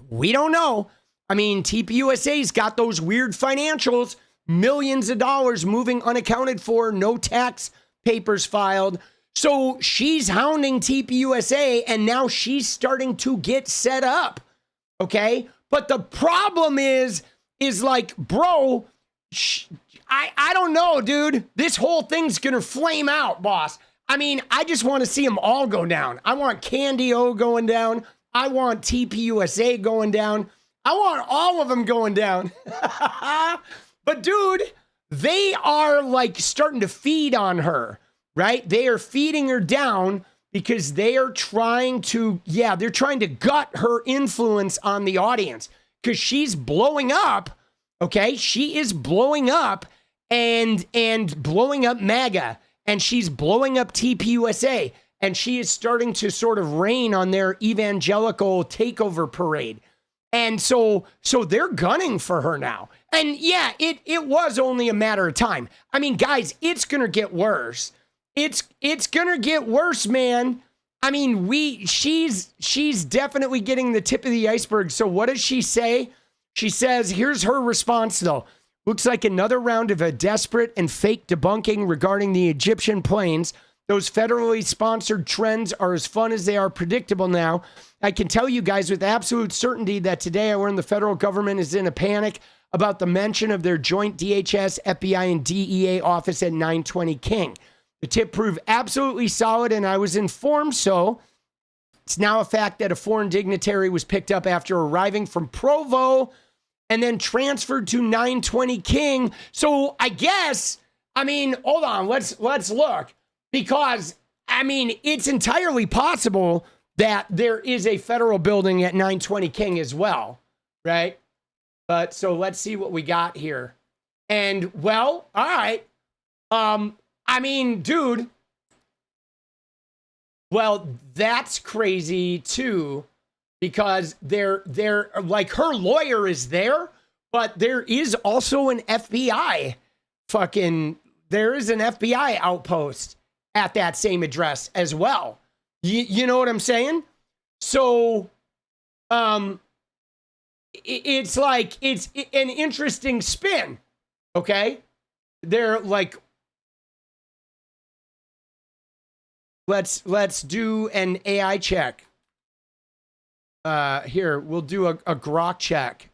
We don't know. I mean, TPUSA's got those weird financials, millions of dollars moving unaccounted for, no tax papers filed. So she's hounding TPUSA, and now she's starting to get set up. Okay? But the problem is like, bro, I don't know, dude. This whole thing's gonna flame out, boss. I mean, I just want to see them all go down. I want Candy O going down. I want TPUSA going down. I want all of them going down. But dude, they are like starting to feed on her, right? They are feeding her down because they are trying to, they're trying to gut her influence on the audience because she's blowing up, okay? She is blowing up and blowing up MAGA, and she's blowing up TPUSA, and she is starting to sort of rain on their evangelical takeover parade. And so they're gunning for her now. And yeah, it was only a matter of time. I mean, guys, it's going to get worse. It's going to get worse, man. I mean, she's definitely getting the tip of the iceberg. So what does she say? She says, here's her response though. Looks like another round of a desperate and fake debunking regarding the Egyptian planes. Those federally sponsored trends are as fun as they are predictable now. I can tell you guys with absolute certainty that today I learned the federal government is in a panic about the mention of their joint DHS, FBI, and DEA office at 920 King. The tip proved absolutely solid, and I was informed so. It's now a fact that a foreign dignitary was picked up after arriving from Provo and then transferred to 920 King. So I guess, I mean, hold on, let's look. Because, I mean, it's entirely possible that there is a federal building at 920 King as well, right? But so let's see what we got here. And, well, all right. I mean, dude, well, that's crazy too, because they're like, her lawyer is there, but there is also an FBI there is an FBI outpost at that same address as well. You know what I'm saying? So, it's like, it's an interesting spin. Okay. They're like, let's do an AI check. Here, we'll do a grok check.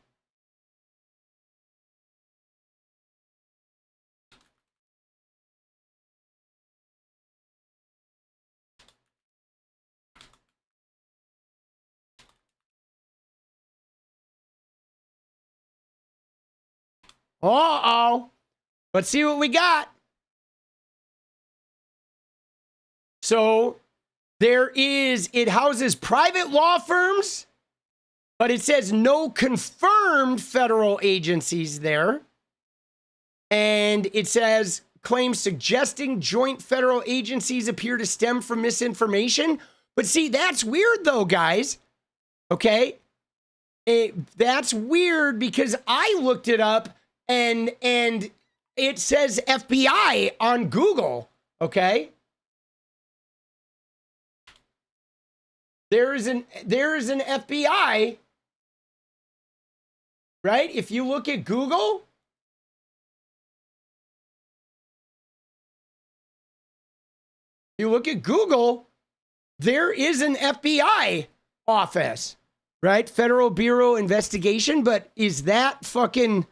Uh-oh. Let's see what we got. So it houses private law firms, but it says no confirmed federal agencies there. And it says claims suggesting joint federal agencies appear to stem from misinformation. But see, that's weird though, guys. Okay. That's weird because I looked it up and it says FBI on Google. Okay. There is an FBI, right? If you look at Google, there is an FBI office, right? Federal Bureau Investigation, but is that fucking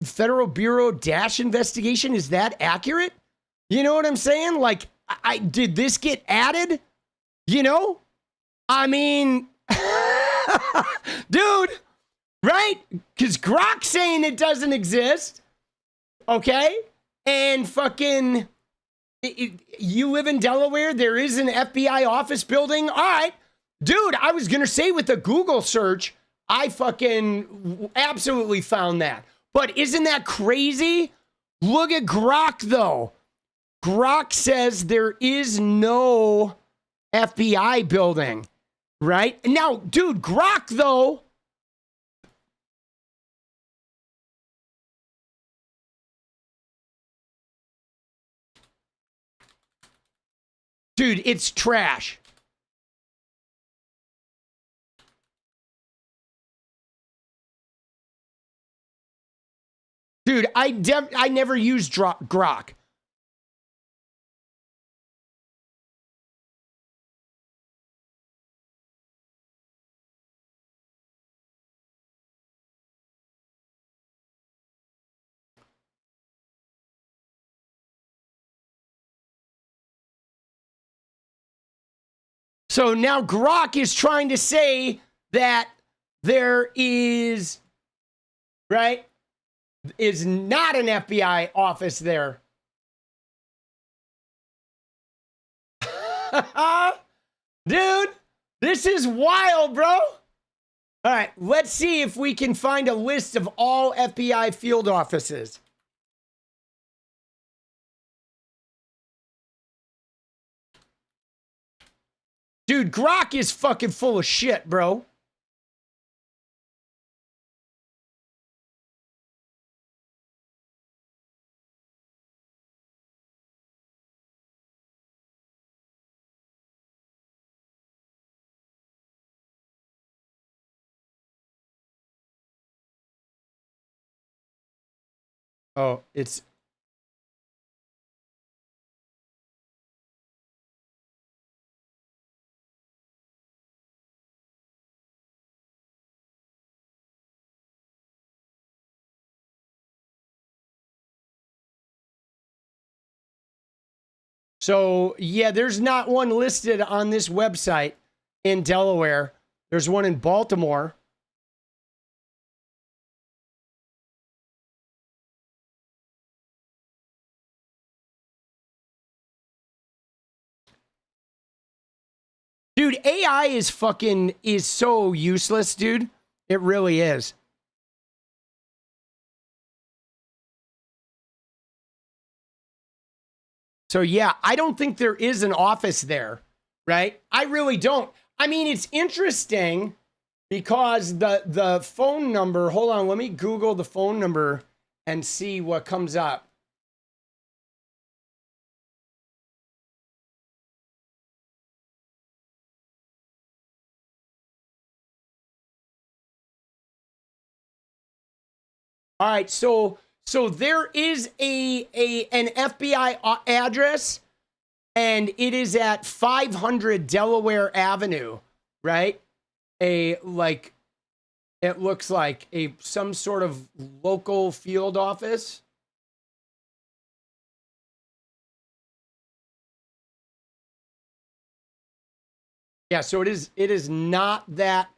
Federal Bureau dash investigation? Is that accurate? You know what I'm saying? Like, did this get added? You know, I mean, dude, right? Because Grok's saying it doesn't exist, okay? And fucking, you live in Delaware, there is an FBI office building. All right, dude, I was going to say with a Google search, I fucking absolutely found that. But isn't that crazy? Look at Grok, though. Grok says there is no FBI building right? Now, dude, Grok, though. Dude, it's trash. Dude, I never used Grok. So now Grok is trying to say that there is, right, is not an FBI office there. Dude, this is wild, bro. All right, let's see if we can find a list of all FBI field offices. Dude, Grok is fucking full of shit, bro. Oh, it's... So, yeah, there's not one listed on this website in Delaware. There's one in Baltimore. Dude, AI is so useless, dude. It really is. So yeah, I don't think there is an office there, right? I really don't. I mean, it's interesting because the phone number, hold on, let me Google the phone number and see what comes up. All right, so there is an FBI address, and it is at 500 Delaware Avenue, right? It looks like some sort of local field office. Yeah, so it is not that.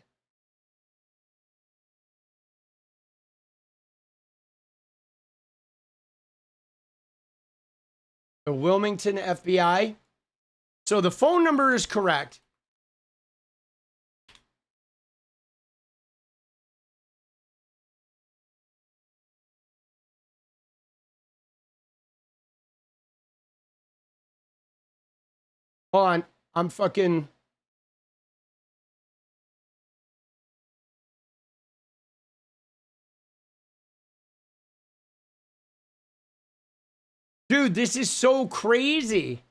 The Wilmington FBI. So the phone number is correct. Hold on. I'm fucking... Dude, this is so crazy.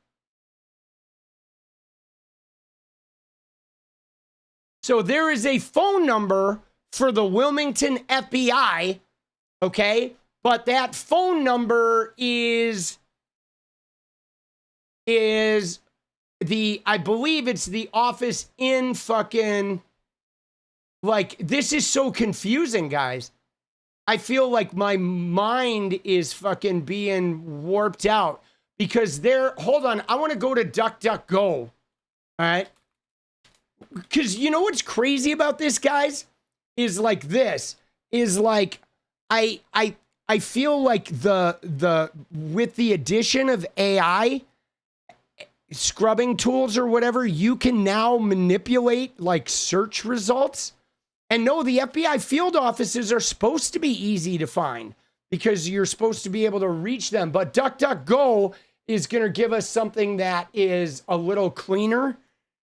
So there is a phone number for the Wilmington FBI, okay? But that phone number is I believe it's the office in fucking, like, this is so confusing, guys. I feel like my mind is fucking being warped out because hold on, I want to go to DuckDuckGo, all right? Because you know what's crazy about this, guys? Is like this, is like, I feel like with the addition of AI, scrubbing tools or whatever, you can now manipulate like search results. And no, the FBI field offices are supposed to be easy to find because you're supposed to be able to reach them. But DuckDuckGo is going to give us something that is a little cleaner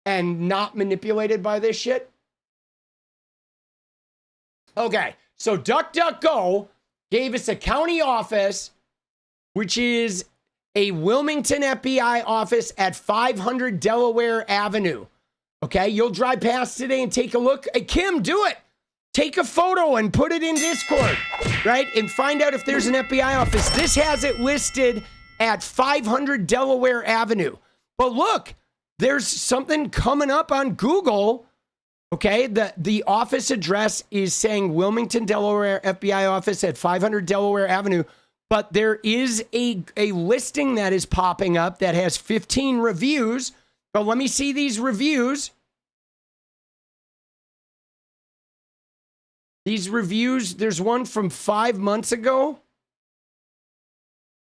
and not manipulated by this shit? Okay, so DuckDuckGo gave us a county office, which is a Wilmington FBI office at 500 Delaware Avenue. Okay, you'll drive past today and take a look. Hey, Kim, do it. Take a photo and put it in Discord, right? And find out if there's an FBI office. This has it listed at 500 Delaware Avenue. But look, there's something coming up on Google. Okay, the office address is saying Wilmington, Delaware FBI office at 500 Delaware Avenue. But there is a listing that is popping up that has 15 reviews. But let me see these reviews. These reviews, there's one from 5 months ago.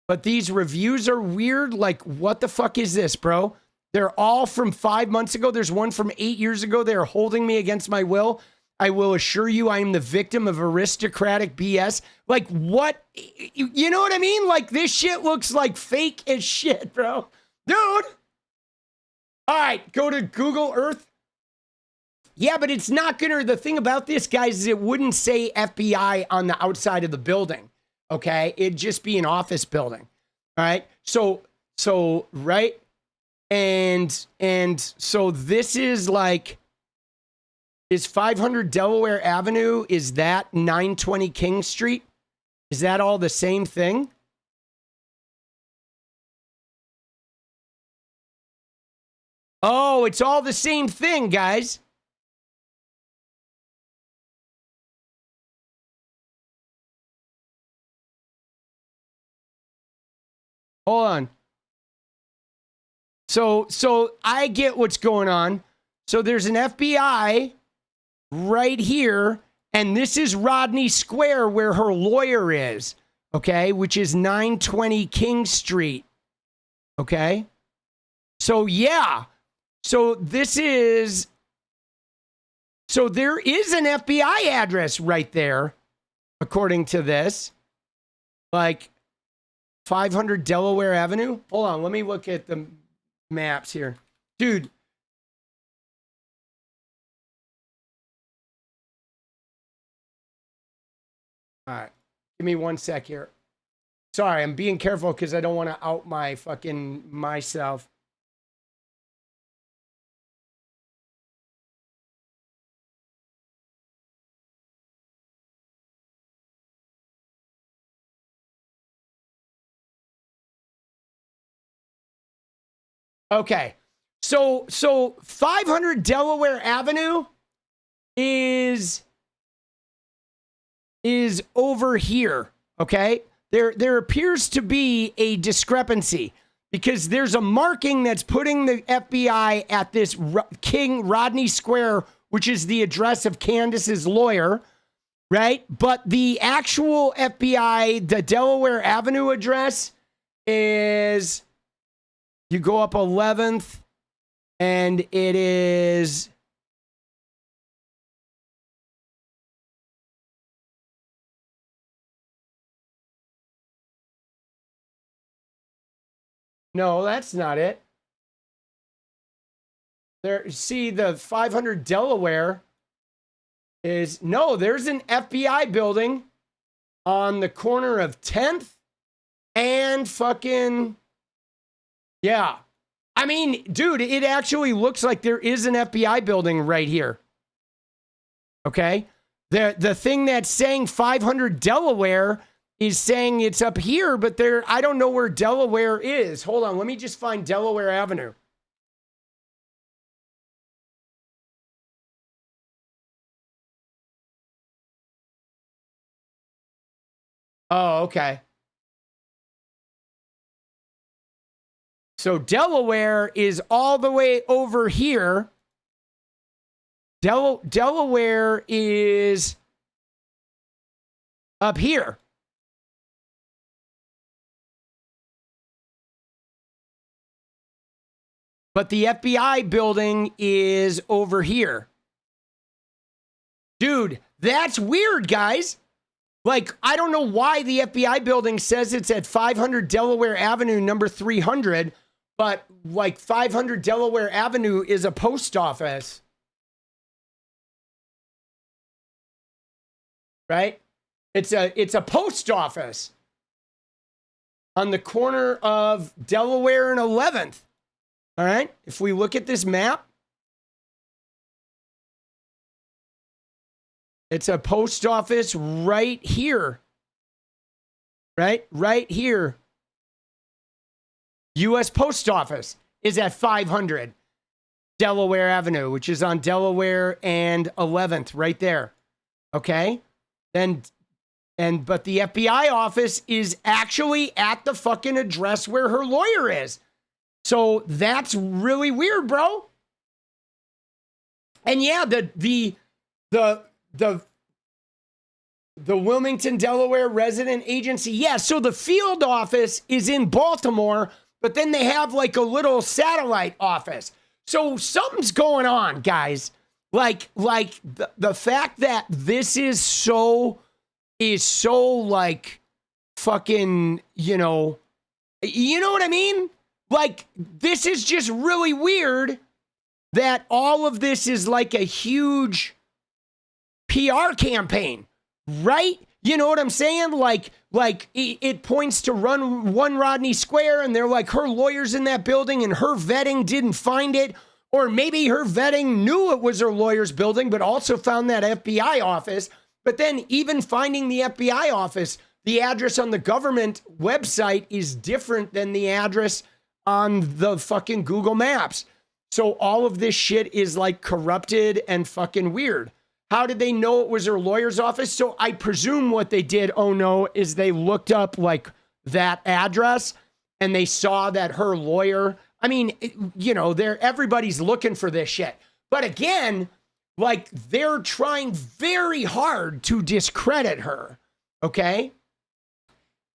But these reviews are weird. Like, what the fuck is this, bro? They're all from 5 months ago. There's one from 8 years ago. They are holding me against my will. I will assure you I am the victim of aristocratic BS. Like, what? You know what I mean? Like, this shit looks like fake as shit, bro. Dude. All right, go to Google Earth. Yeah, but it's not going to, the thing about this, guys, is it wouldn't say FBI on the outside of the building, okay? It'd just be an office building, all right? So, right? And so this is like, is 500 Delaware Avenue, is that 920 King Street? Is that all the same thing? Oh, it's all the same thing, guys. Hold on. So I get what's going on. So there's an FBI right here, and this is Rodney Square where her lawyer is, okay, which is 920 King Street, okay? So yeah, so there is an FBI address right there, according to this, like 500 Delaware Avenue. Hold on, let me look at the maps here. Dude. All right, give me 1 sec here. Sorry, I'm being careful because I don't want to out my fucking myself. Okay, so 500 Delaware Avenue is over here, okay? There appears to be a discrepancy because there's a marking that's putting the FBI at this King Rodney Square, which is the address of Candace's lawyer, right? But the actual FBI, the Delaware Avenue address is, you go up 11th, and it is... No, that's not it. There, see, the 500 Delaware is... No, there's an FBI building on the corner of 10th and fucking... Yeah. I mean, dude, it actually looks like there is an FBI building right here. Okay? The thing that's saying 500 Delaware is saying it's up here, but I don't know where Delaware is. Hold on, let me just find Delaware Avenue. Oh, okay. So Delaware is all the way over here. Delaware is up here. But the FBI building is over here. Dude, that's weird, guys. Like, I don't know why the FBI building says it's at 500 Delaware Avenue, number 300, but like 500 Delaware Avenue is a post office. Right? It's a post office on the corner of Delaware and 11th. All right? If we look at this map, it's a post office right here. Right? Right here. U.S. Post Office is at 500 Delaware Avenue, which is on Delaware and 11th, right there. Okay? But the FBI office is actually at the fucking address where her lawyer is. So that's really weird, bro. And yeah, the Wilmington, Delaware resident agency. Yeah, so the field office is in Baltimore, but then they have like a little satellite office. So something's going on, guys. Like the fact that this is so like fucking, you know what I mean? Like, this is just really weird that all of this is like a huge PR campaign, right? You know what I'm saying? Like it points to One Rodney Square, and they're like, her lawyer's in that building and her vetting didn't find it. Or maybe her vetting knew it was her lawyer's building, but also found that FBI office. But then even finding the FBI office, the address on the government website is different than the address on the fucking Google Maps. So all of this shit is like corrupted and fucking weird. How did they know it was her lawyer's office? So I presume what they did, oh no, is they looked up like that address and they saw that her lawyer, I mean, everybody's looking for this shit. But again, like they're trying very hard to discredit her. Okay.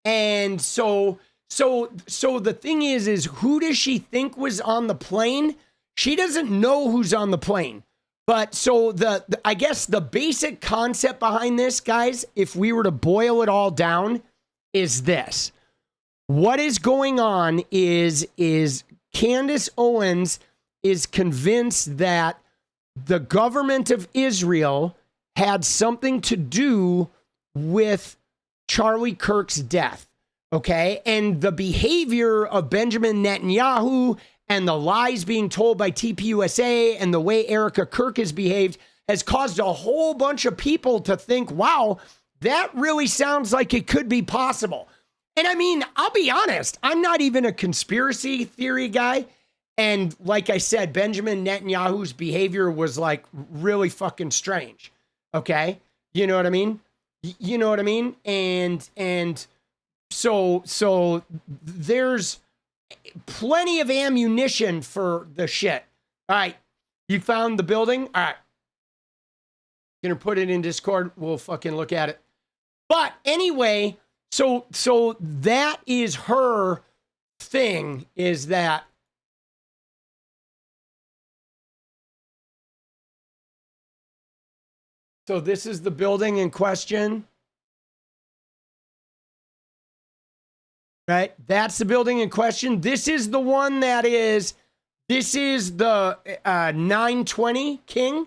And so the thing is who does she think was on the plane? She doesn't know who's on the plane. But so I guess the basic concept behind this, guys, if we were to boil it all down, is this. What is going on is Candace Owens is convinced that the government of Israel had something to do with Charlie Kirk's death, okay? And the behavior of Benjamin Netanyahu and the lies being told by TPUSA and the way Erica Kirk has behaved has caused a whole bunch of people to think, wow, that really sounds like it could be possible. And I mean, I'll be honest, I'm not even a conspiracy theory guy. And like I said, Benjamin Netanyahu's behavior was like really fucking strange. Okay? You know what I mean? You know what I mean? And so there's plenty of ammunition for the shit. All right. You found the building? All right. Gonna put it in Discord. We'll fucking look at it. But anyway, so that is her thing, is that so this is the building in question. Right? That's the building in question. This is the one this is the 920 King.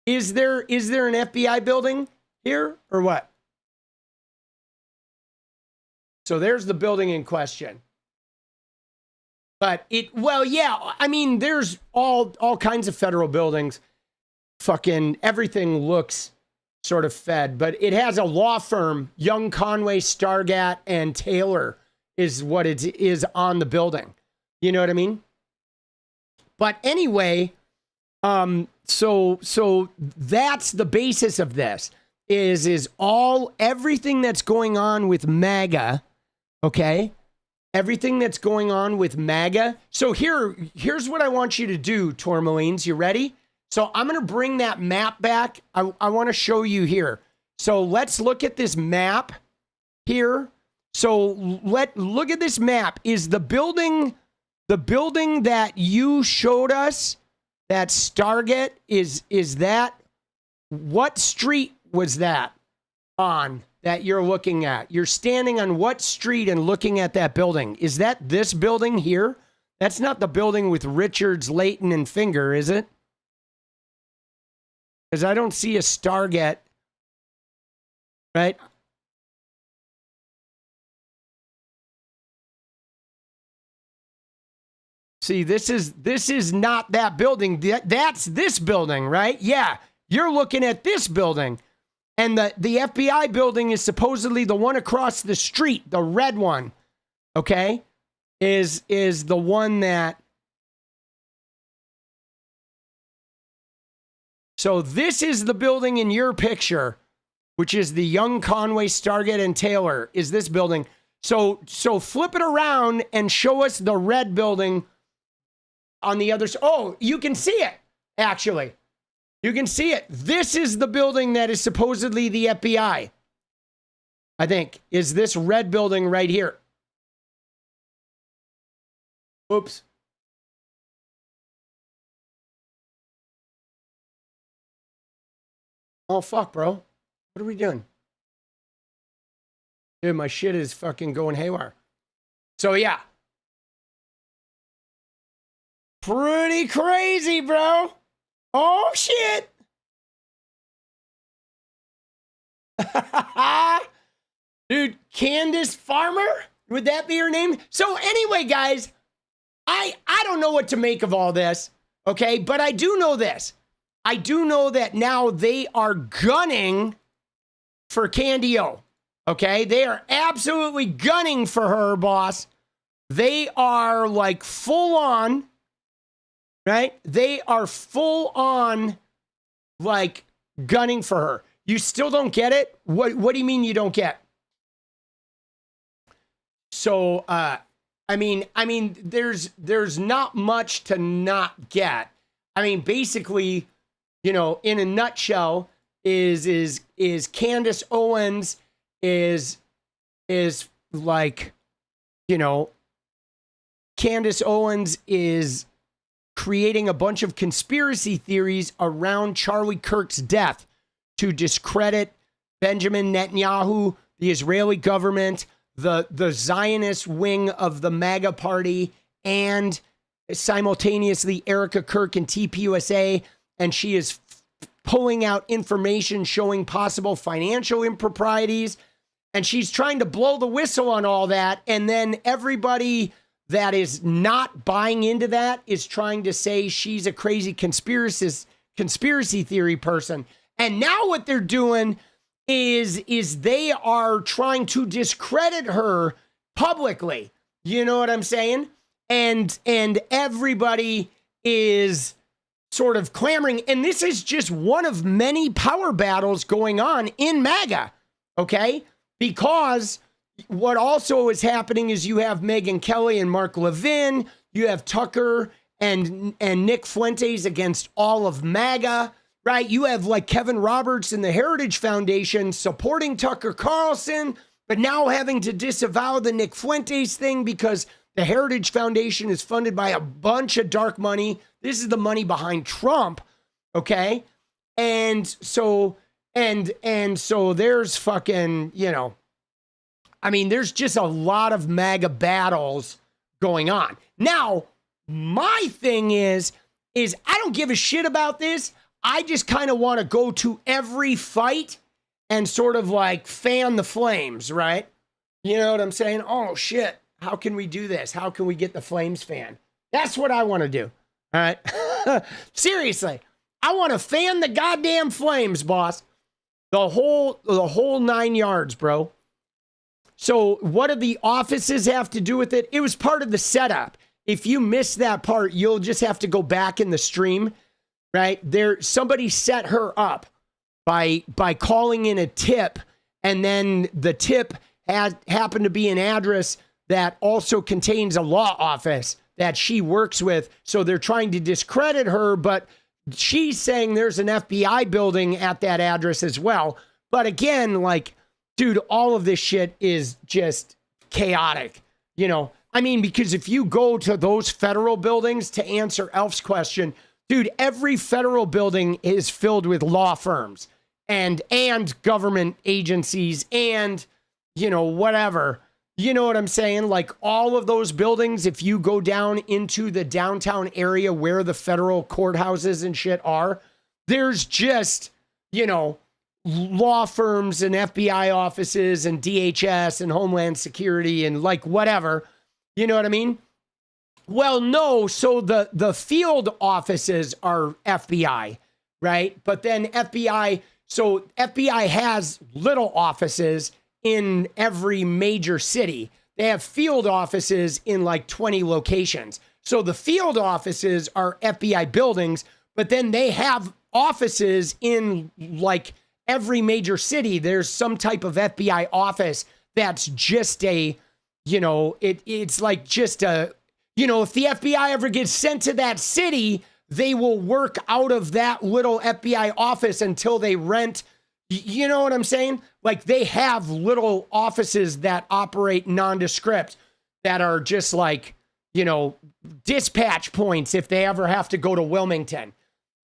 Is there an FBI building here or what? So there's the building in question. But I mean, there's all kinds of federal buildings. Fucking everything looks sort of fed, but it has a law firm, Young, Conway, Stargat, and Taylor is what it is on the building. You know what I mean? But anyway, so that's the basis of this is everything that's going on with MAGA, okay? Everything that's going on with MAGA. So here's what I want you to do, Tourmalines. You ready? So I'm going to bring that map back. I want to show you here. So let's look at this map here. So look at this map. Is the building that you showed us, that Stargate, is that, what street was that on that you're looking at? You're standing on what street and looking at that building? Is that this building here? That's not the building with Richards, Layton, and Finger, is it? Because I don't see a Stargate, right? See, this is not that building. That's this building, right? Yeah, you're looking at this building. And the FBI building is supposedly the one across the street, the red one, okay? Is the one that... So this is the building in your picture, which is the Young, Conway, Stargate, and Taylor, is this building. So flip it around and show us the red building on the other side. Oh, you can see it, actually. You can see it. This is the building that is supposedly the FBI. I think, is this red building right here. Oops. Oh, fuck, bro. What are we doing? Dude, my shit is fucking going haywire. So, yeah. Pretty crazy, bro. Oh, shit. Dude, Candace Farmer? Would that be her name? So, anyway, guys, I don't know what to make of all this, okay? But I do know this. I do know that now they are gunning for Candy O, okay? They are absolutely gunning for her, boss. They are like full on, right? They are full on like gunning for her. You still don't get it? What do you mean you don't get? So, I mean, there's not much to not get. I mean, basically, you know, in a nutshell, is Candace Owens is like, you know, Candace Owens is creating a bunch of conspiracy theories around Charlie Kirk's death to discredit Benjamin Netanyahu, the Israeli government, the Zionist wing of the MAGA party, and simultaneously Erica Kirk and TPUSA. And she is pulling out information showing possible financial improprieties. And she's trying to blow the whistle on all that. And then everybody that is not buying into that is trying to say she's a crazy conspiracy theory person. And now what they're doing is they are trying to discredit her publicly. You know what I'm saying? And everybody is sort of clamoring. And this is just one of many power battles going on in MAGA, okay? Because what also is happening is you have Megyn Kelly and Mark Levin, you have Tucker and Nick Fuentes against all of MAGA, right? You have like Kevin Roberts and the Heritage Foundation supporting Tucker Carlson, but now having to disavow the Nick Fuentes thing because the Heritage Foundation is funded by a bunch of dark money. This is the money behind Trump, okay? And so there's fucking, you know, I mean, there's just a lot of MAGA battles going on. Now, my thing is I don't give a shit about this. I just kind of want to go to every fight and sort of like fan the flames, right? You know what I'm saying? Oh, shit. How can we do this? How can we get the flames fan? That's what I want to do. All right. Seriously. I want to fan the goddamn flames, boss. The whole 9 yards, bro. So what do the offices have to do with it? It was part of the setup. If you miss that part, you'll just have to go back in the stream, right? Somebody set her up by calling in a tip, and then the tip happened to be an address that also contains a law office that she works with. So they're trying to discredit her, but she's saying there's an FBI building at that address as well. But again, like, dude, all of this shit is just chaotic, you know? I mean, because if you go to those federal buildings to answer Elf's question, dude, every federal building is filled with law firms and government agencies and, you know, whatever. you know what I'm saying? Like all of those buildings, if you go down into the downtown area where the federal courthouses and shit are, there's just, you know, law firms and FBI offices and DHS and Homeland Security and like whatever. You know what I mean? Well, no. So the field offices are FBI, right? But then so FBI has little offices in every major city. They have field offices in like 20 locations. So the field offices are FBI buildings, but then they have offices in like every major city. There's some type of FBI office that's just a, you know, it's like just a, you know, if the FBI ever gets sent to that city, they will work out of that little FBI office until they rent. You know what I'm saying? Like they have little offices that operate nondescript that are just like, you know, dispatch points if they ever have to go to Wilmington,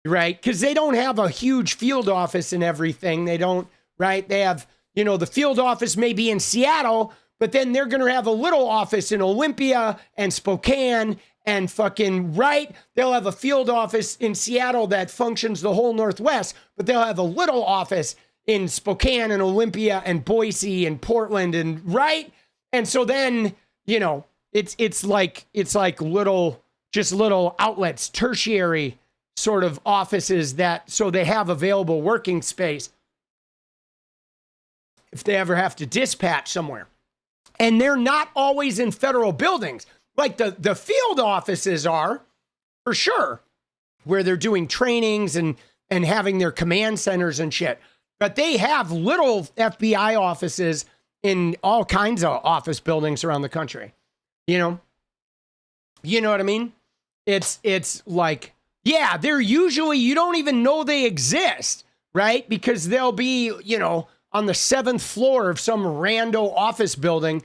right? Because they don't have a huge field office and everything. They don't, right? They have, you know, the field office may be in Seattle, but then they're going to have a little office in Olympia and Spokane and fucking, right? They'll have a field office in Seattle that functions the whole Northwest, but they'll have a little office in Spokane and Olympia and Boise and Portland and right. And so then, you know, it's like little outlets, tertiary sort of offices that, so they have available working space if they ever have to dispatch somewhere. And they're not always in federal buildings. Like the field offices are, for sure, where they're doing trainings and having their command centers and shit. But they have little FBI offices in all kinds of office buildings around the country. You know what I mean? It's like, yeah, they're usually, you don't even know they exist, right? Because they'll be, you know, on the 7th floor of some rando office building,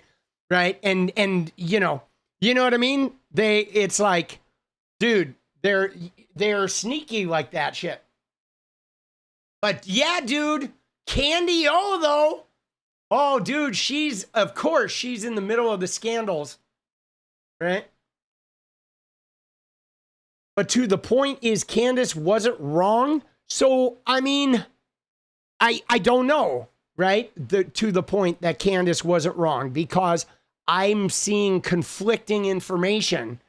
right? And you know what I mean? It's like, dude, they're sneaky like that shit. But yeah, dude, Candy O though. Oh, dude, of course, she's in the middle of the scandals, right? But to the point is Candace wasn't wrong. So, I mean, I don't know, right? To the point that Candace wasn't wrong because I'm seeing conflicting information,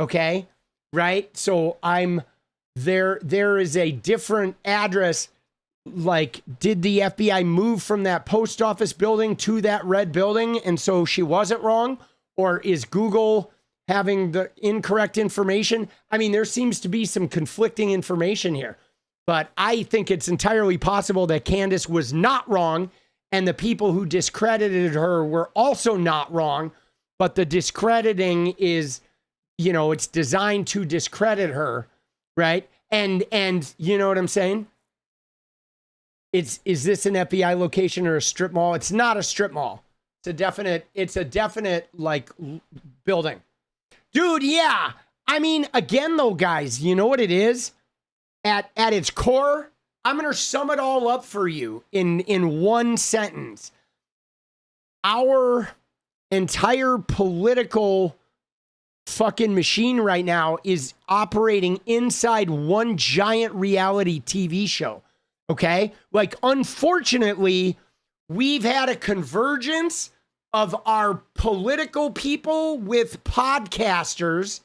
okay? Right? So there is a different address. Like, did the FBI move from that post office building to that red building? And so she wasn't wrong? Or is Google having the incorrect information? I mean, there seems to be some conflicting information here, but I think it's entirely possible that Candace was not wrong and the people who discredited her were also not wrong, but the discrediting is, you know, it's designed to discredit her, right? And you know what I'm saying? Is this an FBI location or a strip mall? It's not a strip mall. It's a definite like building. Dude, yeah. I mean, again though, guys, you know what it is? At its core, I'm going to sum it all up for you in one sentence. Our entire political fucking machine right now is operating inside one giant reality TV show. Okay? Like, unfortunately, we've had a convergence of our political people with podcasters.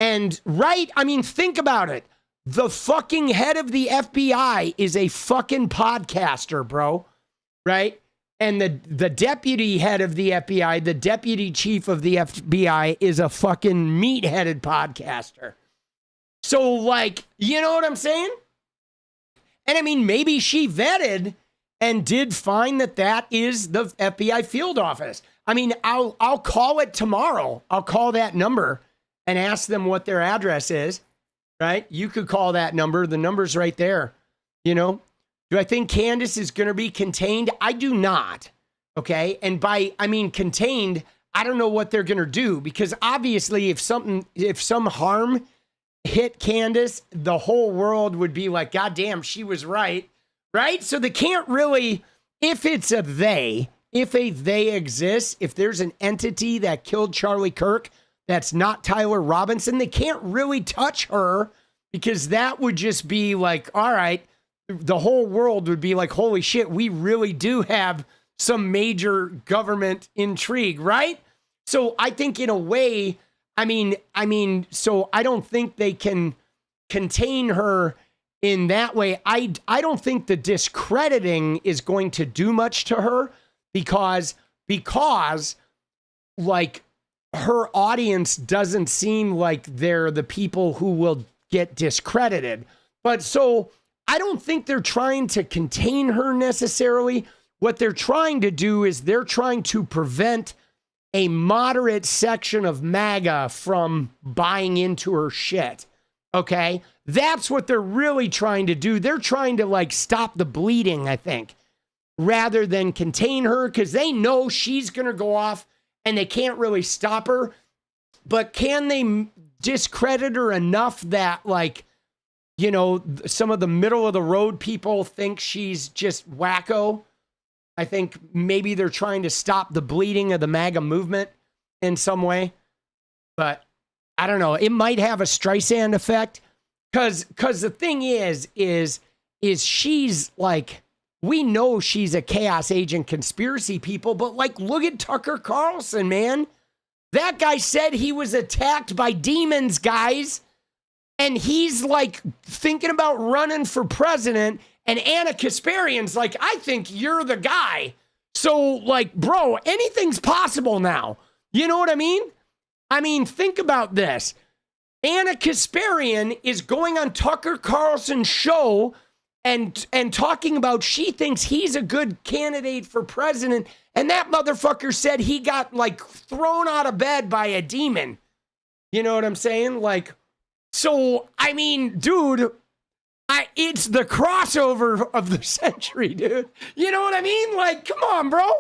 And, right? I mean, think about it. The fucking head of the FBI is a fucking podcaster, bro. Right? And the deputy head of the FBI, the deputy chief of the FBI, is a fucking meat-headed podcaster. So, like, you know what I'm saying? And I mean, maybe she vetted and did find that is the FBI field office. I mean, I'll call it tomorrow. I'll call that number and ask them what their address is, right? You could call that number. The number's right there, you know? Do I think Candace is going to be contained? I do not, okay? And contained, I don't know what they're going to do because obviously if some harm hit Candace, the whole world would be like, God damn, she was right? So they can't really, if it's a they, if a they exists, if there's an entity that killed Charlie Kirk that's not Tyler Robinson, they can't really touch her because that would just be like, all right, the whole world would be like, holy shit, we really do have some major government intrigue, right? So I think in a way, I mean, so I don't think they can contain her in that way. I don't think the discrediting is going to do much to her because like her audience doesn't seem like they're the people who will get discredited. But so I don't think they're trying to contain her necessarily. What they're trying to do is they're trying to prevent a moderate section of MAGA from buying into her shit. Okay? That's what they're really trying to do. They're trying to like stop the bleeding, I think, rather than contain her because they know she's going to go off and they can't really stop her. But can they discredit her enough that like, you know, some of the middle of the road people think she's just wacko? I think maybe they're trying to stop the bleeding of the MAGA movement in some way. But I don't know. It might have a Streisand effect. Because the thing is she's like, we know she's a chaos agent conspiracy people, but like, look at Tucker Carlson, man. That guy said he was attacked by demons, guys. And he's like thinking about running for president. And 𝗙𝗪𝗏𝗃𝗏's like, I think you're the guy. So like, bro, anything's possible now. You know what I mean? I mean, think about this. 𝗙𝗪𝗏𝗃𝗏 is going on Tucker Carlson's show and talking about she thinks he's a good candidate for president. And that motherfucker said he got like thrown out of bed by a demon. You know what I'm saying? Like, so, I mean, dude, it's the crossover of the century, dude. You know what I mean? Like, come on, bro.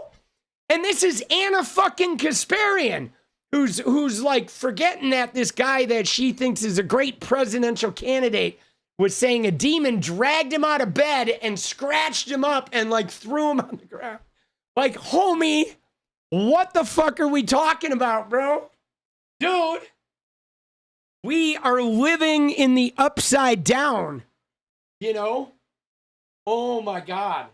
And this is 𝗙𝗪𝗏𝗃𝗏, who's like forgetting that this guy that she thinks is a great presidential candidate was saying a demon dragged him out of bed and scratched him up and like threw him on the ground. Like, homie, what the fuck are we talking about, bro? Dude, we are living in the upside down, you know? Oh my God.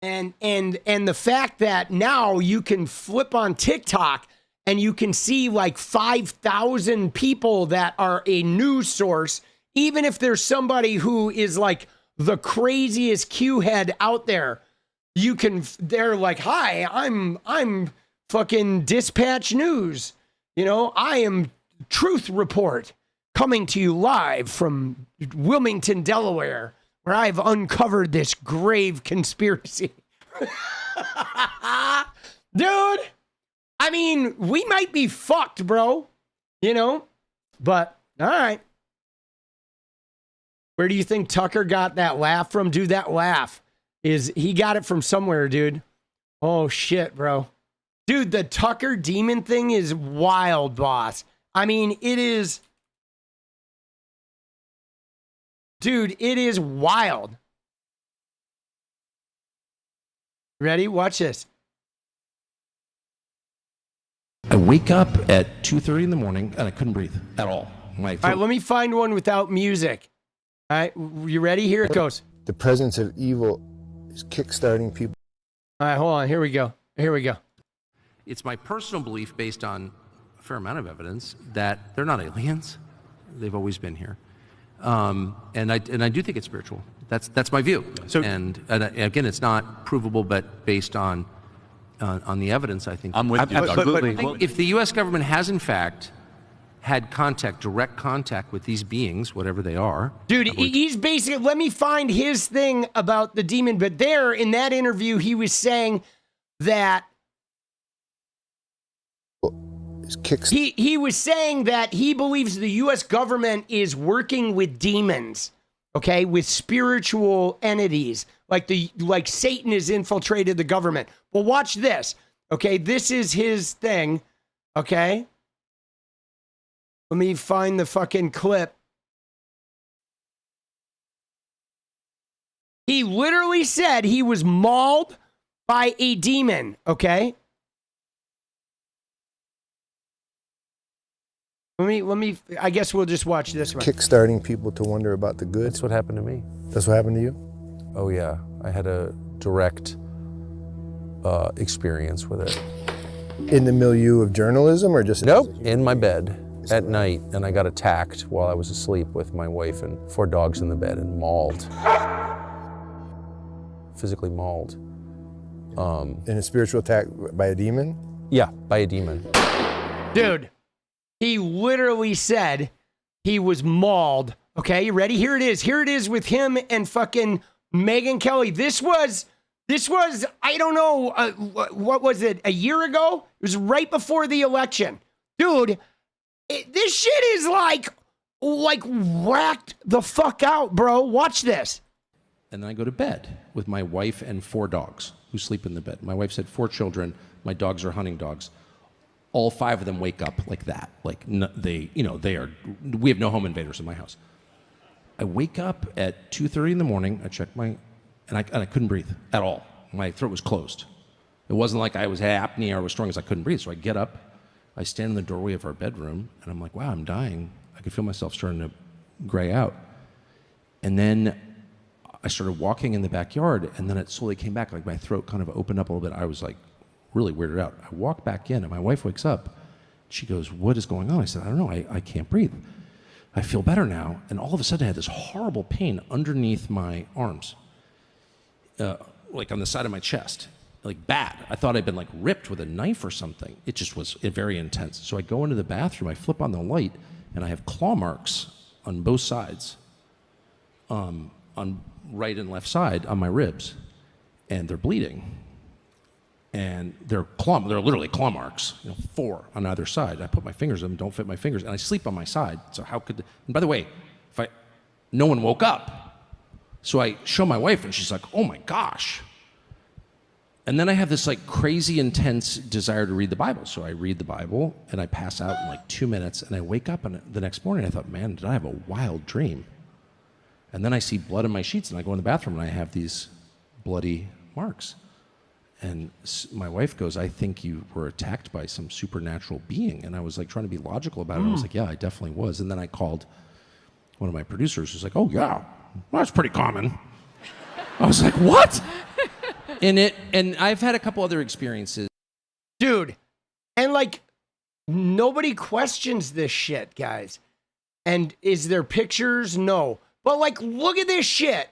And the fact that now you can flip on TikTok and you can see like 5,000 people that are a news source, even if there's somebody who is like the craziest Q head out there, they're like, hi, I'm fucking Dispatch News. You know, I am Truth Report coming to you live from Wilmington, Delaware, where I've uncovered this grave conspiracy. Dude, I mean, we might be fucked, bro. You know? But, all right. Where do you think Tucker got that laugh from? Dude, that laugh he got it from somewhere, dude. Oh, shit, bro. Dude, the Tucker demon thing is wild, boss. I mean, it is... Dude, it is wild. Ready? Watch this. I wake up at 2:30 in the morning and I couldn't breathe at all. All right, let me find one without music. All right, you ready? Here it goes. The presence of evil is kickstarting people. All right, hold on. Here we go. Here we go. It's my personal belief, based on a fair amount of evidence, that they're not aliens. They've always been here. And I do think it's spiritual. That's my view. So, and again, it's not provable, but based on the evidence, I think. I'm with you. Absolutely. If the U.S. government has in fact had direct contact with these beings, whatever they are, dude, he's basically. Let me find his thing about the demon. But there, in that interview, he was saying that. He was saying that he believes the U.S. government is working with demons, okay, with spiritual entities, like Satan has infiltrated the government. Well, watch this, okay? This is his thing, okay? Let me find the fucking clip. He literally said he was mauled by a demon, okay? Let me, I guess we'll just watch this one. Kickstarting people to wonder about the good. That's what happened to me. That's what happened to you? Oh yeah, I had a direct experience with it. In the milieu of journalism or just? Nope, in my bed at night, and I got attacked while I was asleep with my wife and 4 dogs in the bed and mauled. Physically mauled. In a spiritual attack by a demon? Yeah, by a demon. Dude, he literally said he was mauled. Okay, you ready? Here it is. Here it is with him and fucking Megyn Kelly. This was, I don't know, what was it, a year ago? It was right before the election. Dude, this shit is like whacked the fuck out, bro. Watch this. And then I go to bed with my wife and 4 dogs who sleep in the bed. My wife said 4 children. My dogs are hunting dogs. All 5 of them wake up like that. Like they are, we have no home invaders in my house. I wake up at 2:30 in the morning. I check and I couldn't breathe at all. My throat was closed. It wasn't like I was apnea or was strong as I couldn't breathe. So I get up, I stand in the doorway of our bedroom, and I'm like, wow, I'm dying. I could feel myself starting to gray out. And then I started walking in the backyard, and then it slowly came back. Like my throat kind of opened up a little bit. I was like really weirded out. I walk back in, and my wife wakes up. She goes, what is going on? I said, I don't know. I can't breathe. I feel better now. And all of a sudden, I had this horrible pain underneath my arms, like on the side of my chest, like bad. I thought I'd been like ripped with a knife or something. It just was very intense. So I go into the bathroom, I flip on the light, and I have claw marks on both sides, on right and left side on my ribs, and they're bleeding. And they're literally claw marks, 4 on either side. I put my fingers in them, don't fit my fingers, and I sleep on my side. So how could? And by the way, no one woke up. So I show my wife, and she's like, "Oh my gosh!" And then I have this like crazy intense desire to read the Bible. So I read the Bible, and I pass out in like 2 minutes, and I wake up, and the next morning I thought, "Man, did I have a wild dream?" And then I see blood in my sheets, and I go in the bathroom, and I have these bloody marks. And my wife goes, I think you were attacked by some supernatural being. And I was like trying to be logical about it. I was like, yeah, I definitely was. And then I called one of my producers who's like, oh yeah, well, that's pretty common. I was like, what? And I've had a couple other experiences. Dude, and like nobody questions this shit, guys. And is there pictures? No. But like, look at this shit.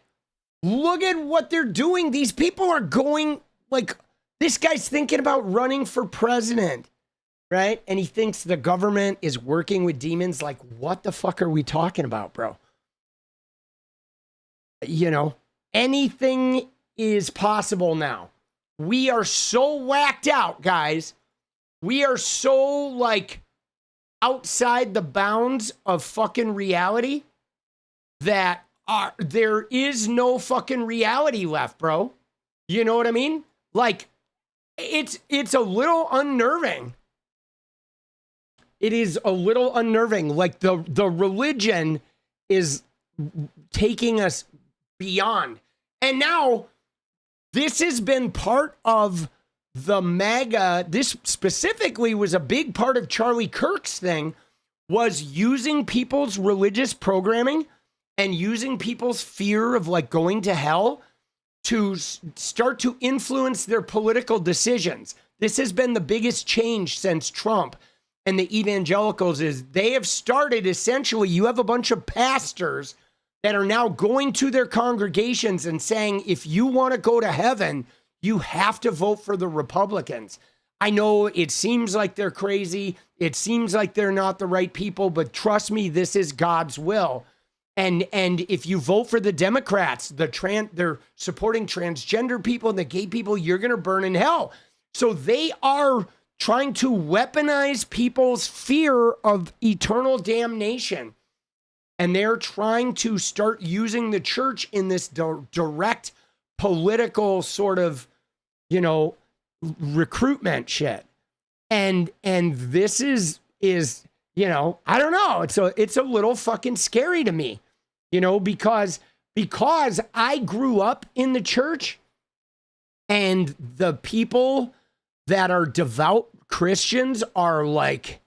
Look at what they're doing. These people are going, like, this guy's thinking about running for president, right? And he thinks the government is working with demons. Like, what the fuck are we talking about, bro? Anything is possible now. We are so whacked out, guys. We are so, like, outside the bounds of fucking reality that there is no fucking reality left, bro. You know what I mean? Like, it's a little unnerving. It is a little unnerving. Like the religion is taking us beyond. And now this has been part of the MAGA. This specifically was a big part of Charlie Kirk's thing, was using people's religious programming and using people's fear of like going to hell to start to influence their political decisions. This has been the biggest change since Trump and the evangelicals is they have started essentially, you have a bunch of pastors that are now going to their congregations and saying, if you want to go to heaven, you have to vote for the Republicans. I know it seems like they're crazy. It seems like they're not the right people, but trust me, this is God's will. And if you vote for the Democrats, they're supporting transgender people and the gay people, you're going to burn in hell. So they are trying to weaponize people's fear of eternal damnation. And they're trying to start using the church in this direct political sort of, recruitment shit. And this is, I don't know. It's a little fucking scary to me. Because I grew up in the church And the people that are devout Christians are like,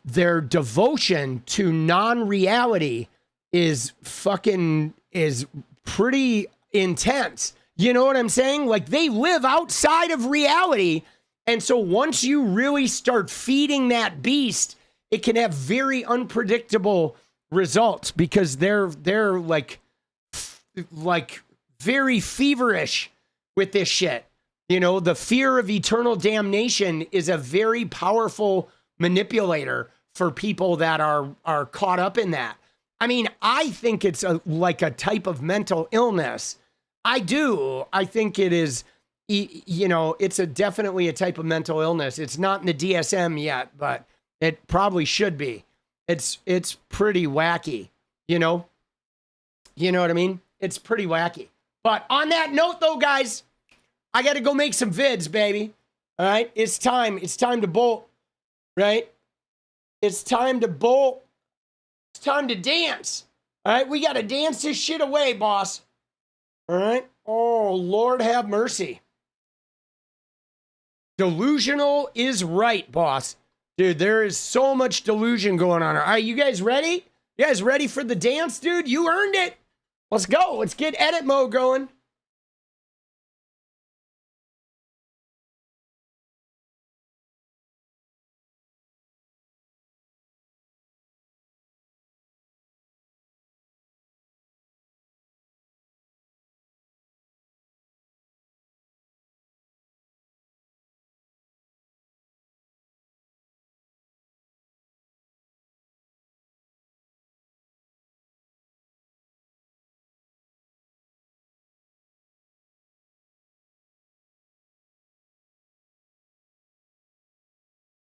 their devotion to non-reality is pretty intense. You know what I'm saying? Like, they live outside of reality. And so once you really start feeding that beast, it can have very unpredictable results because they're like very feverish with this shit. You know, the fear of eternal damnation is a very powerful manipulator for people that are caught up in that. I mean, I think it's like a type of mental illness. I do. I think it is, you know, it's definitely a type of mental illness. It's not in the DSM yet, but it probably should be. It's pretty wacky, you know? You know what I mean? It's pretty wacky. But on that note, though, guys, I got to go make some vids, baby. All right? It's time. It's time to bolt, right? It's time to bolt. It's time to dance. All right? We got to dance this shit away, boss. All right? Oh, Lord have mercy. Delusional is right, boss. Dude, there is so much delusion going on. All right, you guys ready? You guys ready for the dance, dude? You earned it. Let's go. Let's get edit mode going.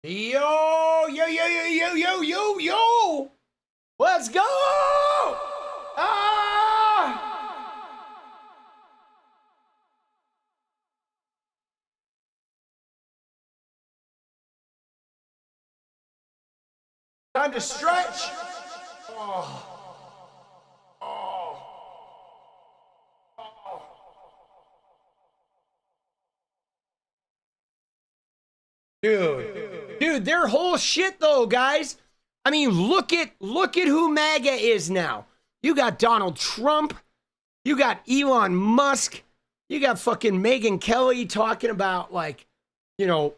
Yo, yo, yo, yo, yo, yo, yo, yo. Let's go. Time to stretch. Dude, their whole shit though, guys. I mean, look at who MAGA is now. You got Donald Trump, you got Elon Musk, you got fucking Megyn Kelly talking about now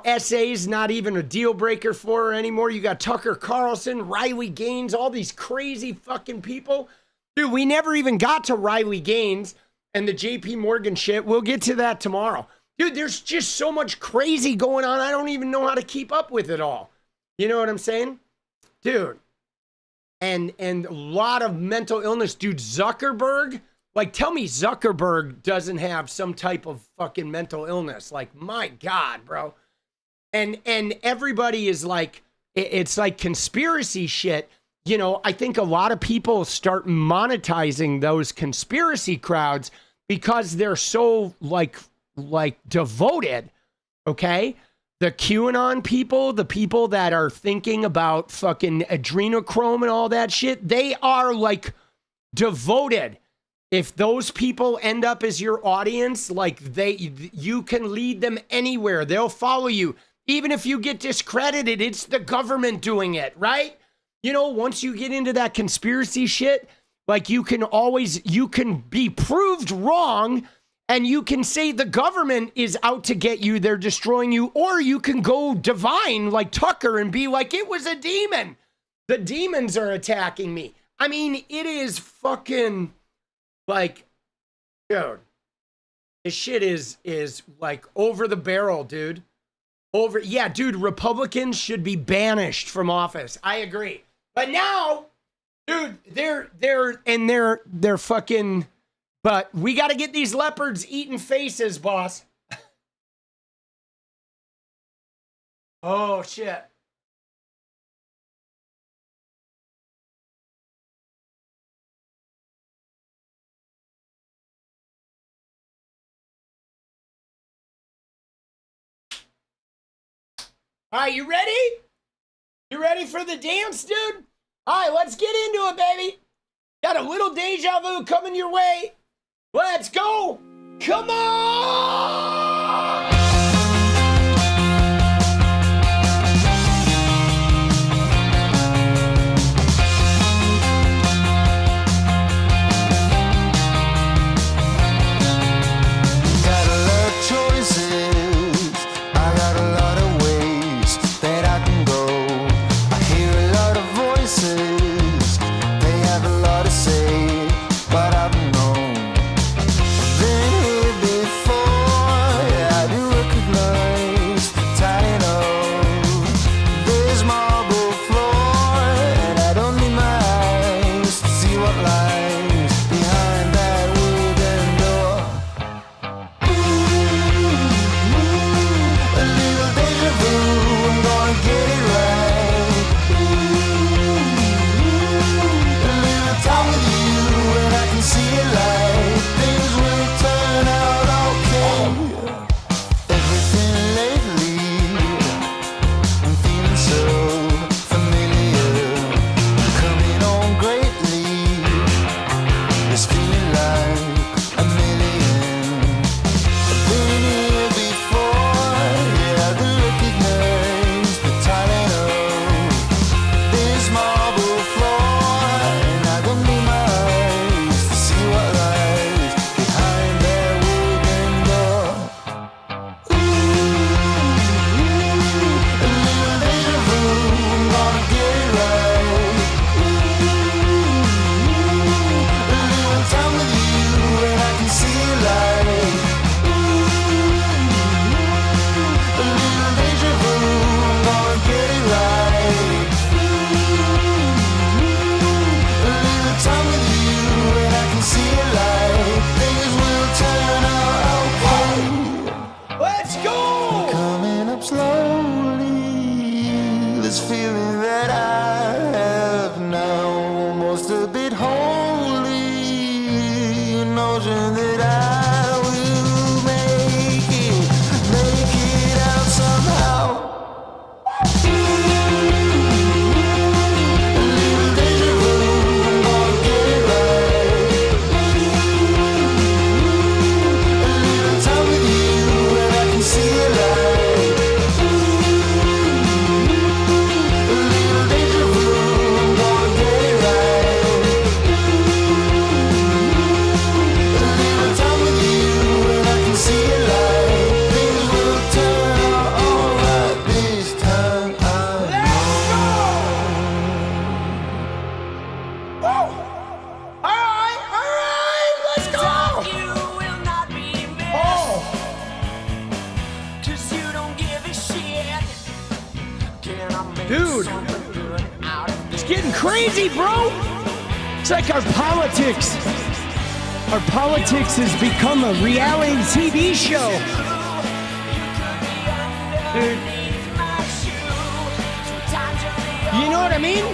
essays not even a deal breaker for her anymore. You got Tucker Carlson, Riley Gaines, all these crazy fucking people. Dude, we never even got to Riley Gaines and the JP Morgan shit. We'll get to that tomorrow. Dude, there's just so much crazy going on. I don't even know how to keep up with it all. You know what I'm saying? Dude. And a lot of mental illness. Dude, Zuckerberg. Like, tell me Zuckerberg doesn't have some type of fucking mental illness. Like, my God, bro. And everybody is like, it's like conspiracy shit. You know, I think a lot of people start monetizing those conspiracy crowds because they're so like devoted, okay? The QAnon people, the people that are thinking about fucking adrenochrome and all that shit, they are like devoted. If those people end up as your audience, like you can lead them anywhere. They'll follow you. Even if you get discredited, it's the government doing it, right? You know, once you get into that conspiracy shit, like you can be proved wrong. And you can say the government is out to get you, they're destroying you, or you can go divine like Tucker and be like, it was a demon. The demons are attacking me. I mean, it is fucking like, dude, this shit is like over the barrel, dude. Yeah, dude, Republicans should be banished from office. I agree. But now, dude, they're fucking... But we got to get these leopards eating faces, boss. Oh, shit. All right, you ready? You ready for the dance, dude? All right, let's get into it, baby. Got a little deja vu coming your way. Let's go. Come on. Got a lot of choices. I got a lot of ways that I can go. I hear a lot of voices. They have a lot to say, but I've known. Been here before. Yeah, I do recognize the title. There's marble floor, and I don't need my eyes to see what lies behind that wooden door. A little deja vu, I'm gonna get it right. A little time with you, and I can see it like things will turn out okay. Everything lately, I'm feeling so familiar. Coming on greatly, it's feeling like a million. I've been here before, yeah, I do recognize the title. This marble floor, and I don't need my eyes to see what lies behind that wooden door. A little deja vu, I'm gonna get it right. A little time with you, and I can see it like. A little deja vu, I'm gonna get it right. A little time with you, and I can see it like things will turn out okay. Let's go. Coming up slowly, this feeling that I have now, almost a bit holy, a notion that I will make it out somehow. A little deja vu, I'm gonna get it right. A little time with you, and I can see it like. A little deja vu, I'm gonna get it right. A little time with you, and I can see it like things will turn out alright this time. I All right, let's go. Oh, dude, it's getting crazy, bro. It's like our politics. Our politics has become a reality TV show. Dude. You know what I mean?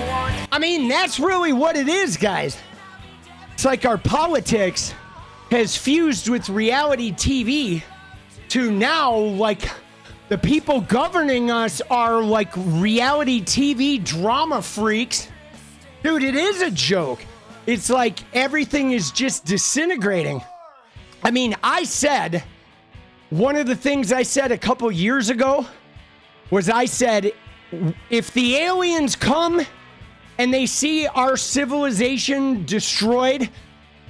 I mean, that's really what it is, guys. It's like our politics has fused with reality TV to now, like, the people governing us are like reality TV drama freaks. Dude, it is a joke. It's like everything is just disintegrating. I mean, I said, one of the things I said a couple years ago was I said, if the aliens come and they see our civilization destroyed,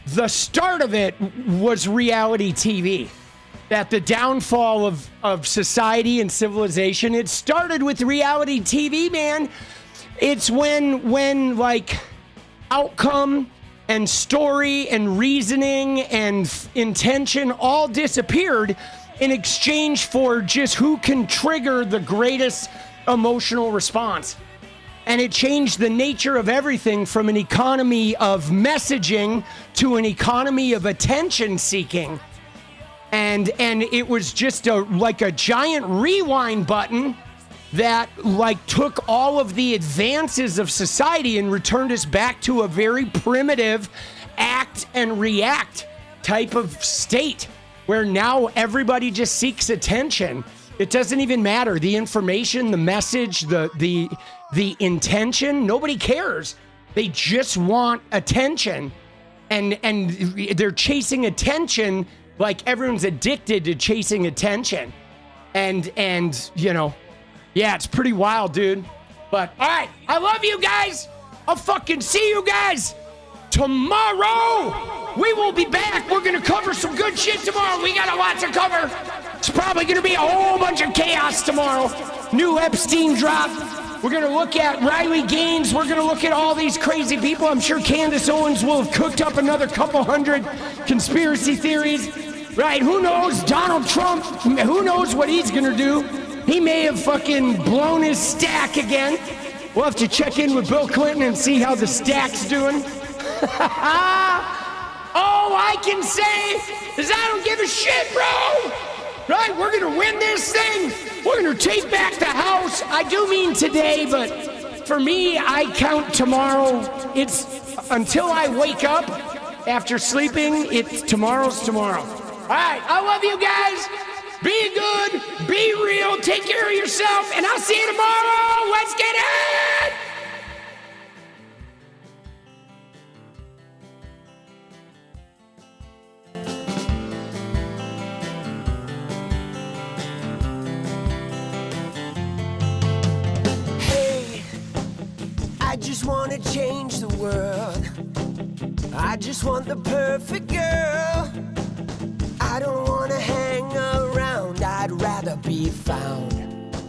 the start of it was reality TV. That the downfall of society and civilization, it started with reality TV, man. It's when like outcome and story and reasoning and intention all disappeared in exchange for just who can trigger the greatest emotional response. And it changed the nature of everything from an economy of messaging to an economy of attention seeking. And it was just like a giant rewind button that like took all of the advances of society and returned us back to a very primitive act and react type of state where now everybody just seeks attention. It doesn't even matter. The information, the message, the intention, nobody cares. They just want attention. and they're chasing attention like everyone's addicted to chasing attention. And you know, yeah, it's pretty wild, dude. But all right, I love you guys. I'll fucking see you guys tomorrow. We will be back. We're gonna cover some good shit tomorrow. We got a lot to cover. It's probably gonna be a whole bunch of chaos tomorrow. New Epstein drop. We're gonna look at Riley Gaines. We're gonna look at all these crazy people. I'm sure Candace Owens will have cooked up another couple hundred conspiracy theories. Right, who knows? Donald Trump, who knows what he's gonna do? He may have fucking blown his stack again. We'll have to check in with Bill Clinton and see how the stack's doing. All I can say is I don't give a shit, bro! Right, we're gonna win this thing. We're gonna take back the House. I do mean today, but for me, I count tomorrow. It's until I wake up after sleeping, it's tomorrow's tomorrow. All right, I love you guys. Be good, be real, take care of yourself, and I'll see you tomorrow. Let's get it! Hey, I just want to change the world. I just want the perfect girl. I don't wanna hang around, I'd rather be found.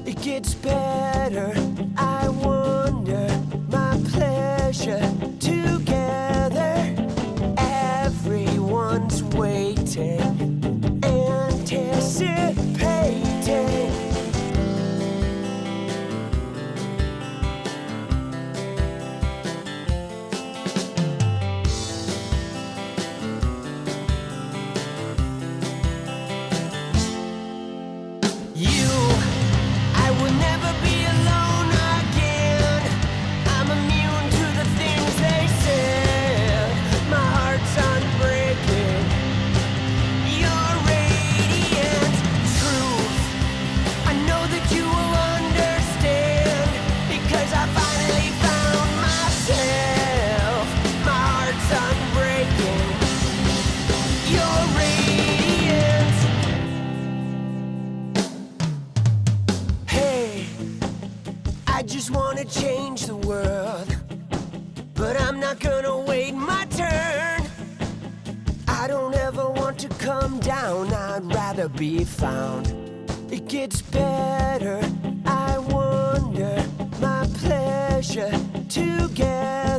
It gets better, I wonder, my pleasure together. Everyone's waiting, anticipating. Change the world, but I'm not gonna wait my turn. I don't ever want to come down, I'd rather be found. It gets better, I wonder, my pleasure together.